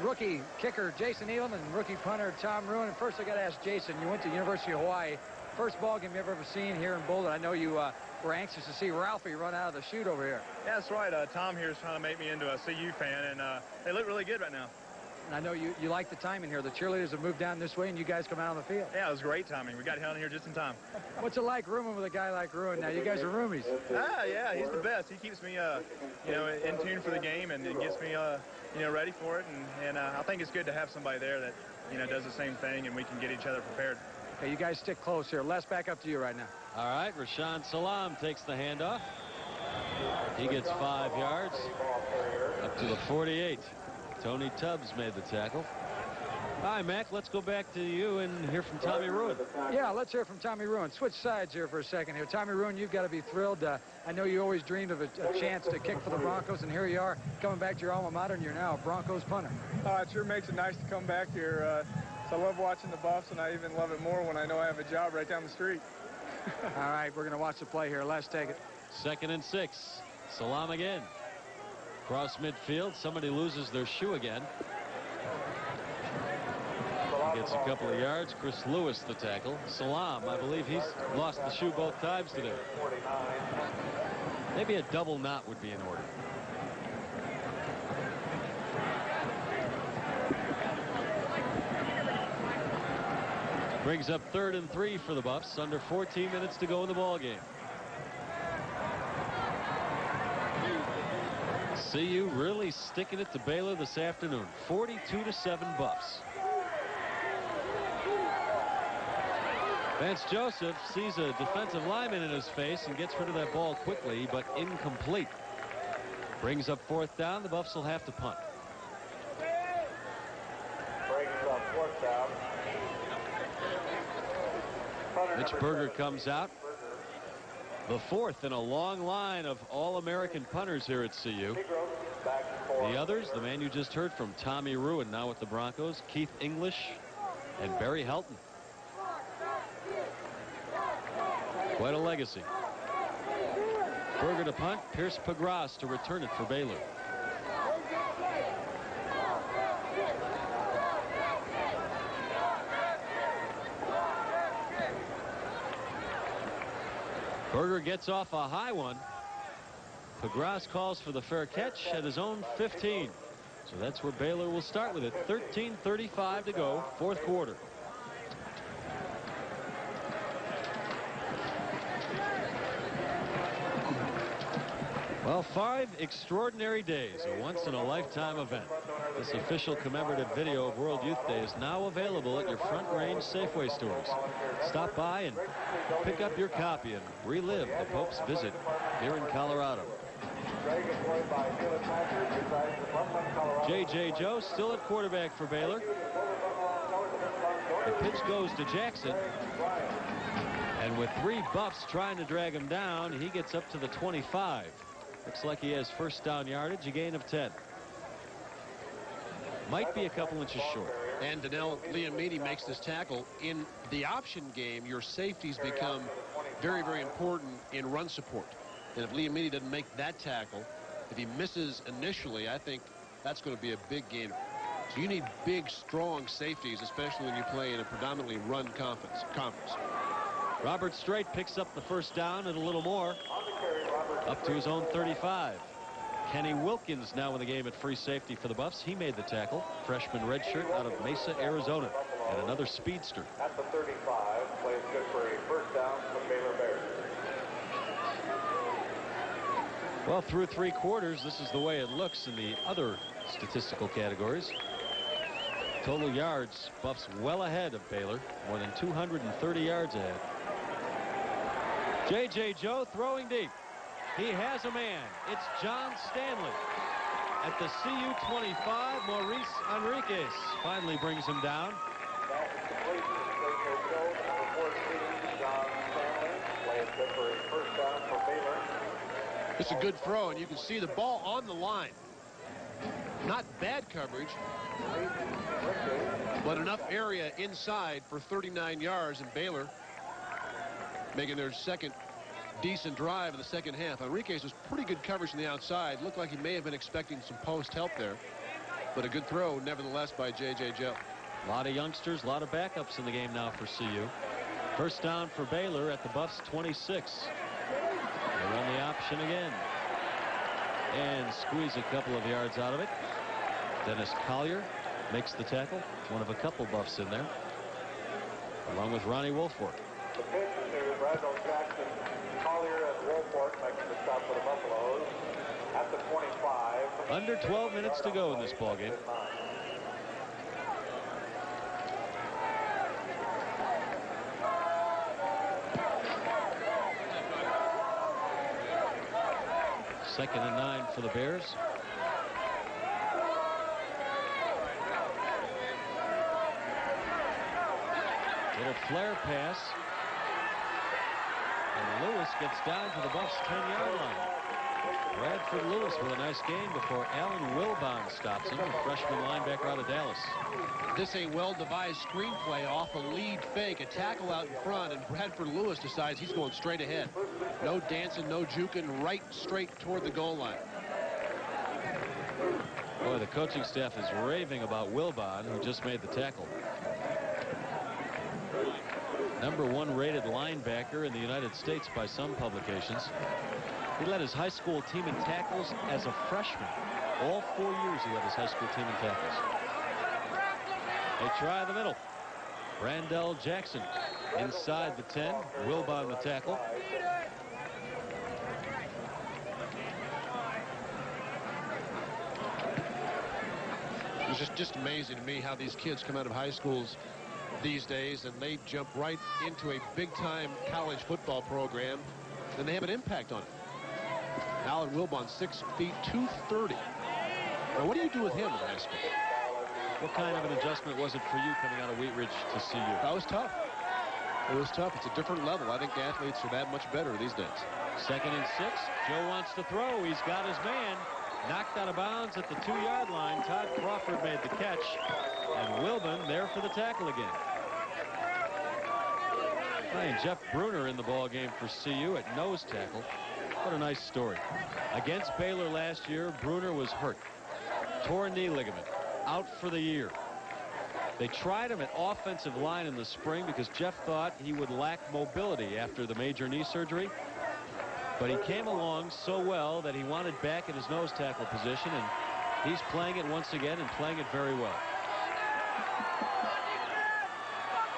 Rookie kicker Jason Elam and rookie punter Tom Ruin. And first I got to ask Jason, you went to University of Hawaii. First ball game you've ever seen here in Boulder. I know you were anxious to see Ralphie run out of the chute over here. Yeah, that's right. Tom here is trying to make me into a CU fan, and they look really good right now. And I know you like the timing here. The cheerleaders have moved down this way, and you guys come out on the field. Yeah, it was great timing. We got down here just in time. What's it like rooming with a guy like Ruin now? You guys are roomies. Yeah, he's the best. He keeps me, in tune for the game and gets me, ready for it. And I think it's good to have somebody there that, does the same thing, and we can get each other prepared. Okay, you guys stick close here. Les, back up to you right now. All right, Rashaan Salam takes the handoff. He gets 5 yards up to the 48. Tony Tubbs made the tackle. All right, Mac, let's go back to you and hear from Tommy Ruin. Yeah, let's hear from Tommy Ruin. Switch sides here for a second here. Tommy Ruin, you've got to be thrilled. I know you always dreamed of a chance to kick for the Broncos, and here you are coming back to your alma mater, and you're now a Broncos punter. It sure makes it nice to come back here. So I love watching the Buffs, and I even love it more when I know I have a job right down the street. All right, we're going to watch the play here. Let's take it. 2nd and 6. Salam again. Cross midfield. Somebody loses their shoe again. He gets a couple of yards. Chris Lewis the tackle. Salam, I believe he's lost the shoe both times today. Maybe a double knot would be in order. Brings up 3rd and 3 for the Buffs. Under 14 minutes to go in the ball game. CU really sticking it to Baylor this afternoon. 42-7 Buffs. Vance Joseph sees a defensive lineman in his face and gets rid of that ball quickly, but incomplete. Brings up 4th down. The Buffs will have to punt. Brings up 4th down. Mitch Berger comes out. The 4th in a long line of All-American punters here at CU. The others, the man you just heard from, Tommy Ruin, now with the Broncos, Keith English, and Barry Helton. Quite a legacy. Berger to punt, Pierce Pagras to return it for Baylor. Berger gets off a high one. Pagras calls for the fair catch at his own 15. So that's where Baylor will start with it. 13:35 to go, 4th quarter. Well, 5 extraordinary days, a once-in-a-lifetime event. This official commemorative video of World Youth Day is now available at your Front Range Safeway stores. Stop by and pick up your copy and relive the Pope's visit here in Colorado. J.J. Joe still at quarterback for Baylor. The pitch goes to Jackson. And with 3 Buffs trying to drag him down, he gets up to the 25. Looks like he has first down yardage, a gain of 10. Might be a couple inches short. And Donnell Liamini makes this tackle. In the option game, your safeties become very, very important in run support. And if Liamini doesn't make that tackle, if he misses initially, I think that's going to be a big gainer. So you need big, strong safeties, especially when you play in a predominantly run conference. Robert Strait picks up the first down and a little more. Up to his own 35. Kenny Wilkins now in the game at free safety for the Buffs. He made the tackle. Freshman redshirt out of Mesa, Arizona. and another speedster. At the 35, plays good for a first down for Baylor Bears. Well, through 3 quarters, this is the way it looks in the other statistical categories. Total yards, Buffs well ahead of Baylor, more than 230 yards ahead. J.J. Joe throwing deep. He has a man. It's John Stanley. At the CU 25, Maurice Enriquez finally brings him down. That is complete. J.J. Joe, number 14, John Stanley, plays good for a first down for Baylor. It's a good throw, and you can see the ball on the line. Not bad coverage, but enough area inside for 39 yards, and Baylor making their second decent drive in the second half. Enriquez was pretty good coverage on the outside. Looked like he may have been expecting some post help there, but a good throw nevertheless by J.J. Joe. A lot of youngsters, a lot of backups in the game now for CU. First down for Baylor at the Buffs 26. They run the option again and squeeze a couple of yards out of it. Dennis Collier makes the tackle. One of a couple Buffs in there, along with Ronnie Wolford. The pitch to Bradwell Jackson, Collier, and Wolford making the stop for the Buffaloes at the 25. Under 12 minutes to go in this ball game. Second and 9 for the Bears. Little flare pass. And Lewis gets down to the Buffs' 10-yard line. Bradford Lewis with a nice gain before Alan Wilbon stops him, a freshman linebacker out of Dallas. This a well-devised screenplay off a lead fake, a tackle out in front, and Bradford Lewis decides he's going straight ahead. No dancing, no juking, right straight toward the goal line. Boy, the coaching staff is raving about Wilbon, who just made the tackle. #1 rated linebacker in the United States by some publications. He led his high school team in tackles as a freshman. All 4 years he led his high school team in tackles. They try the middle. Brandell Jackson inside the 10. Wilbon the tackle. It's just amazing to me how these kids come out of high schools these days and they jump right into a big-time college football program, and they have an impact on it. Alan Wilbon, 6 feet 230. Now, what do you do with him in high school? What kind of an adjustment was it for you coming out of Wheat Ridge to CU? That was tough. It was tough. It's a different level. I think the athletes are that much better these days. Second and 6. Joe wants to throw. He's got his man. Knocked out of bounds at the 2-yard line. Todd Crawford made the catch. And Wilbon there for the tackle again. Playing Jeff Bruner in the ball game for CU at nose tackle. What a nice story. Against Baylor last year, Bruner was hurt. Torn knee ligament. Out for the year. They tried him at offensive line in the spring because Jeff thought he would lack mobility after the major knee surgery. But he came along so well that he wanted back at his nose tackle position, and he's playing it once again and playing it very well.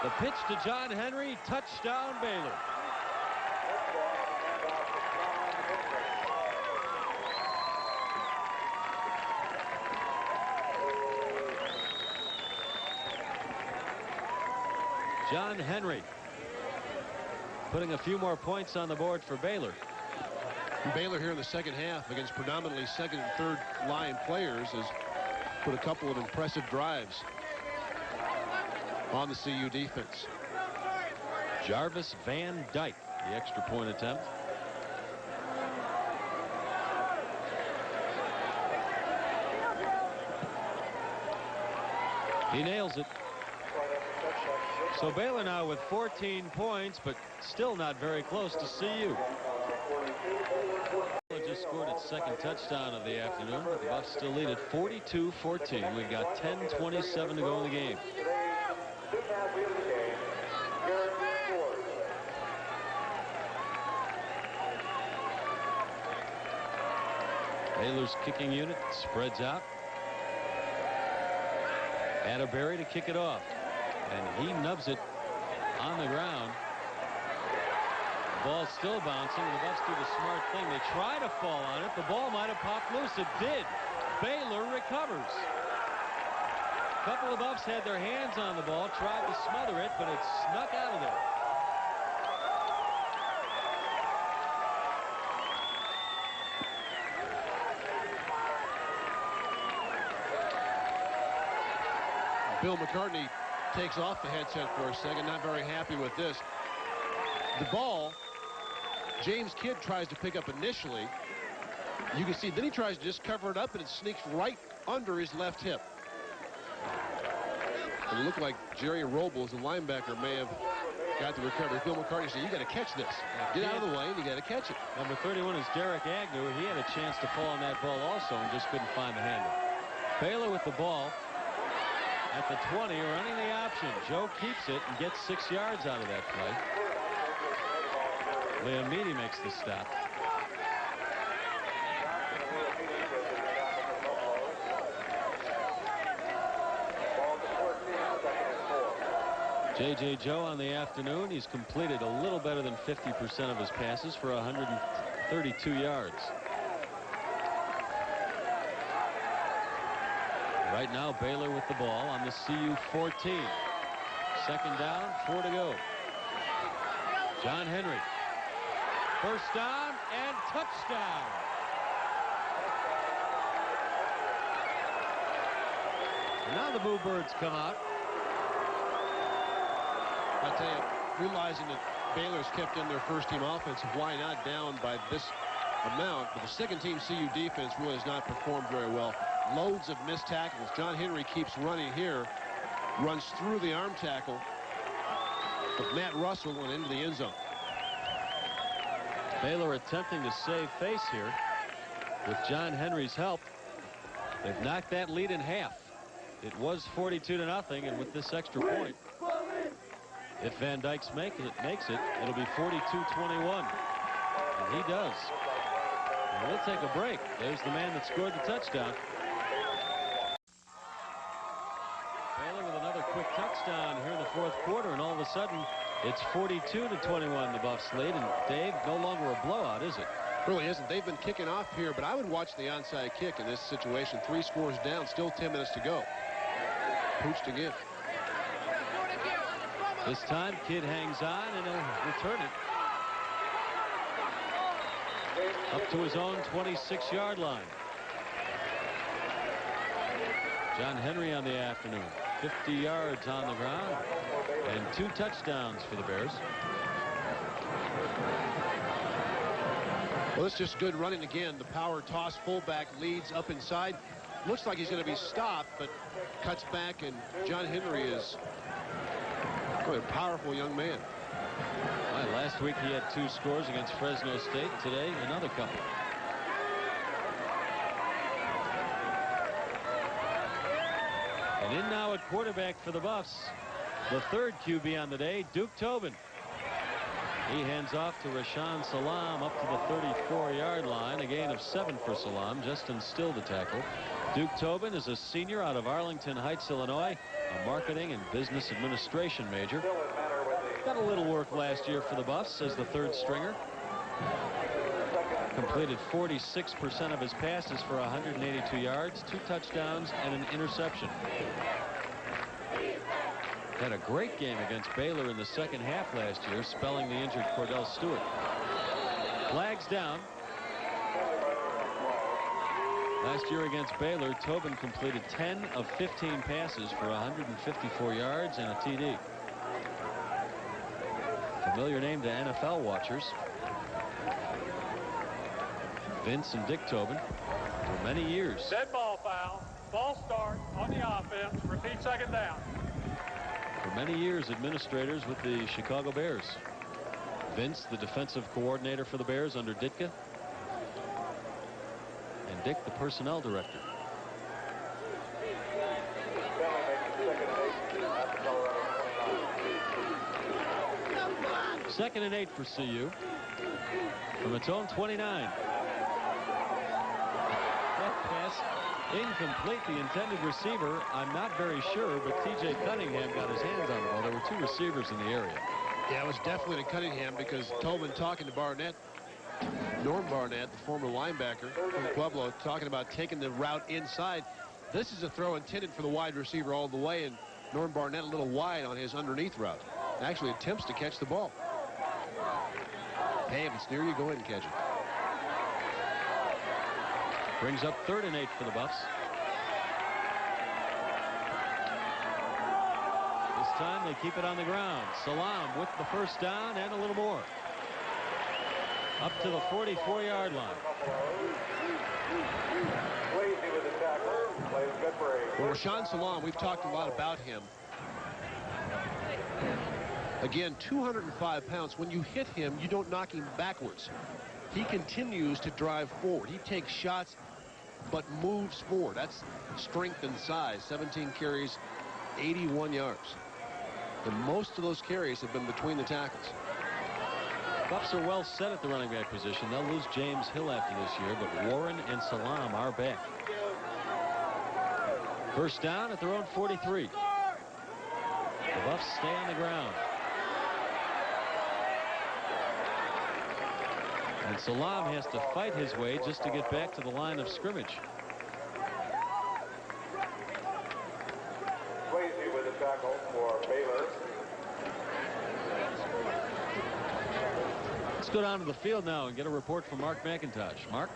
The pitch to John Henry, touchdown Baylor. John Henry putting a few more points on the board for Baylor. Baylor here in the second half against predominantly second and third line players has put a couple of impressive drives on the CU defense. Jarvis Van Dyke, the extra point attempt. He nails it. So Baylor now with 14 points, but still not very close to CU. Just scored its second touchdown of the afternoon, but the Buffs still lead at 42-14. We've got 10:27 to go in the game. Baylor's kicking unit spreads out. Atterbury to kick it off. And he nubs it on the ground. The ball's still bouncing, and the Buffs do the smart thing. They try to fall on it. The ball might have popped loose. It did. Baylor recovers. A couple of Buffs had their hands on the ball, tried to smother it, but it snuck out of there. Bill McCartney takes off the headset for a second, not very happy with this. The ball, James Kidd tries to pick up initially. You can see, then he tries to just cover it up, and it sneaks right under his left hip. It looked like Jerry Robles, the linebacker, may have got the recovery. Bill McCartney said, you got to catch this. Get out of the way, and you got to catch it. Number 31 is Derek Agnew. He had a chance to fall on that ball also and just couldn't find the handle. Baylor with the ball at the 20, running the option. Joe keeps it and gets 6 yards out of that play. Liam Meady makes the stop. J.J. Joe on the afternoon. He's completed a little better than 50% of his passes for 132 yards. Right now, Baylor with the ball on the CU 14. Second down, 4 to go. John Henry. First down and touchdown. Now the Boo Birds come out. I tell you, realizing that Baylor's kept in their first-team offense, why not down by this amount? But the second-team CU defense really has not performed very well. Loads of missed tackles. John Henry keeps running here, runs through the arm tackle of Matt Russell and into the end zone. Baylor attempting to save face here with John Henry's help. They've knocked that lead in half. It was 42-0, and with this extra point, if Van Dyke makes it, it'll be 42-21. And he does. And we'll take a break. There's the man that scored the touchdown. Baylor with another quick touchdown here in the fourth quarter, and all of a sudden it's 42-21, the Buffs lead. And Dave, no longer a blowout, is it? Really isn't. They've been kicking off here, but I would watch the onside kick in this situation. 3 scores down, still 10 minutes to go. Pooched again. This time, Kidd hangs on and he'll return it up to his own 26-yard line. John Henry on the afternoon. 50 yards on the ground and 2 touchdowns for the Bears. Well, it's just good running again. The power toss fullback leads up inside. Looks like he's going to be stopped, but cuts back, and John Henry is a powerful young man. Well, last week he had 2 scores against Fresno State. Today, another couple. And in now at quarterback for the Buffs, the third QB on the day, Duke Tobin. He hands off to Rashaan Salam up to the 34-yard line. A gain of 7 for Salam. Justin Still to tackle. Duke Tobin is a senior out of Arlington Heights, Illinois, a marketing and business administration major. Got a little work last year for the Buffs as the third stringer. Completed 46% of his passes for 182 yards, 2 touchdowns, and an interception. Had a great game against Baylor in the second half last year, spelling the injured Cordell Stewart. Flags down. Last year against Baylor, Tobin completed 10 of 15 passes for 154 yards and a TD. Familiar name to NFL watchers. Vince and Dick Tobin for many years. Dead ball foul. False start on the offense. Repeat second down. For many years, administrators with the Chicago Bears. Vince, the defensive coordinator for the Bears under Ditka. And Dick, the personnel director. Second and 8 for CU. From its own 29. That pass Incomplete, the intended receiver. I'm not very sure, but T.J. Cunningham got his hands on the ball. There were two receivers in the area. Yeah, it was definitely to Cunningham because Tobin talking to Barnett. Norm Barnett, the former linebacker from Pueblo, talking about taking the route inside. This is a throw intended for the wide receiver all the way, and Norm Barnett a little wide on his underneath route. Actually attempts to catch the ball. Hey, if it's near you, go ahead and catch it. Brings up 3rd and 8 for the Buffs. This time they keep it on the ground. Salam with the first down and a little more. Up to the 44-yard line. Well, Rashawn Salam, we've talked a lot about him. Again, 205 pounds. When you hit him, you don't knock him backwards. He continues to drive forward. He takes shots, but moves forward. That's strength and size. 17 carries, 81 yards. And most of those carries have been between the tackles. Buffs are well set at the running back position. They'll lose James Hill after this year, but Warren and Salam are back. First down at their own 43. The Buffs stay on the ground. And Salam has to fight his way just to get back to the line of scrimmage. Swayze with a tackle for Baylor. Let's go down to the field now and get a report from Mark McIntosh. Mark?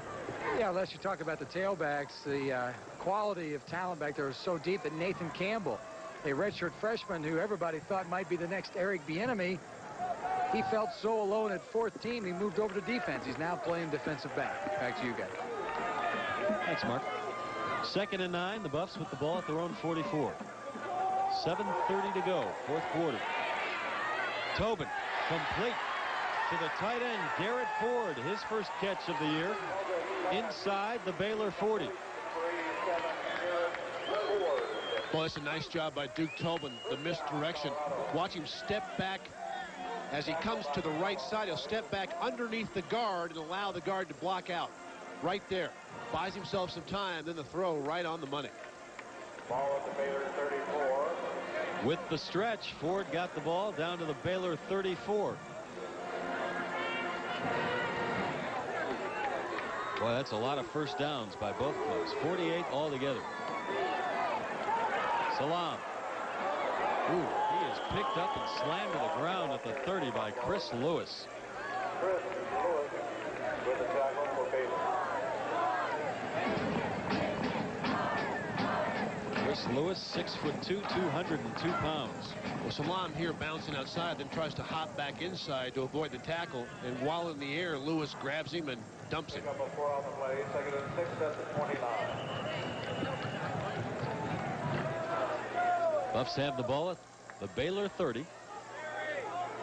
Yeah, unless you talk about the tailbacks, the quality of talent back there is so deep that Nathan Campbell, a redshirt freshman who everybody thought might be the next Eric Bieniemy, he felt so alone at 4th team, he moved over to defense. He's now playing defensive back. Back to you guys. Thanks, Mark. 2nd and 9. The Buffs with the ball at their own 44. 7:30 to go. 4th quarter. Tobin complete to the tight end, Garrett Ford. His first catch of the year inside the Baylor 40. Well, it's a nice job by Duke Tobin. The misdirection. Watch him step back. As he comes to the right side, he'll step back underneath the guard and allow the guard to block out. Right there. Buys himself some time, then the throw right on the money. Ball at the Baylor 34. With the stretch, Ford got the ball down to the Baylor 34. Boy, that's a lot of first downs by both clubs. 48 altogether. Salam. Ooh, he is picked up and slammed to the ground at the 30 by Chris Lewis. Chris Lewis with a tackle for Baylor. Chris Lewis, 6'2", 202 pounds. Well, Salam here bouncing outside, then tries to hop back inside to avoid the tackle. And while in the air, Lewis grabs him and dumps him. Pick up a 4 on the play. 2nd and 6 at the 29. Buffs have the ball at the Baylor 30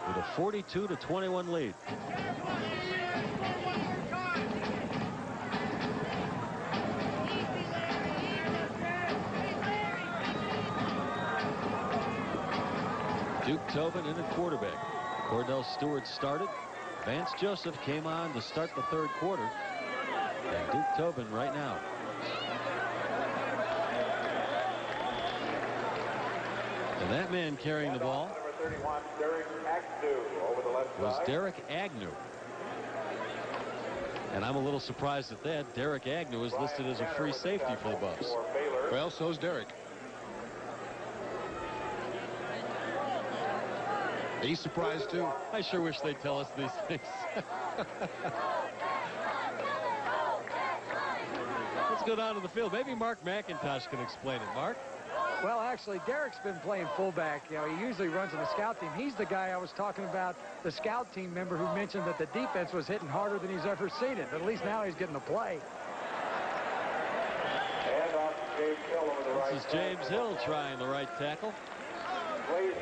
with a 42-21 lead. Duke Tobin in at quarterback. Cordell Stewart started. Vance Joseph came on to start the 3rd quarter. And Duke Tobin right now. And that man carrying the ball Number 31, Derek Agnew over the left was side. Derek Agnew. And I'm a little surprised at that. Derek Agnew is listed as a free safety for the Buffs. For Baylor. Well, so's Derek. He's surprised, too. I sure wish they'd tell us these things. Let's go down to the field. Maybe Mark McIntosh can explain it. Mark? Well, actually, Derek's been playing fullback. You know, he usually runs on the scout team. He's the guy I was talking about, the scout team member who mentioned that the defense was hitting harder than he's ever seen it. But at least now he's getting the play. And off James Hill over the right. This is James Hill trying the right tackle.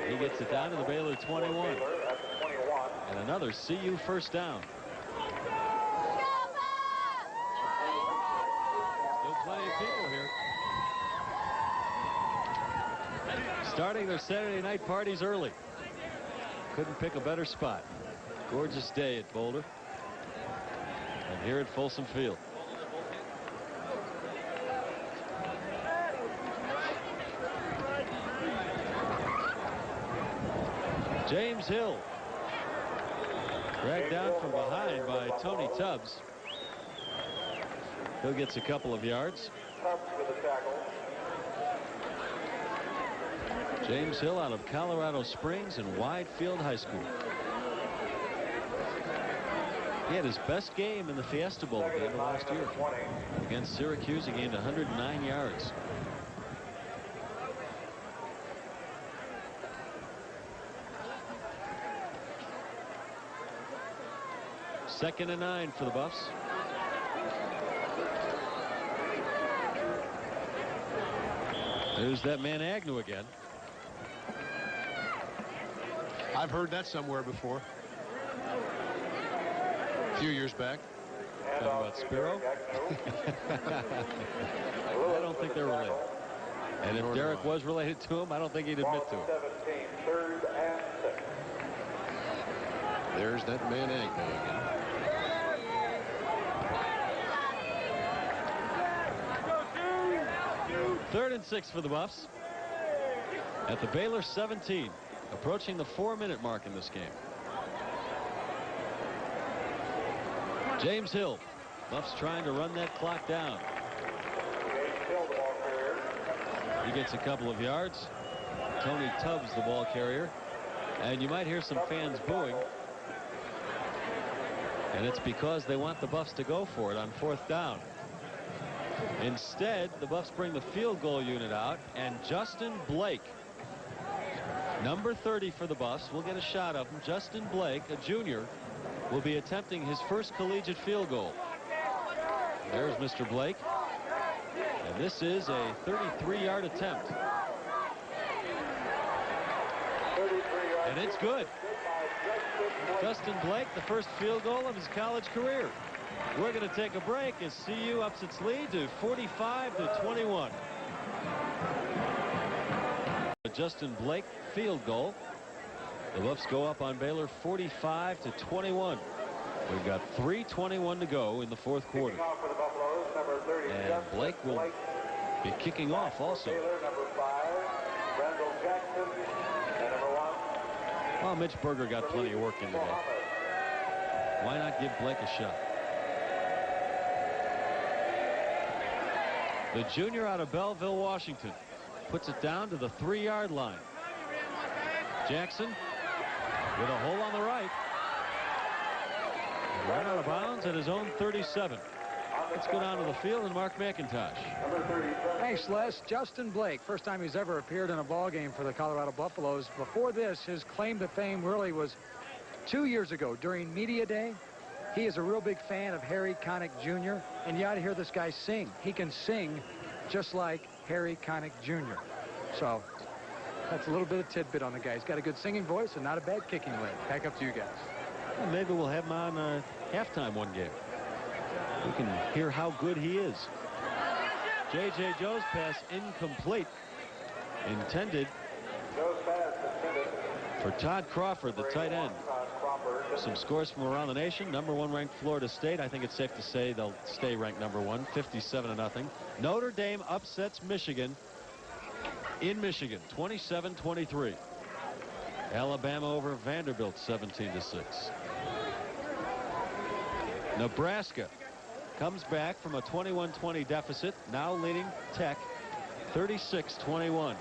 He gets it down to the Baylor 21. Baylor at the 21. And another CU first down. Still plenty of people here. Starting their Saturday night parties early. Couldn't pick a better spot. Gorgeous day at Boulder. And here at Folsom Field. James Hill dragged down from behind by Tony Tubbs. Hill gets a couple of yards. Tubbs with a tackle. James Hill out of Colorado Springs and Wide Field High School. He had his best game in the Fiesta Bowl game of last year. Against Syracuse, he gained 109 yards. Second and 9 for the Buffs. There's that man Agnew again. I've heard that somewhere before. A few years back. Talking about Spiro? I don't think they're related. And if Derek was related to him, I don't think he'd admit to it. 17, 3rd and 6. There's that man Agnew again. Third and 6 for the Buffs. At the Baylor 17. Approaching the 4-minute mark in this game. James Hill. Buffs trying to run that clock down. He gets a couple of yards. Tony Tubbs, the ball carrier. And you might hear some fans booing. And it's because they want the Buffs to go for it on 4th down. Instead, the Buffs bring the field goal unit out, and Justin Blake, number 30 for the Buffs, will get a shot of him. Justin Blake, a junior, will be attempting his first collegiate field goal. There's Mr. Blake. And this is a 33-yard attempt. And it's good. Justin Blake, the first field goal of his college career. We're going to take a break as CU ups its lead to 45-21. A Justin Blake field goal. The Buffs go up on Baylor 45-21. We've got 3:21 to go in the 4th quarter. And Blake will be kicking off also. Well, Mitch Berger got plenty of work in today. Why not give Blake a shot? The junior out of Belleville, Washington, puts it down to the 3-yard line. Jackson with a hole on the right. Right out of bounds at his own 37. Let's go down to the field and Mark McIntosh. Thanks, Les. Justin Blake, first time he's ever appeared in a ball game for the Colorado Buffaloes. Before this, his claim to fame really was 2 years ago during Media Day. He is a real big fan of Harry Connick Jr., and you ought to hear this guy sing. He can sing just like Harry Connick Jr. So that's a little bit of tidbit on the guy. He's got a good singing voice and not a bad kicking leg. Back up to you guys. Well, maybe we'll have him on halftime one game. We can hear how good he is. J.J. Joe's pass incomplete. Intended for Todd Crawford, the tight end. Some scores from around the nation. Number 1 ranked Florida State. I think it's safe to say they'll stay ranked number 1, 57-0. Notre Dame upsets Michigan in Michigan, 27-23. Alabama over Vanderbilt, 17-6. Nebraska comes back from a 21-20 deficit, now leading Tech 36-21.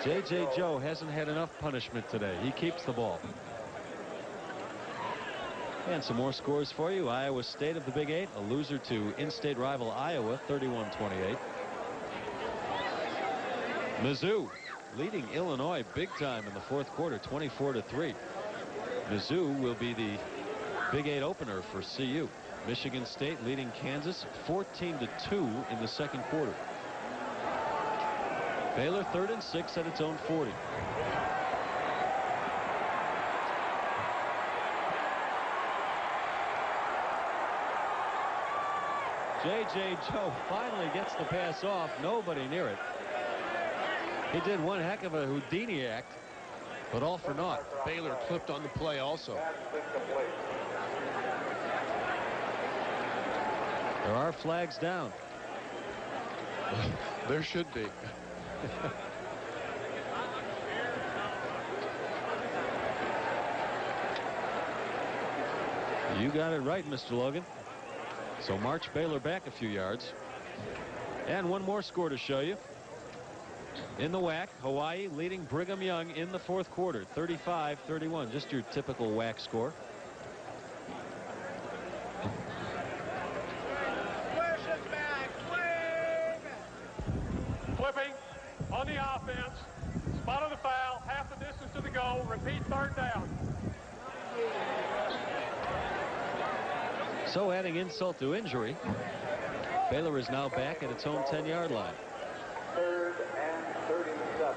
J.J. Joe hasn't had enough punishment today. He keeps the ball. And some more scores for you. Iowa State of the Big 8, a loser to in-state rival Iowa, 31-28. Mizzou leading Illinois big time in the 4th quarter, 24-3. Mizzou will be the Big 8 opener for CU. Michigan State leading Kansas 14-2 in the 2nd quarter. Baylor 3rd and 6 at its own 40. J.J. Joe finally gets the pass off. Nobody near it. He did one heck of a Houdini act, but all for naught. Baylor clipped on the play also. There are flags down. There should be. You got it right, Mr. Logan. So march Baylor back a few yards. And one more score to show you. In the WAC, Hawaii leading Brigham Young in the fourth quarter, 35-31. Just your typical WAC score. Flipping on the offense. Spot of the foul. Half the distance to the goal. Repeat third down. So adding insult to injury, Baylor is now back at its own 10-yard line. 3rd and 37.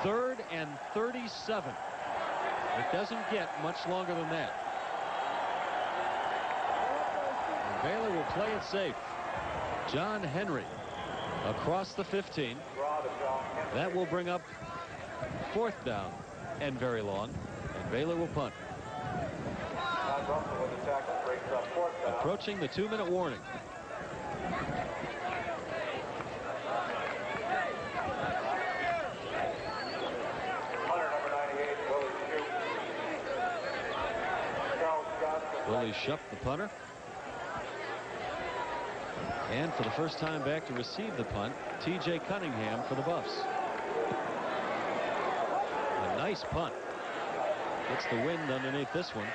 Third and 37. It doesn't get much longer than that. And Baylor will play it safe. John Henry across the 15. That will bring up 4th down and very long. And Baylor will punt. Approaching the 2-minute warning. Willie Shupp, the punter. And for the first time back to receive the punt, T.J. Cunningham for the Buffs. A nice punt. Gets the wind underneath this one.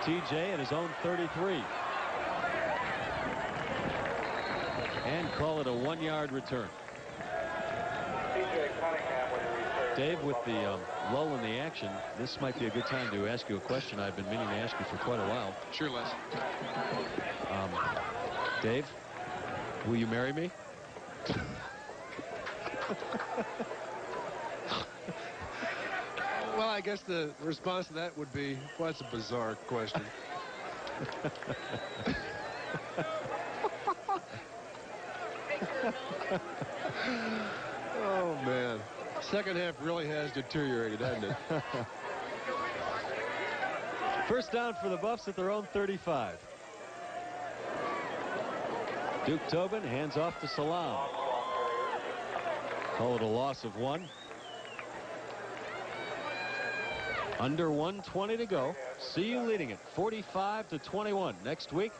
T.J. at his own 33. And call it a 1-yard return. T.J. Cunningham with the return. Dave, with the lull in the action, this might be a good time to ask you a question I've been meaning to ask you for quite a while. Sure, Les. Dave, will you marry me? Well, I guess the response to that would be, well, that's a bizarre question. Oh, man. Second half really has deteriorated, hasn't it? First down for the Buffs at their own 35. Duke Tobin hands off to Salam. Call it a loss of 1. Under 1:20 to go. CU leading it 45-21. Next week,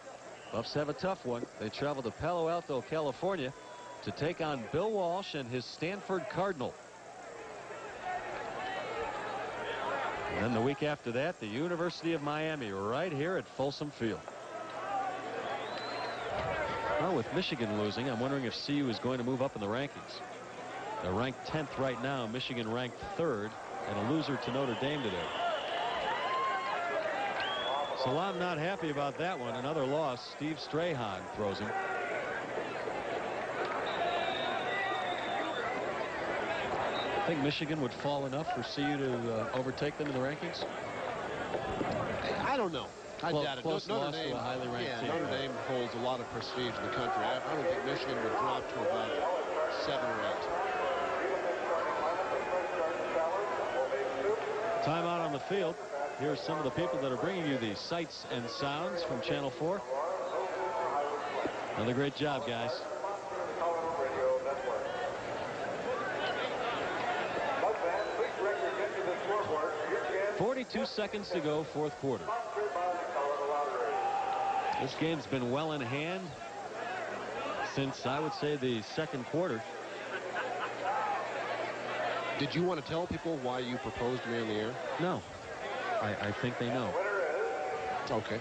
Buffs have a tough one. They travel to Palo Alto, California to take on Bill Walsh and his Stanford Cardinal. And then the week after that, the University of Miami right here at Folsom Field. Well, with Michigan losing, I'm wondering if CU is going to move up in the rankings. They're ranked 10th right now. Michigan ranked 3rd, and a loser to Notre Dame today. Salam not happy about that one. Another loss. Steve Strahan throws him. I think Michigan would fall enough for CU to overtake them in the rankings. I don't know. I doubt it. Close Notre loss Dame, to a highly ranked team. Notre Dame holds a lot of prestige in the country. I don't think Michigan would drop to about 7 or 8. Timeout on the field. Here's some of the people that are bringing you the sights and sounds from Channel 4. Another great job, guys. 42 seconds to go, fourth quarter. This game's been well in hand since, I would say, the second quarter. Did you want to tell people why you proposed me on the air? No. I think they know. Okay.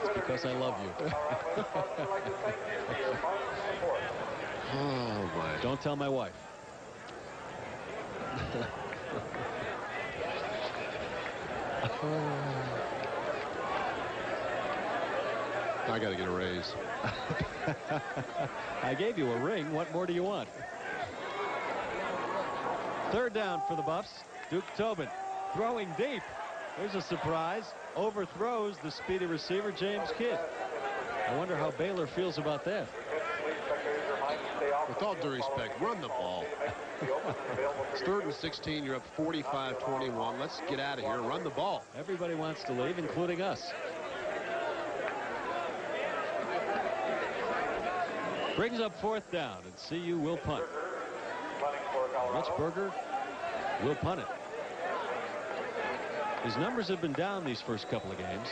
It's because I love you. Oh, my. Don't tell my wife. I got to get a raise. I gave you a ring. What more do you want? Third down for the Buffs. Duke Tobin throwing deep. There's a surprise. Overthrows the speedy receiver, James Kidd. I wonder how Baylor feels about that. With all due respect, run the ball. It's 3rd and 16. You're up 45-21. Let's get out of here. Run the ball. Everybody wants to leave, including us. Brings up 4th down, and CU will punt. Mitch Berger will punt it. His numbers have been down these first couple of games.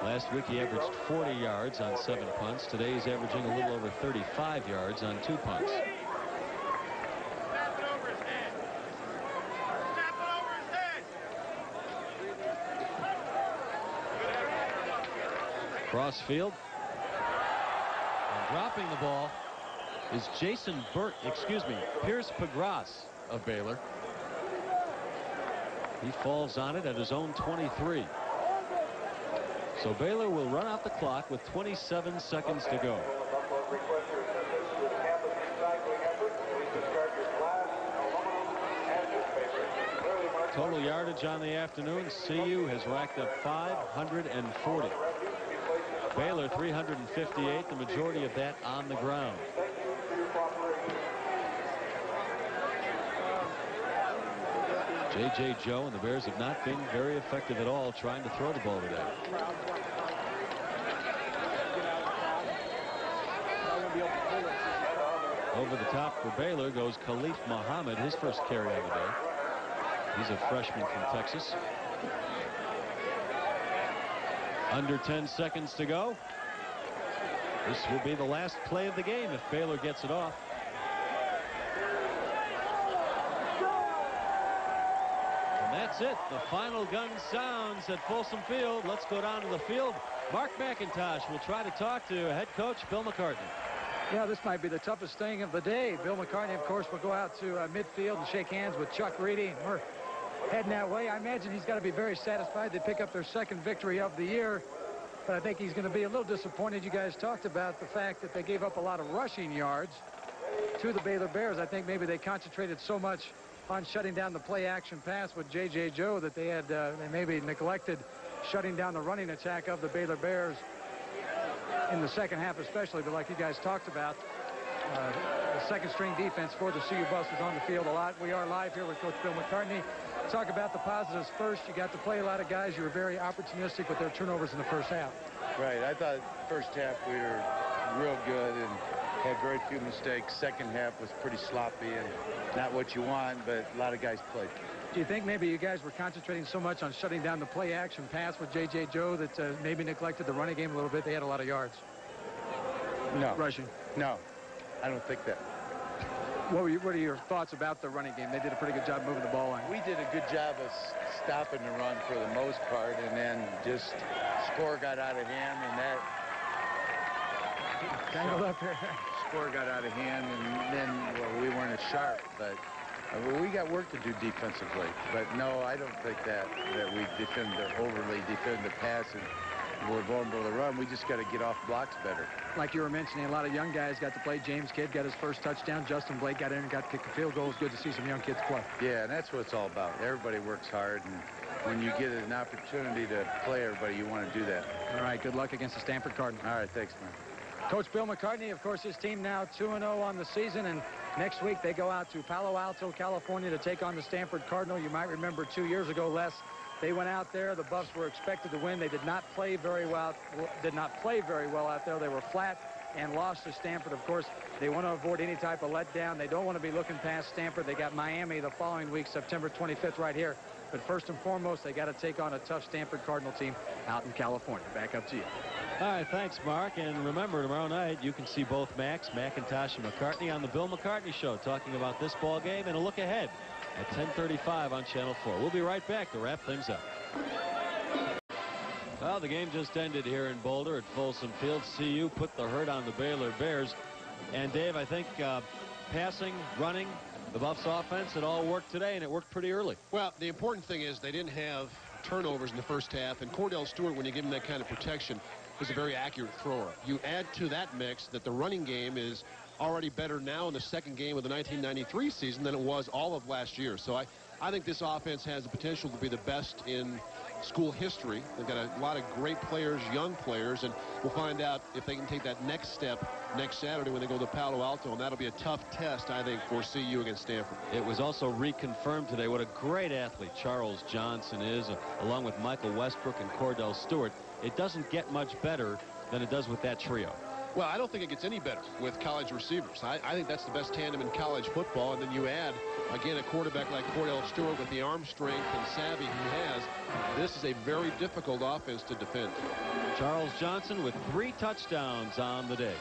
Last week he averaged 40 yards on 7 punts. Today he's averaging a little over 35 yards on 2 punts. Cross field. And dropping the ball is Pierce Pagras of Baylor. He falls on it at his own 23. So Baylor will run out the clock with 27 seconds to go. Total yardage on the afternoon, CU has racked up 540. Baylor 358, the majority of that on the ground. J.J. Joe and the Bears have not been very effective at all trying to throw the ball today. Over the top for Baylor goes Khalif Muhammad, his first carry of the day. He's a freshman from Texas. Under 10 seconds to go. This will be the last play of the game if Baylor gets it off. And that's it. The final gun sounds at Folsom Field. Let's go down to the field. Mark McIntosh will try to talk to head coach Bill McCartney. Yeah, this might be the toughest thing of the day. Bill McCartney, of course, will go out to midfield and shake hands with Chuck Reedy. And we're heading that way. I imagine he's got to be very satisfied to pick up their 2nd victory of the year. But I think he's going to be a little disappointed. You guys talked about the fact that they gave up a lot of rushing yards to the Baylor Bears. I think maybe they concentrated so much on shutting down the play-action pass with J.J. Joe that they maybe neglected shutting down the running attack of the Baylor Bears in the 2nd half especially. But like you guys talked about, the 2nd string defense for the CU Buffs is on the field a lot. We are live here with Coach Bill McCartney. Talk about the positives first. You got to play a lot of guys. You were very opportunistic with their turnovers in the 1st half. Right. I thought 1st half we were real good and had very few mistakes. 2nd half was pretty sloppy and not what you want, but a lot of guys played. Do you think maybe you guys were concentrating so much on shutting down the play-action pass with J.J. Joe that maybe neglected the running game a little bit? They had a lot of yards. No. Rushing. No. I don't think that. What are your thoughts about the running game? They did a pretty good job moving the ball on. We did a good job of stopping the run for the most part, and then just score got out of hand, and that tangled up here. Score got out of hand, and then well, we weren't as sharp, but we got work to do defensively. But no, I don't think that we overly defend the pass and we're vulnerable to the run. We just got to get off blocks better. Like you were mentioning, a lot of young guys got to play. James Kidd got his first touchdown. Justin Blake got in and got to kick the field goal. It's good to see some young kids play. Yeah, and that's what it's all about. Everybody works hard, and when you get an opportunity to play everybody, you want to do that. All right, good luck against the Stanford Cardinals. All right, thanks, man. Coach Bill McCartney, of course, his team now 2-0 on the season, and next week they go out to Palo Alto, California to take on the Stanford Cardinal. You might remember 2 years ago, Les, they went out there. The Buffs were expected to win. They did not play very well. Out there. They were flat and lost to Stanford. Of course, they want to avoid any type of letdown. They don't want to be looking past Stanford. They got Miami the following week, September 25th, right here. But first and foremost, they got to take on a tough Stanford Cardinal team out in California. Back up to you. All right, thanks, Mark. And remember, tomorrow night you can see both Max, McIntosh, and McCartney on the Bill McCartney Show, talking about this ball game and a look ahead at 10:35 on Channel 4. We'll be right back to wrap things up. Well, the game just ended here in Boulder at Folsom Field. CU put the hurt on the Baylor Bears. And, Dave, I think passing, running, the Buffs offense, it all worked today, and it worked pretty early. Well, the important thing is they didn't have turnovers in the 1st half, and Cordell Stewart, when you give him that kind of protection, is a very accurate thrower. You add to that mix that the running game is already better now in the 2nd game of the 1993 season than it was all of last year. So I think this offense has the potential to be the best in school history. They've got a lot of great players, young players, and we'll find out if they can take that next step next Saturday when they go to Palo Alto, and that'll be a tough test, I think, for CU against Stanford. It was also reconfirmed today what a great athlete Charles Johnson is, along with Michael Westbrook and Cordell Stewart. It doesn't get much better than it does with that trio. Well, I don't think it gets any better with college receivers. I think that's the best tandem in college football. And then you add, again, a quarterback like Cordell Stewart with the arm strength and savvy he has. This is a very difficult offense to defend. Charles Johnson with 3 touchdowns on the day.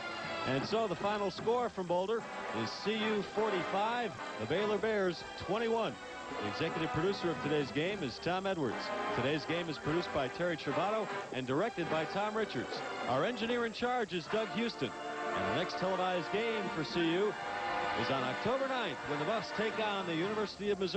And so the final score from Boulder is CU 45, the Baylor Bears 21. The executive producer of today's game is Tom Edwards. Today's game is produced by Terry Travato and directed by Tom Richards. Our engineer in charge is Doug Houston. And the next televised game for CU is on October 9th when the Buffs take on the University of Missouri.